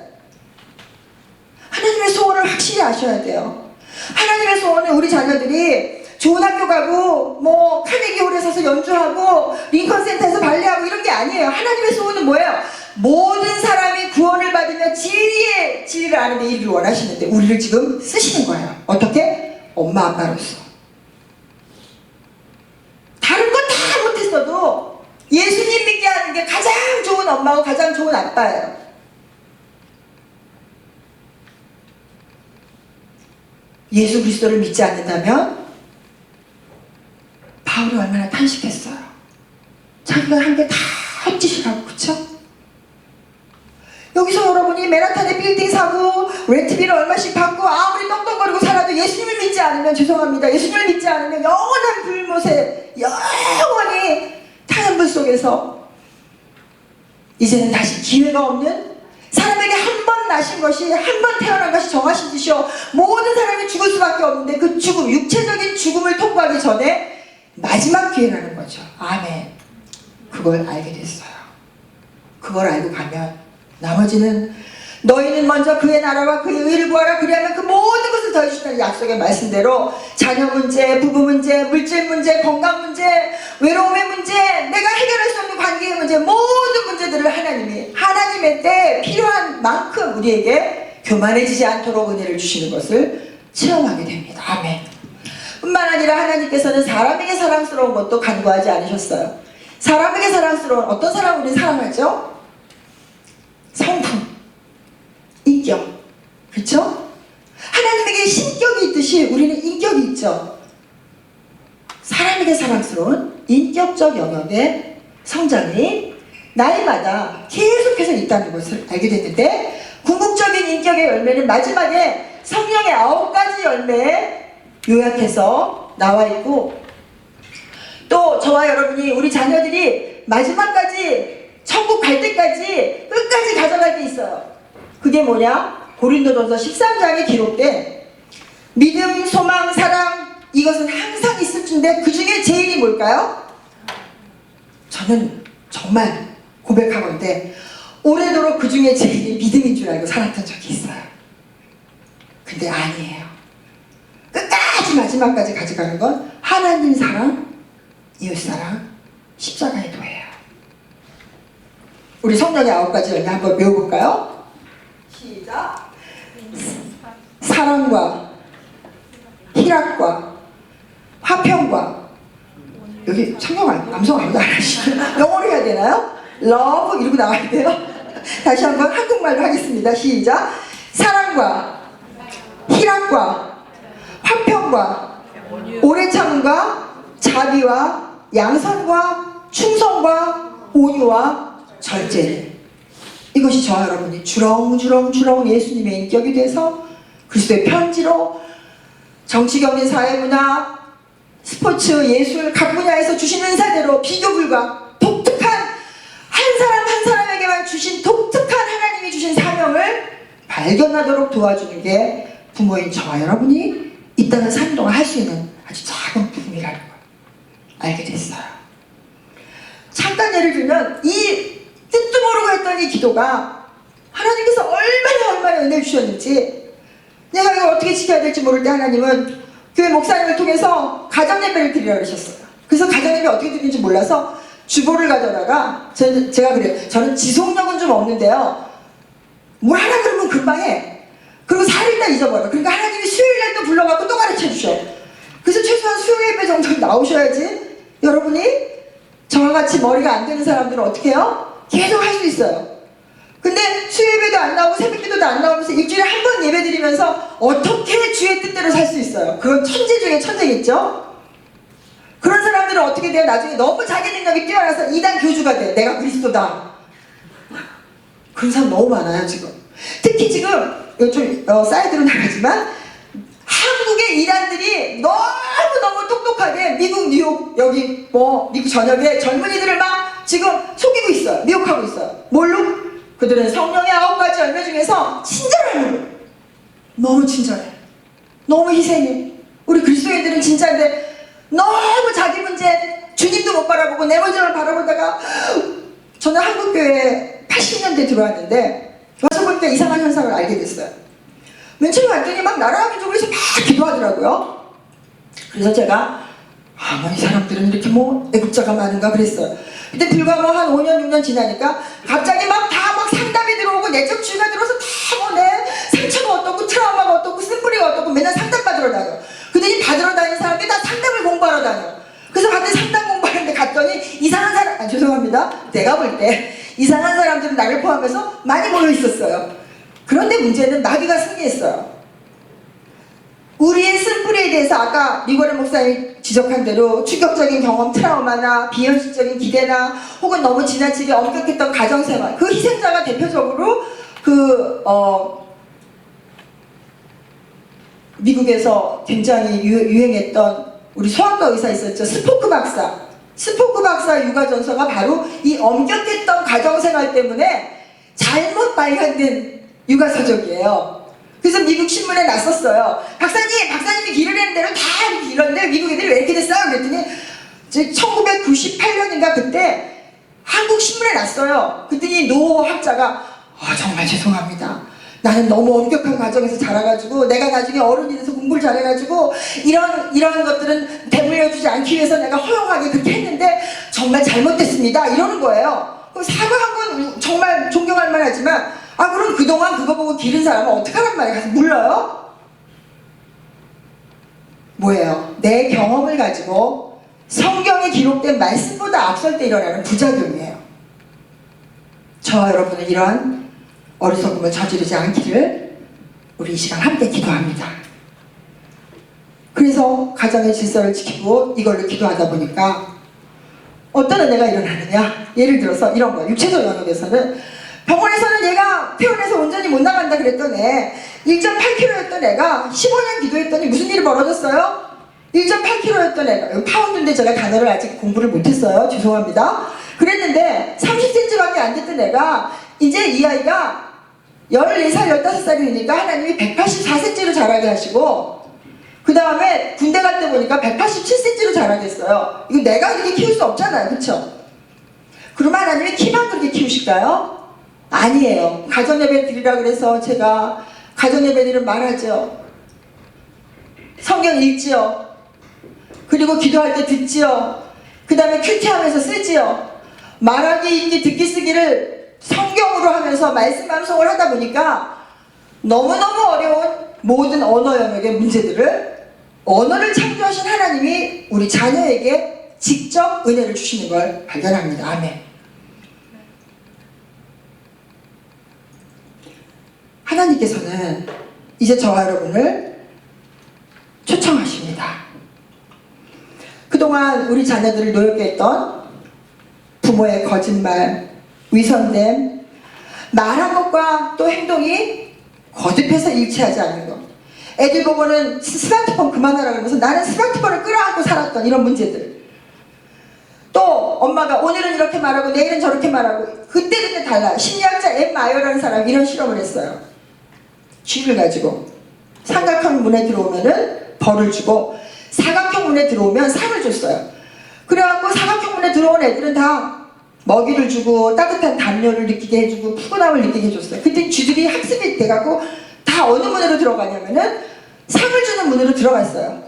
하나님의 소원을 확실히 아셔야 돼요. 하나님의 소원은 우리 자녀들이 좋은 학교 가고 뭐 카네기 홀에 서서 연주하고 링컨 센터에서 발레하고 이런 게 아니에요. 하나님의 소원은 뭐예요? 모든 사람이 구원을 받으며 진리를 아는 데 이르기를 원하시는데 우리를 지금 쓰시는 거예요. 어떻게? 엄마 아빠로서. 다른 거 다 못했어도 예수님 믿게 하는 게 가장 좋은 엄마고 가장 좋은 아빠예요. 예수 그리스도를 믿지 않는다면 바울이 얼마나 탄식했어요. 자기가 한 게 다 헛짓이라고. 그쵸? 여기서 여러분이 맨하탄에 빌딩 사고 렌트비를 얼마씩 받고 아무리 떵떵거리고 살아도 예수님을 믿지 않으면 죄송합니다. 예수님을 믿지 않으면 영원한 불못에 영원히 타연불 속에서 이제는 다시 기회가 없는 사람에게 한 한 번 나신 것이, 한 번 태어난 것이 정하신 뜻이요 모든 사람이 죽을 수밖에 없는데 그 죽음, 육체적인 죽음을 통과하기 전에 마지막 기회라는 거죠. 아멘. 그걸 알게 됐어요. 그걸 알고 가면 나머지는 너희는 먼저 그의 나라와 그의 의를 구하라 그리하면 그 모든 것을 더해주시는 약속의 말씀대로 자녀 문제, 부부 문제, 물질 문제, 건강 문제, 외로움의 문제, 내가 해결할 수 없는 관계의 문제, 모든 문제들을 하나님이 하나님의 때에 필요한 만큼 우리에게 교만해지지 않도록 은혜를 주시는 것을 체험하게 됩니다. 아멘. 뿐만 아니라 하나님께서는 사람에게 사랑스러운 것도 간구하지 않으셨어요. 사람에게 사랑스러운 어떤 사람을 우리 사랑하죠? 성품, 인격, 그렇죠? 하나님에게 신격이 있듯이 우리는 인격이 있죠. 사람에게 사랑스러운 인격적 영역의 성장이 나이마다 계속해서 있다는 것을 알게 됐는데, 궁극적인 인격의 열매는 마지막에 성령의 9가지 열매에 요약해서 나와 있고, 또 저와 여러분이 우리 자녀들이 마지막까지 천국 갈 때까지 끝까지 가져갈 게 있어요. 그게 뭐냐? 고린도전서 13장에 기록된 믿음, 소망, 사랑, 이것은 항상 있을 텐데 그 중에 제일이 뭘까요? 저는 정말 고백하건대 오래도록 그 중에 제일이 믿음인 줄 알고 살았던 적이 있어요. 근데 아니에요. 끝까지 마지막까지 가져가는 건 하나님 사랑, 이웃사랑, 십자가의 도예요. 우리 성령의 9가지 열매 한번 배워볼까요? 시작. 사랑과 희락과 화평과, 여기 성령 암송 아무도 안 하시죠? 영어로 해야 되나요? love 이러고 나와야 돼요. 다시 한번 한국말로 하겠습니다. 시작. 사랑과 희락과 화평과 오래 참음과 자비와 양선과 충성과 온유와 절제. 이것이 저와 여러분이 주렁주렁 예수님의 인격이 돼서 그리스도의 편지로 정치, 경제, 사회문화, 스포츠, 예술 각 분야에서 주신 은사대로 비교 불가 독특한 한 사람 한 사람에게만 주신 독특한 하나님이 주신 사명을 발견하도록 도와주는 게 부모인 저와 여러분이 있다는 삶 동안 할 수 있는 아주 작은 부분이라는 걸 알게 됐어요. 잠깐 예를 들면 이 뜻도 모르고 했던 이 기도가 하나님께서 얼마나 은혜를 주셨는지, 내가 이걸 어떻게 지켜야 될지 모를 때 하나님은 교회 목사님을 통해서 가정예배를 드리라고 하셨어요. 그래서 가정예배 어떻게 드리는지 몰라서 주보를 가져다가 제가 그래요. 저는 지속력은 좀 없는데요, 뭘 하라 그러면 금방 해. 그리고 4일 다 잊어버려. 그러니까 하나님이 수요일날 또 불러갖고 또 가르쳐 주셔. 그래서 최소한 수요예배 정도는 나오셔야지 여러분이 저와 같이 머리가 안 되는 사람들은 어떻게 해요? 계속 할 수 있어요. 근데 수요예배도 안 나오고 새벽기도도 안 나오면서 일주일에 한 번 예배 드리면서 어떻게 주의 뜻대로 살 수 있어요? 그건 천재 중에 천재겠죠? 그런 사람들은 어떻게 돼요? 나중에 너무 자기 능력이 뛰어나서 이단 교주가 돼. 내가 그리스도다. 그런 사람 너무 많아요 지금. 특히 지금 좀 사이드로 나가지만 한국의 이단들이 너무너무 똑똑하게 미국 뉴욕 여기 미국 전역에 젊은이들을 막 지금 속이고 있어요. 미혹하고 있어요. 뭘로? 그들은 성령의 9가지 열매 중에서 친절함으로. 너무 친절해. 너무 희생해. 우리 그리스도인들은 진짜인데 너무 자기 문제 주님도 못 바라보고 내 문제만 바라보다가, 저는 한국교회에 80년대 들어왔는데 와서 보니까 이상한 현상을 알게 됐어요. 맨 처음에 왔더니 막 나라와 민족을 위해서 막 기도하더라고요. 그래서 제가 이 사람들은 이렇게 애국자가 많은가 그랬어요. 근데 불과 한 5년 6년 지나니까 갑자기 막 상담이 들어오고 내적 주의가 들어서 다 내 상처가 어떻고 트라우마가 어떻고 쓴뿌리가 어떻고 맨날 상담 받으러 다녀. 그들이 받으러 다니는 사람들이 다 상담을 공부하러 다녀. 그래서 갑자기 상담 공부하는데 갔더니 이상한 사람, 죄송합니다, 내가 볼 때 이상한 사람들은 나를 포함해서 많이 모여 있었어요. 그런데 문제는 마귀가 승리했어요. 우리의 쓴뿌리에 대해서 아까 리거렌 목사님이 지적한 대로 충격적인 경험, 트라우마나 비현실적인 기대나 혹은 너무 지나치게 엄격했던 가정생활, 그 희생자가 대표적으로 미국에서 굉장히 유행했던 우리 소아과 의사 있었죠. 스포크 박사. 스포크 박사 육아전서가 바로 이 엄격했던 가정생활 때문에 잘못 발견된 육아서적이에요. 그래서 미국 신문에 났었어요. 박사님이 기르려는 대로 다 이렇게 이런데 미국 애들이 왜 이렇게 됐어요? 그랬더니 1998년인가 그때 한국 신문에 났어요. 그랬더니 노 학자가 정말 죄송합니다. 나는 너무 엄격한 과정에서 자라가지고 내가 나중에 어른이 돼서 공부를 잘해가지고 이런 것들은 되물려주지 않기 위해서 내가 허용하게 그렇게 했는데 정말 잘못됐습니다. 이러는 거예요. 그럼 사과한 건 정말 존경할 만하지만 그럼 그동안 그거 보고 기른 사람은 어떡하란 말이에요? 가서 물러요? 뭐예요? 내 경험을 가지고 성경에 기록된 말씀보다 앞설 때 일어나는 부작용이에요. 저와 여러분은 이러한 어리석음을 저지르지 않기를 우리 이 시간 함께 기도합니다. 그래서 가정의 질서를 지키고 이걸로 기도하다 보니까 어떤 은혜가 일어나느냐? 예를 들어서 이런 거예요. 육체적 영역에서는 병원에서는 얘가 퇴원해서 온전히 못 나간다 그랬던 애 1.8kg였던 애가 15년 기도했더니 무슨 일이 벌어졌어요? 1.8kg였던 애가 파운드인데 제가 단어를 아직 공부를 못했어요. 죄송합니다. 그랬는데 30cm밖에 안 됐던 애가 이제 이 아이가 14살, 15살이니까 하나님이 184cm로 자라게 하시고 그 다음에 군대 갈 때 보니까 187cm로 자라게 했어요. 이거 내가 그렇게 키울 수 없잖아요. 그쵸? 그러면 하나님이 키만 그렇게 키우실까요? 아니에요. 가정예배 드리라 그래서 제가 가정예배 드리면 말하죠. 성경 읽지요. 그리고 기도할 때 듣지요. 그 다음에 큐티하면서 쓰지요. 말하기, 읽기, 듣기, 쓰기를 성경으로 하면서 말씀 방송을 하다 보니까 너무너무 어려운 모든 언어 영역의 문제들을 언어를 창조하신 하나님이 우리 자녀에게 직접 은혜를 주시는 걸 발견합니다. 아멘. 하나님께서는 이제 저와 여러분을 초청하십니다. 그동안 우리 자녀들을 노엽게 했던 부모의 거짓말, 위선됨, 말한 것과 또 행동이 거듭해서 일치하지 않는 것. 애들 보고는 스마트폰 그만하라 그러면서 나는 스마트폰을 끌어안고 살았던 이런 문제들. 또 엄마가 오늘은 이렇게 말하고 내일은 저렇게 말하고 그때 달라요. 심리학자 엠 마이어라는 사람이 이런 실험을 했어요. 쥐를 가지고 삼각형 문에 들어오면은 벌을 주고 사각형 문에 들어오면 상을 줬어요. 그래갖고 사각형 문에 들어온 애들은 다 먹이를 주고 따뜻한 담요를 느끼게 해주고 푸근함을 느끼게 해줬어요. 그때 쥐들이 학습이 돼갖고 다 어느 문으로 들어가냐면은 상을 주는 문으로 들어갔어요.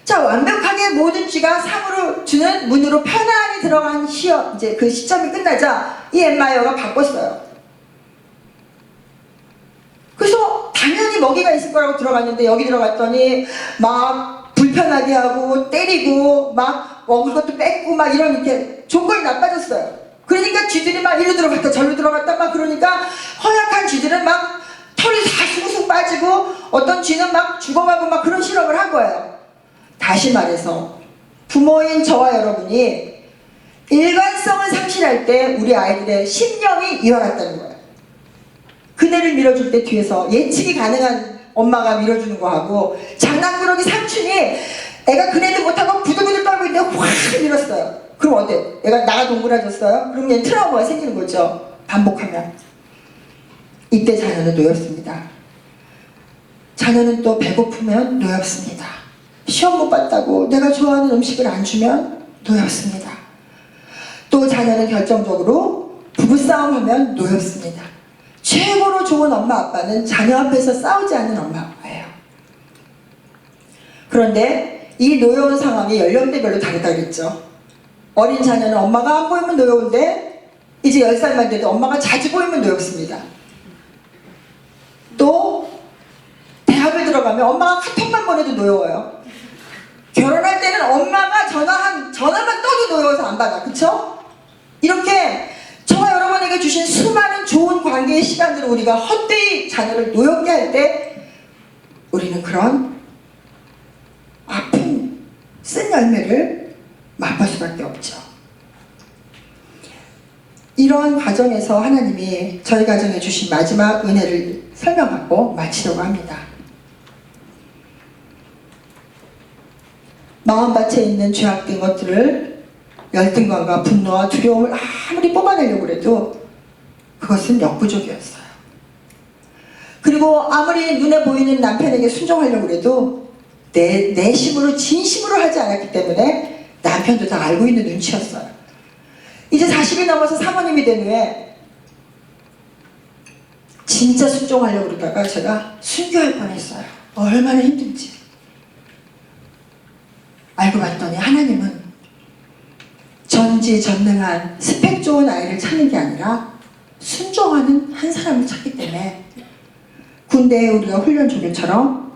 자, 완벽하게 모든 쥐가 상으로 주는 문으로 편안히 들어간 시험, 이제 그 시점이 끝나자 이 엠마이어가 바꿨어요. 그래서 당연히 먹이가 있을 거라고 들어갔는데 여기 들어갔더니 막 불편하게 하고 때리고 막 먹을 것도 뺏고 막 이렇게 조건이 나빠졌어요. 그러니까 쥐들이 막 이리로 들어갔다 저리로 들어갔다 막 그러니까 허약한 쥐들은 막 털이 다 숭숭 빠지고 어떤 쥐는 막 죽어가고 막 그런 실험을 한 거예요. 다시 말해서 부모인 저와 여러분이 일관성을 상실할 때 우리 아이들의 심령이 이와 같다는 거예요. 그네를 밀어줄 때 뒤에서 예측이 가능한 엄마가 밀어주는 거하고 장난꾸러기 삼촌이 애가 그네도 못하고 부들부들 떨고 있는데 확 밀었어요. 그럼 어때? 애가 나가 동그라졌어요? 그럼 얘는 트라우마가 생기는 거죠. 반복하면. 이때 자녀는 노엽습니다. 자녀는 또 배고프면 노엽습니다. 시험 못 봤다고 내가 좋아하는 음식을 안 주면 노엽습니다. 또 자녀는 결정적으로 부부싸움하면 노엽습니다. 최고로 좋은 엄마 아빠는 자녀 앞에서 싸우지 않는 엄마 아빠예요. 그런데 이 노여운 상황이 연령대별로 다르다 그랬죠. 어린 자녀는 엄마가 안 보이면 노여운데 이제 10살만 돼도 엄마가 자주 보이면 노엽습니다. 또 대학을 들어가면 엄마가 카톡만 보내도 노여워요. 결혼할 때는 엄마가 전화만 떠도 노여워서 안 받아. 그쵸? 이렇게 저와 여러분에게 주신 수많은 좋은 관계의 시간들을 우리가 헛되이 자녀를 노엽게 할 때 우리는 그런 아픈 쓴 열매를 맛볼 수밖에 없죠. 이러한 과정에서 하나님이 저희 가정에 주신 마지막 은혜를 설명하고 마치려고 합니다. 마음밭에 있는 죄악된 것들을 열등감과 분노와 두려움을 아무리 뽑아내려고 해도 그것은 역부족이었어요. 그리고 아무리 눈에 보이는 남편에게 순종하려고 해도 내심으로 진심으로 하지 않았기 때문에 남편도 다 알고 있는 눈치였어요. 이제 40이 넘어서 사모님이 된 후에 진짜 순종하려고 그러다가 제가 순교할 뻔했어요. 얼마나 힘든지. 알고 봤더니 하나님은 전지전능한 스펙 좋은 아이를 찾는 게 아니라 순종하는 한 사람을 찾기 때문에 군대에 우리가 훈련 조교처럼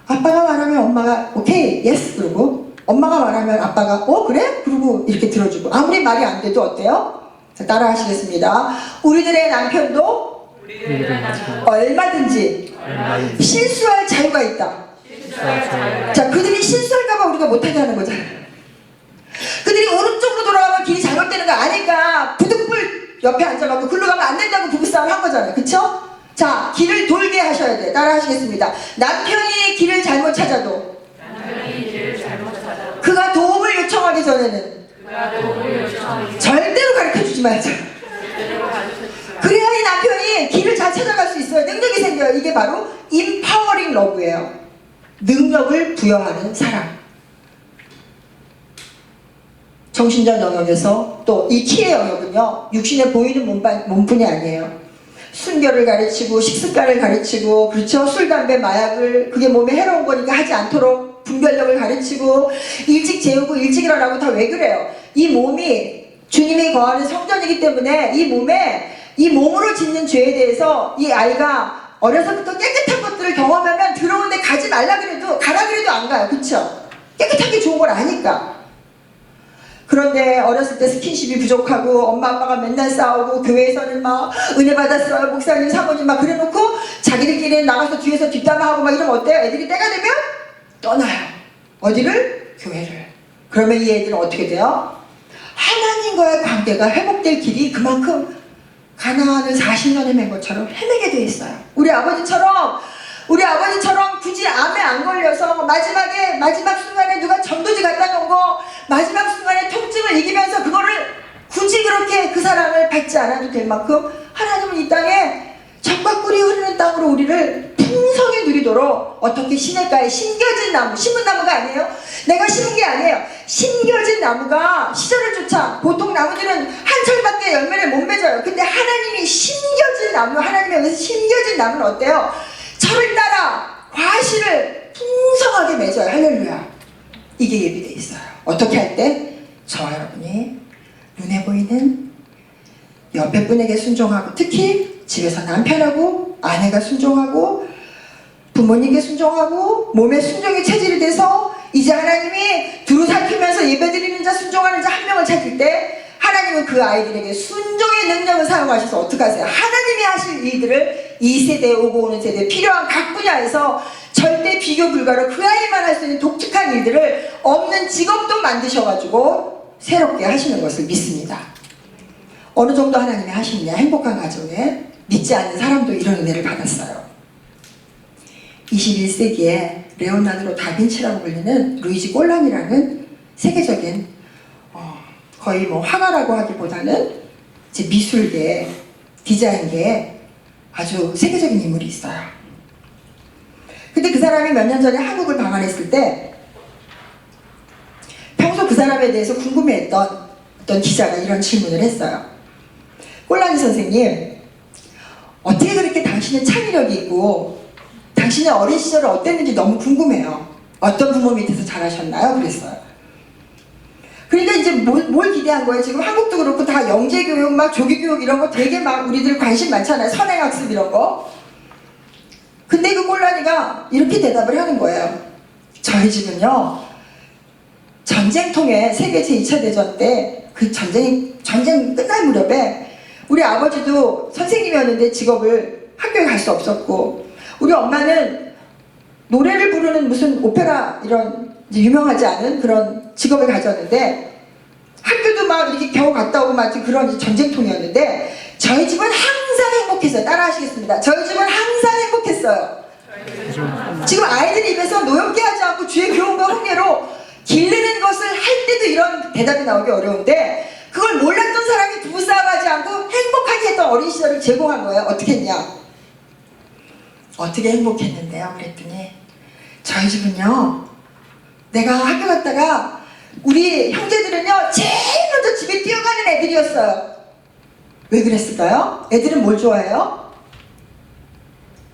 아빠가 말하면 엄마가 오케이 예스 그러고 엄마가 말하면 아빠가 그래? 그러고 이렇게 들어주고 아무리 말이 안 돼도 어때요? 자, 따라 하시겠습니다. 우리들의 남편도 얼마든지 실수할 자유가 있다. 자, 그들이 실수할까봐 우리가 못하게 하는 거잖아요. 그들이 오른쪽으로 돌아가면 길이 잘못되는 거 아니까 부득불 옆에 앉아갖고 글로 가면 안 된다고 부부싸움 한 거잖아요. 그쵸? 자, 길을 돌게 하셔야 돼. 따라 하시겠습니다. 남편이 길을 잘못 찾아도 그가 도움을 요청하기 전에는 절대로 가르쳐주지 말자. 그래야 이 남편이 길을 잘 찾아갈 수 있어요. 능력이 생겨요. 이게 바로 인파워링 러브예요. 능력을 부여하는 사랑. 정신적 영역에서 또 이 키의 영역은요, 육신에 보이는 몸뿐이 아니에요. 순결을 가르치고 식습관을 가르치고, 그렇죠? 술, 담배, 마약을 그게 몸에 해로운 거니까 하지 않도록 분별력을 가르치고, 일찍 재우고 일찍 일어나고 다 왜 그래요? 이 몸이 주님이 거하는 성전이기 때문에 이 몸으로 짓는 죄에 대해서 이 아이가 어려서부터 깨끗한 것들을 경험하면 들어오는데 가지 말라 그래도 가라 그래도 안 가요. 그쵸? 깨끗한 게 좋은 걸 아니까. 그런데 어렸을 때 스킨십이 부족하고 엄마 아빠가 맨날 싸우고 교회에서는 막 은혜 받았어요 목사님 사모님 막 그래놓고 자기들끼리 나가서 뒤에서 뒷담화하고 막 이러면 어때요? 애들이 때가 되면 떠나요. 어디를? 교회를. 그러면 이 애들은 어떻게 돼요? 하나님과의 관계가 회복될 길이 그만큼 가나안을 40년 헤맨 것처럼 헤매게 돼 있어요. 우리 아버지처럼 굳이 암에 안 걸려서 마지막 순간에 누가 전도지 갖다 놓은 거 마지막 순간에 통증을 이기면서 그거를 굳이 그렇게 그 사랑을 받지 않아도 될 만큼 하나님은 이 땅에 젖과 꿀이 흐르는 땅으로 우리를 풍성히 누리도록 어떻게 시냇가에 심겨진 나무, 심은 나무가 아니에요. 내가 심은 게 아니에요. 심겨진 나무가 시절을 쫓아 보통 나무들은 한 철밖에 열매를 못 맺어요. 근데 하나님이 심겨진 나무, 하나님에 의해서 심겨진 나무는 어때요? 철을 따라 과실을 풍성하게 맺어요. 할렐루야. 이게 예비되어 있어요. 어떻게 할 때? 저와 여러분이 눈에 보이는 옆에 분에게 순종하고 특히 집에서 남편하고 아내가 순종하고 부모님께 순종하고 몸에 순종이 체질이 돼서 이제 하나님이 두루 살피면서 예배드리는 자 순종하는 자 한 명을 찾을 때 하나님은 그 아이들에게 순종의 능력을 사용하셔서 어떻게 하세요? 하나님이 하실 일들을 이 세대에 오고 오는 세대에 필요한 각 분야에서 절대 비교 불가로 그 아이만 할 수 있는 독특한 일들을 없는 직업도 만드셔가지고 새롭게 하시는 것을 믿습니다. 어느 정도 하나님이 하시느냐? 행복한 가정에 믿지 않는 사람도 이런 은혜를 받았어요. 21세기에 레오나르도 다빈치라고 불리는 루이지 꼴란이라는 세계적인 거의 뭐 화가라고 하기보다는 이제 미술계, 디자인계에 아주 세계적인 인물이 있어요. 근데 그 사람이 몇 년 전에 한국을 방문했을 때 평소 그 사람에 대해서 궁금해했던 어떤 기자가 이런 질문을 했어요. 꼴라니 선생님, 어떻게 그렇게 당신은 창의력이 있고 당신의 어린 시절은 어땠는지 너무 궁금해요. 어떤 부모 밑에서 자라셨나요? 그랬어요. 그러니까 이제 뭘 기대한 거예요? 지금 한국도 그렇고 다 영재교육, 막 조기교육 이런 거 되게 막 우리들 관심 많잖아요. 선행학습 이런 거. 근데 그 꼴라니가 이렇게 대답을 하는 거예요. 저희 집은요, 전쟁통에 세계 제2차 대전 때 그 전쟁 끝날 무렵에 우리 아버지도 선생님이었는데 직업을 학교에 갈 수 없었고 우리 엄마는 노래를 부르는 무슨 오페라 이런 유명하지 않은 그런 직업을 가졌는데 학교도 막 이렇게 겨우 갔다 오고 막 그런 전쟁통이었는데 저희 집은 항상 행복했어요. 따라 하시겠습니다. 저희 집은 항상 행복했어요. 지금 아이들 입에서 노엽게 하지 않고 주의 교훈과 훈계로 기르는 것을 할 때도 이런 대답이 나오기 어려운데 그걸 몰랐던 사람이 부부싸움하지 않고 행복하게 했던 어린 시절을 제공한 거예요. 어떻게 했냐? 어떻게 행복했는데요? 그랬더니 저희 집은요, 내가 학교 갔다가 우리 형제들은요 제일 먼저 집에 뛰어가는 애들이었어요. 왜 그랬을까요? 애들은 뭘 좋아해요?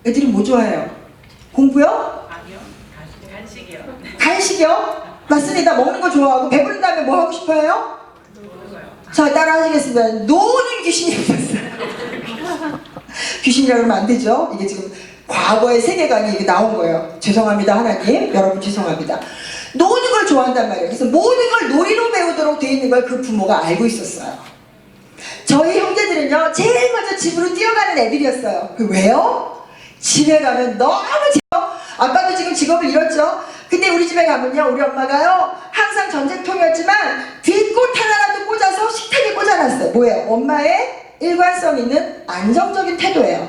애들은 뭐 좋아해요? 공부요? 아니요. 간식이요. 간식이요? 맞습니다. 먹는 거 좋아하고 배부른 다음에 뭐 하고 싶어요? 놀고요. 자, 따라 하시겠습니다. 노는 귀신이 있었어요. 귀신이라고 그러면 안 되죠. 이게 지금 과거의 세계관이 이게 나온 거예요. 죄송합니다, 하나님. 여러분 죄송합니다. 노는 걸 좋아한단 말이에요. 그래서 모든 걸 놀이로 배우도록 되어 있는 걸 그 부모가 알고 있었어요. 저희 형제들은요, 제일 먼저 집으로 뛰어가는 애들이었어요. 왜요? 집에 가면 너무 재밌어요. 아빠도 지금 직업을 잃었죠. 근데 우리 집에 가면요, 우리 엄마가요, 항상 전쟁통이었지만 뒷꽃 하나라도 꽂아서 식탁에 꽂아놨어요. 뭐예요? 엄마의 일관성 있는 안정적인 태도예요.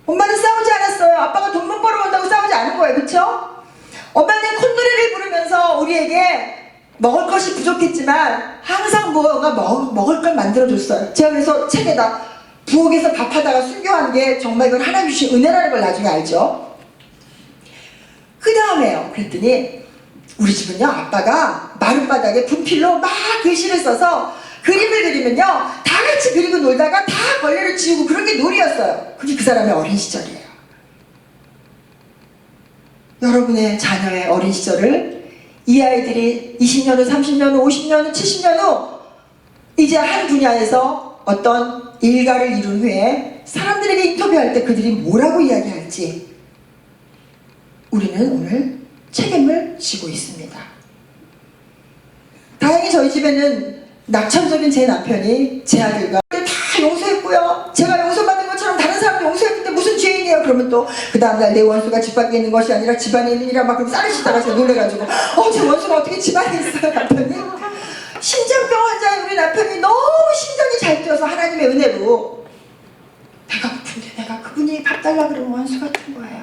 엄마는 싸우지 않았어요. 아빠가 돈만 벌어온다고 싸우지 않은 거예요. 그쵸? 엄마는 콧노래를 부르면서 우리에게 먹을 것이 부족했지만 항상 뭐가 먹을 걸 만들어줬어요. 제가 그래서 책에다 부엌에서 밥하다가 순교한 게 정말 이건 하나님 주신 은혜라는 걸 나중에 알죠. 그 다음에요. 그랬더니 우리 집은요, 아빠가 마룻바닥에 분필로 막 글씨를 써서 그림을 그리면요, 다 같이 그리고 놀다가 다 걸레를 지우고 그런 게 놀이였어요. 그게 그 사람의 어린 시절이에요. 여러분의 자녀의 어린 시절을 이 아이들이 20년 후, 30년 후, 50년 후, 70년 후 이제 한 분야에서 어떤 일가를 이룬 후에 사람들에게 인터뷰할 때 그들이 뭐라고 이야기할지 우리는 오늘 책임을 지고 있습니다. 다행히 저희 집에는 낙천적인 제 남편이 제 아들과 다 용서했고요. 제가 용서받은 것처럼 다른 사람도 용서했는데 무슨 죄인이에요? 그러면 또 그 다음날 내 원수가 집 밖에 있는 것이 아니라 집안에 있는 이라 막 그럼 싸르시다가 제가 놀래가지고 제 원수가 어떻게 집안에 있어요? 남편이 심장병 환자인 우리 남편이 너무 심장이 잘 뛰어서 하나님의 은혜로 배가 고픈데 내가 그분이 밥 달라 그러면 원수 같은 거예요.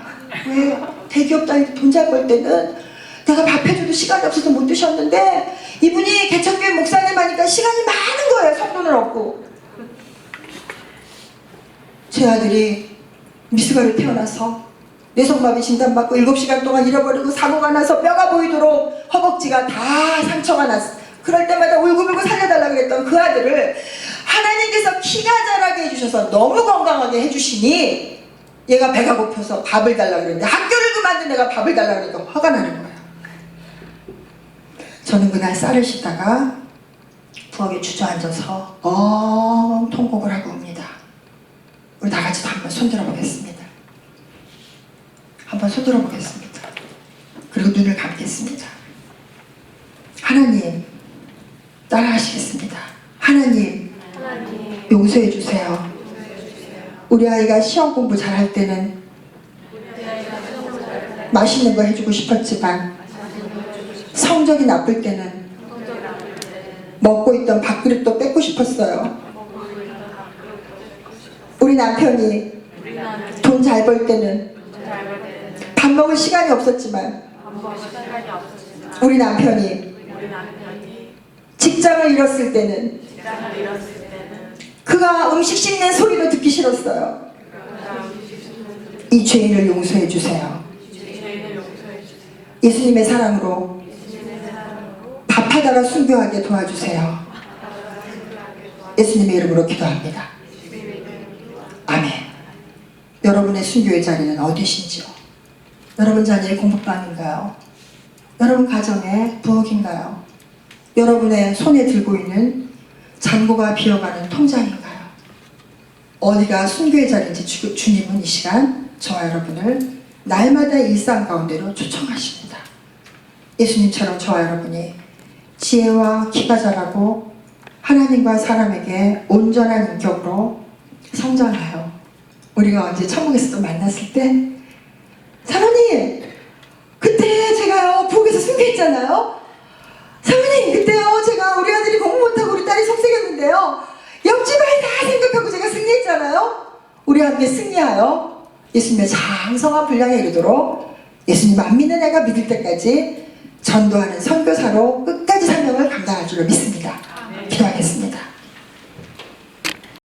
왜? 대기업 다닐 돈 잘 벌 때는 내가 밥 해줘도 시간이 없어서 못 드셨는데 이분이 개척교회 목사님 하니까 시간이 많은 거예요. 성도는 없고. 제 아들이 미스가를 태어나서 뇌성마비 진단받고 7시간 동안 잃어버리고 사고가 나서 뼈가 보이도록 허벅지가 다 상처가 났어. 그럴 때마다 울고불고 살려달라고 그랬던 그 아들을 하나님께서 키가 자라게 해주셔서 너무 건강하게 해주시니 얘가 배가 고파서 밥을 달라고 그랬는데 학교를 그만둔 내가 밥을 달라고 그러니까 화가 나는 거예요. 저는 그날 쌀을 씻다가 부엌에 주저앉아서 통곡을 하고 옵니다. 우리 다 같이 한번 손들어 보겠습니다. 한번 손들어 보겠습니다. 그리고 눈을 감겠습니다. 하나님, 따라 하시겠습니다. 하나님, 용서해 주세요. 우리 아이가 시험 공부 잘할 때는 맛있는 거 해주고 싶었지만 성적이 나쁠 때는 먹고 있던 밥그릇도 뺏고 싶었어요. 우리 남편이 돈 잘 벌 때는 밥 먹을 시간이 없었지만 우리 남편이 직장을 잃었을 때는 그가 음식 씹는 소리도 듣기 싫었어요. 이 죄인을 용서해 주세요. 예수님의 사랑으로 밥하다가 순교하게 도와주세요. 예수님의 이름으로 기도합니다. 아멘. 여러분의 순교의 자리는 어디신지요? 여러분 자녀의 공부방인가요? 여러분 가정의 부엌인가요? 여러분의 손에 들고 있는 잔고가 비어가는 통장인가요? 어디가 순교의 자리인지 주님은 이 시간 저와 여러분을 날마다 일상 가운데로 초청하십니다. 예수님처럼 저와 여러분이 지혜와 키가 자라고 하나님과 사람에게 온전한 인격으로 성장하여 우리가 언제 천국에서도 만났을 때 사모님 그때 제가요 부엌에서 순교했잖아요. 사모님 그때요 제가 우리 아들이 공부 못하고 우리 딸이 속색였는데요 옆집 아이 다 생각하고 제가 승리했잖아요. 우리 함께 승리하여 예수님의 장성한 분량에 이르도록 예수님 안 믿는 애가 믿을 때까지 전도하는 선교사로 끝까지 사명을 감당할 줄로 믿습니다.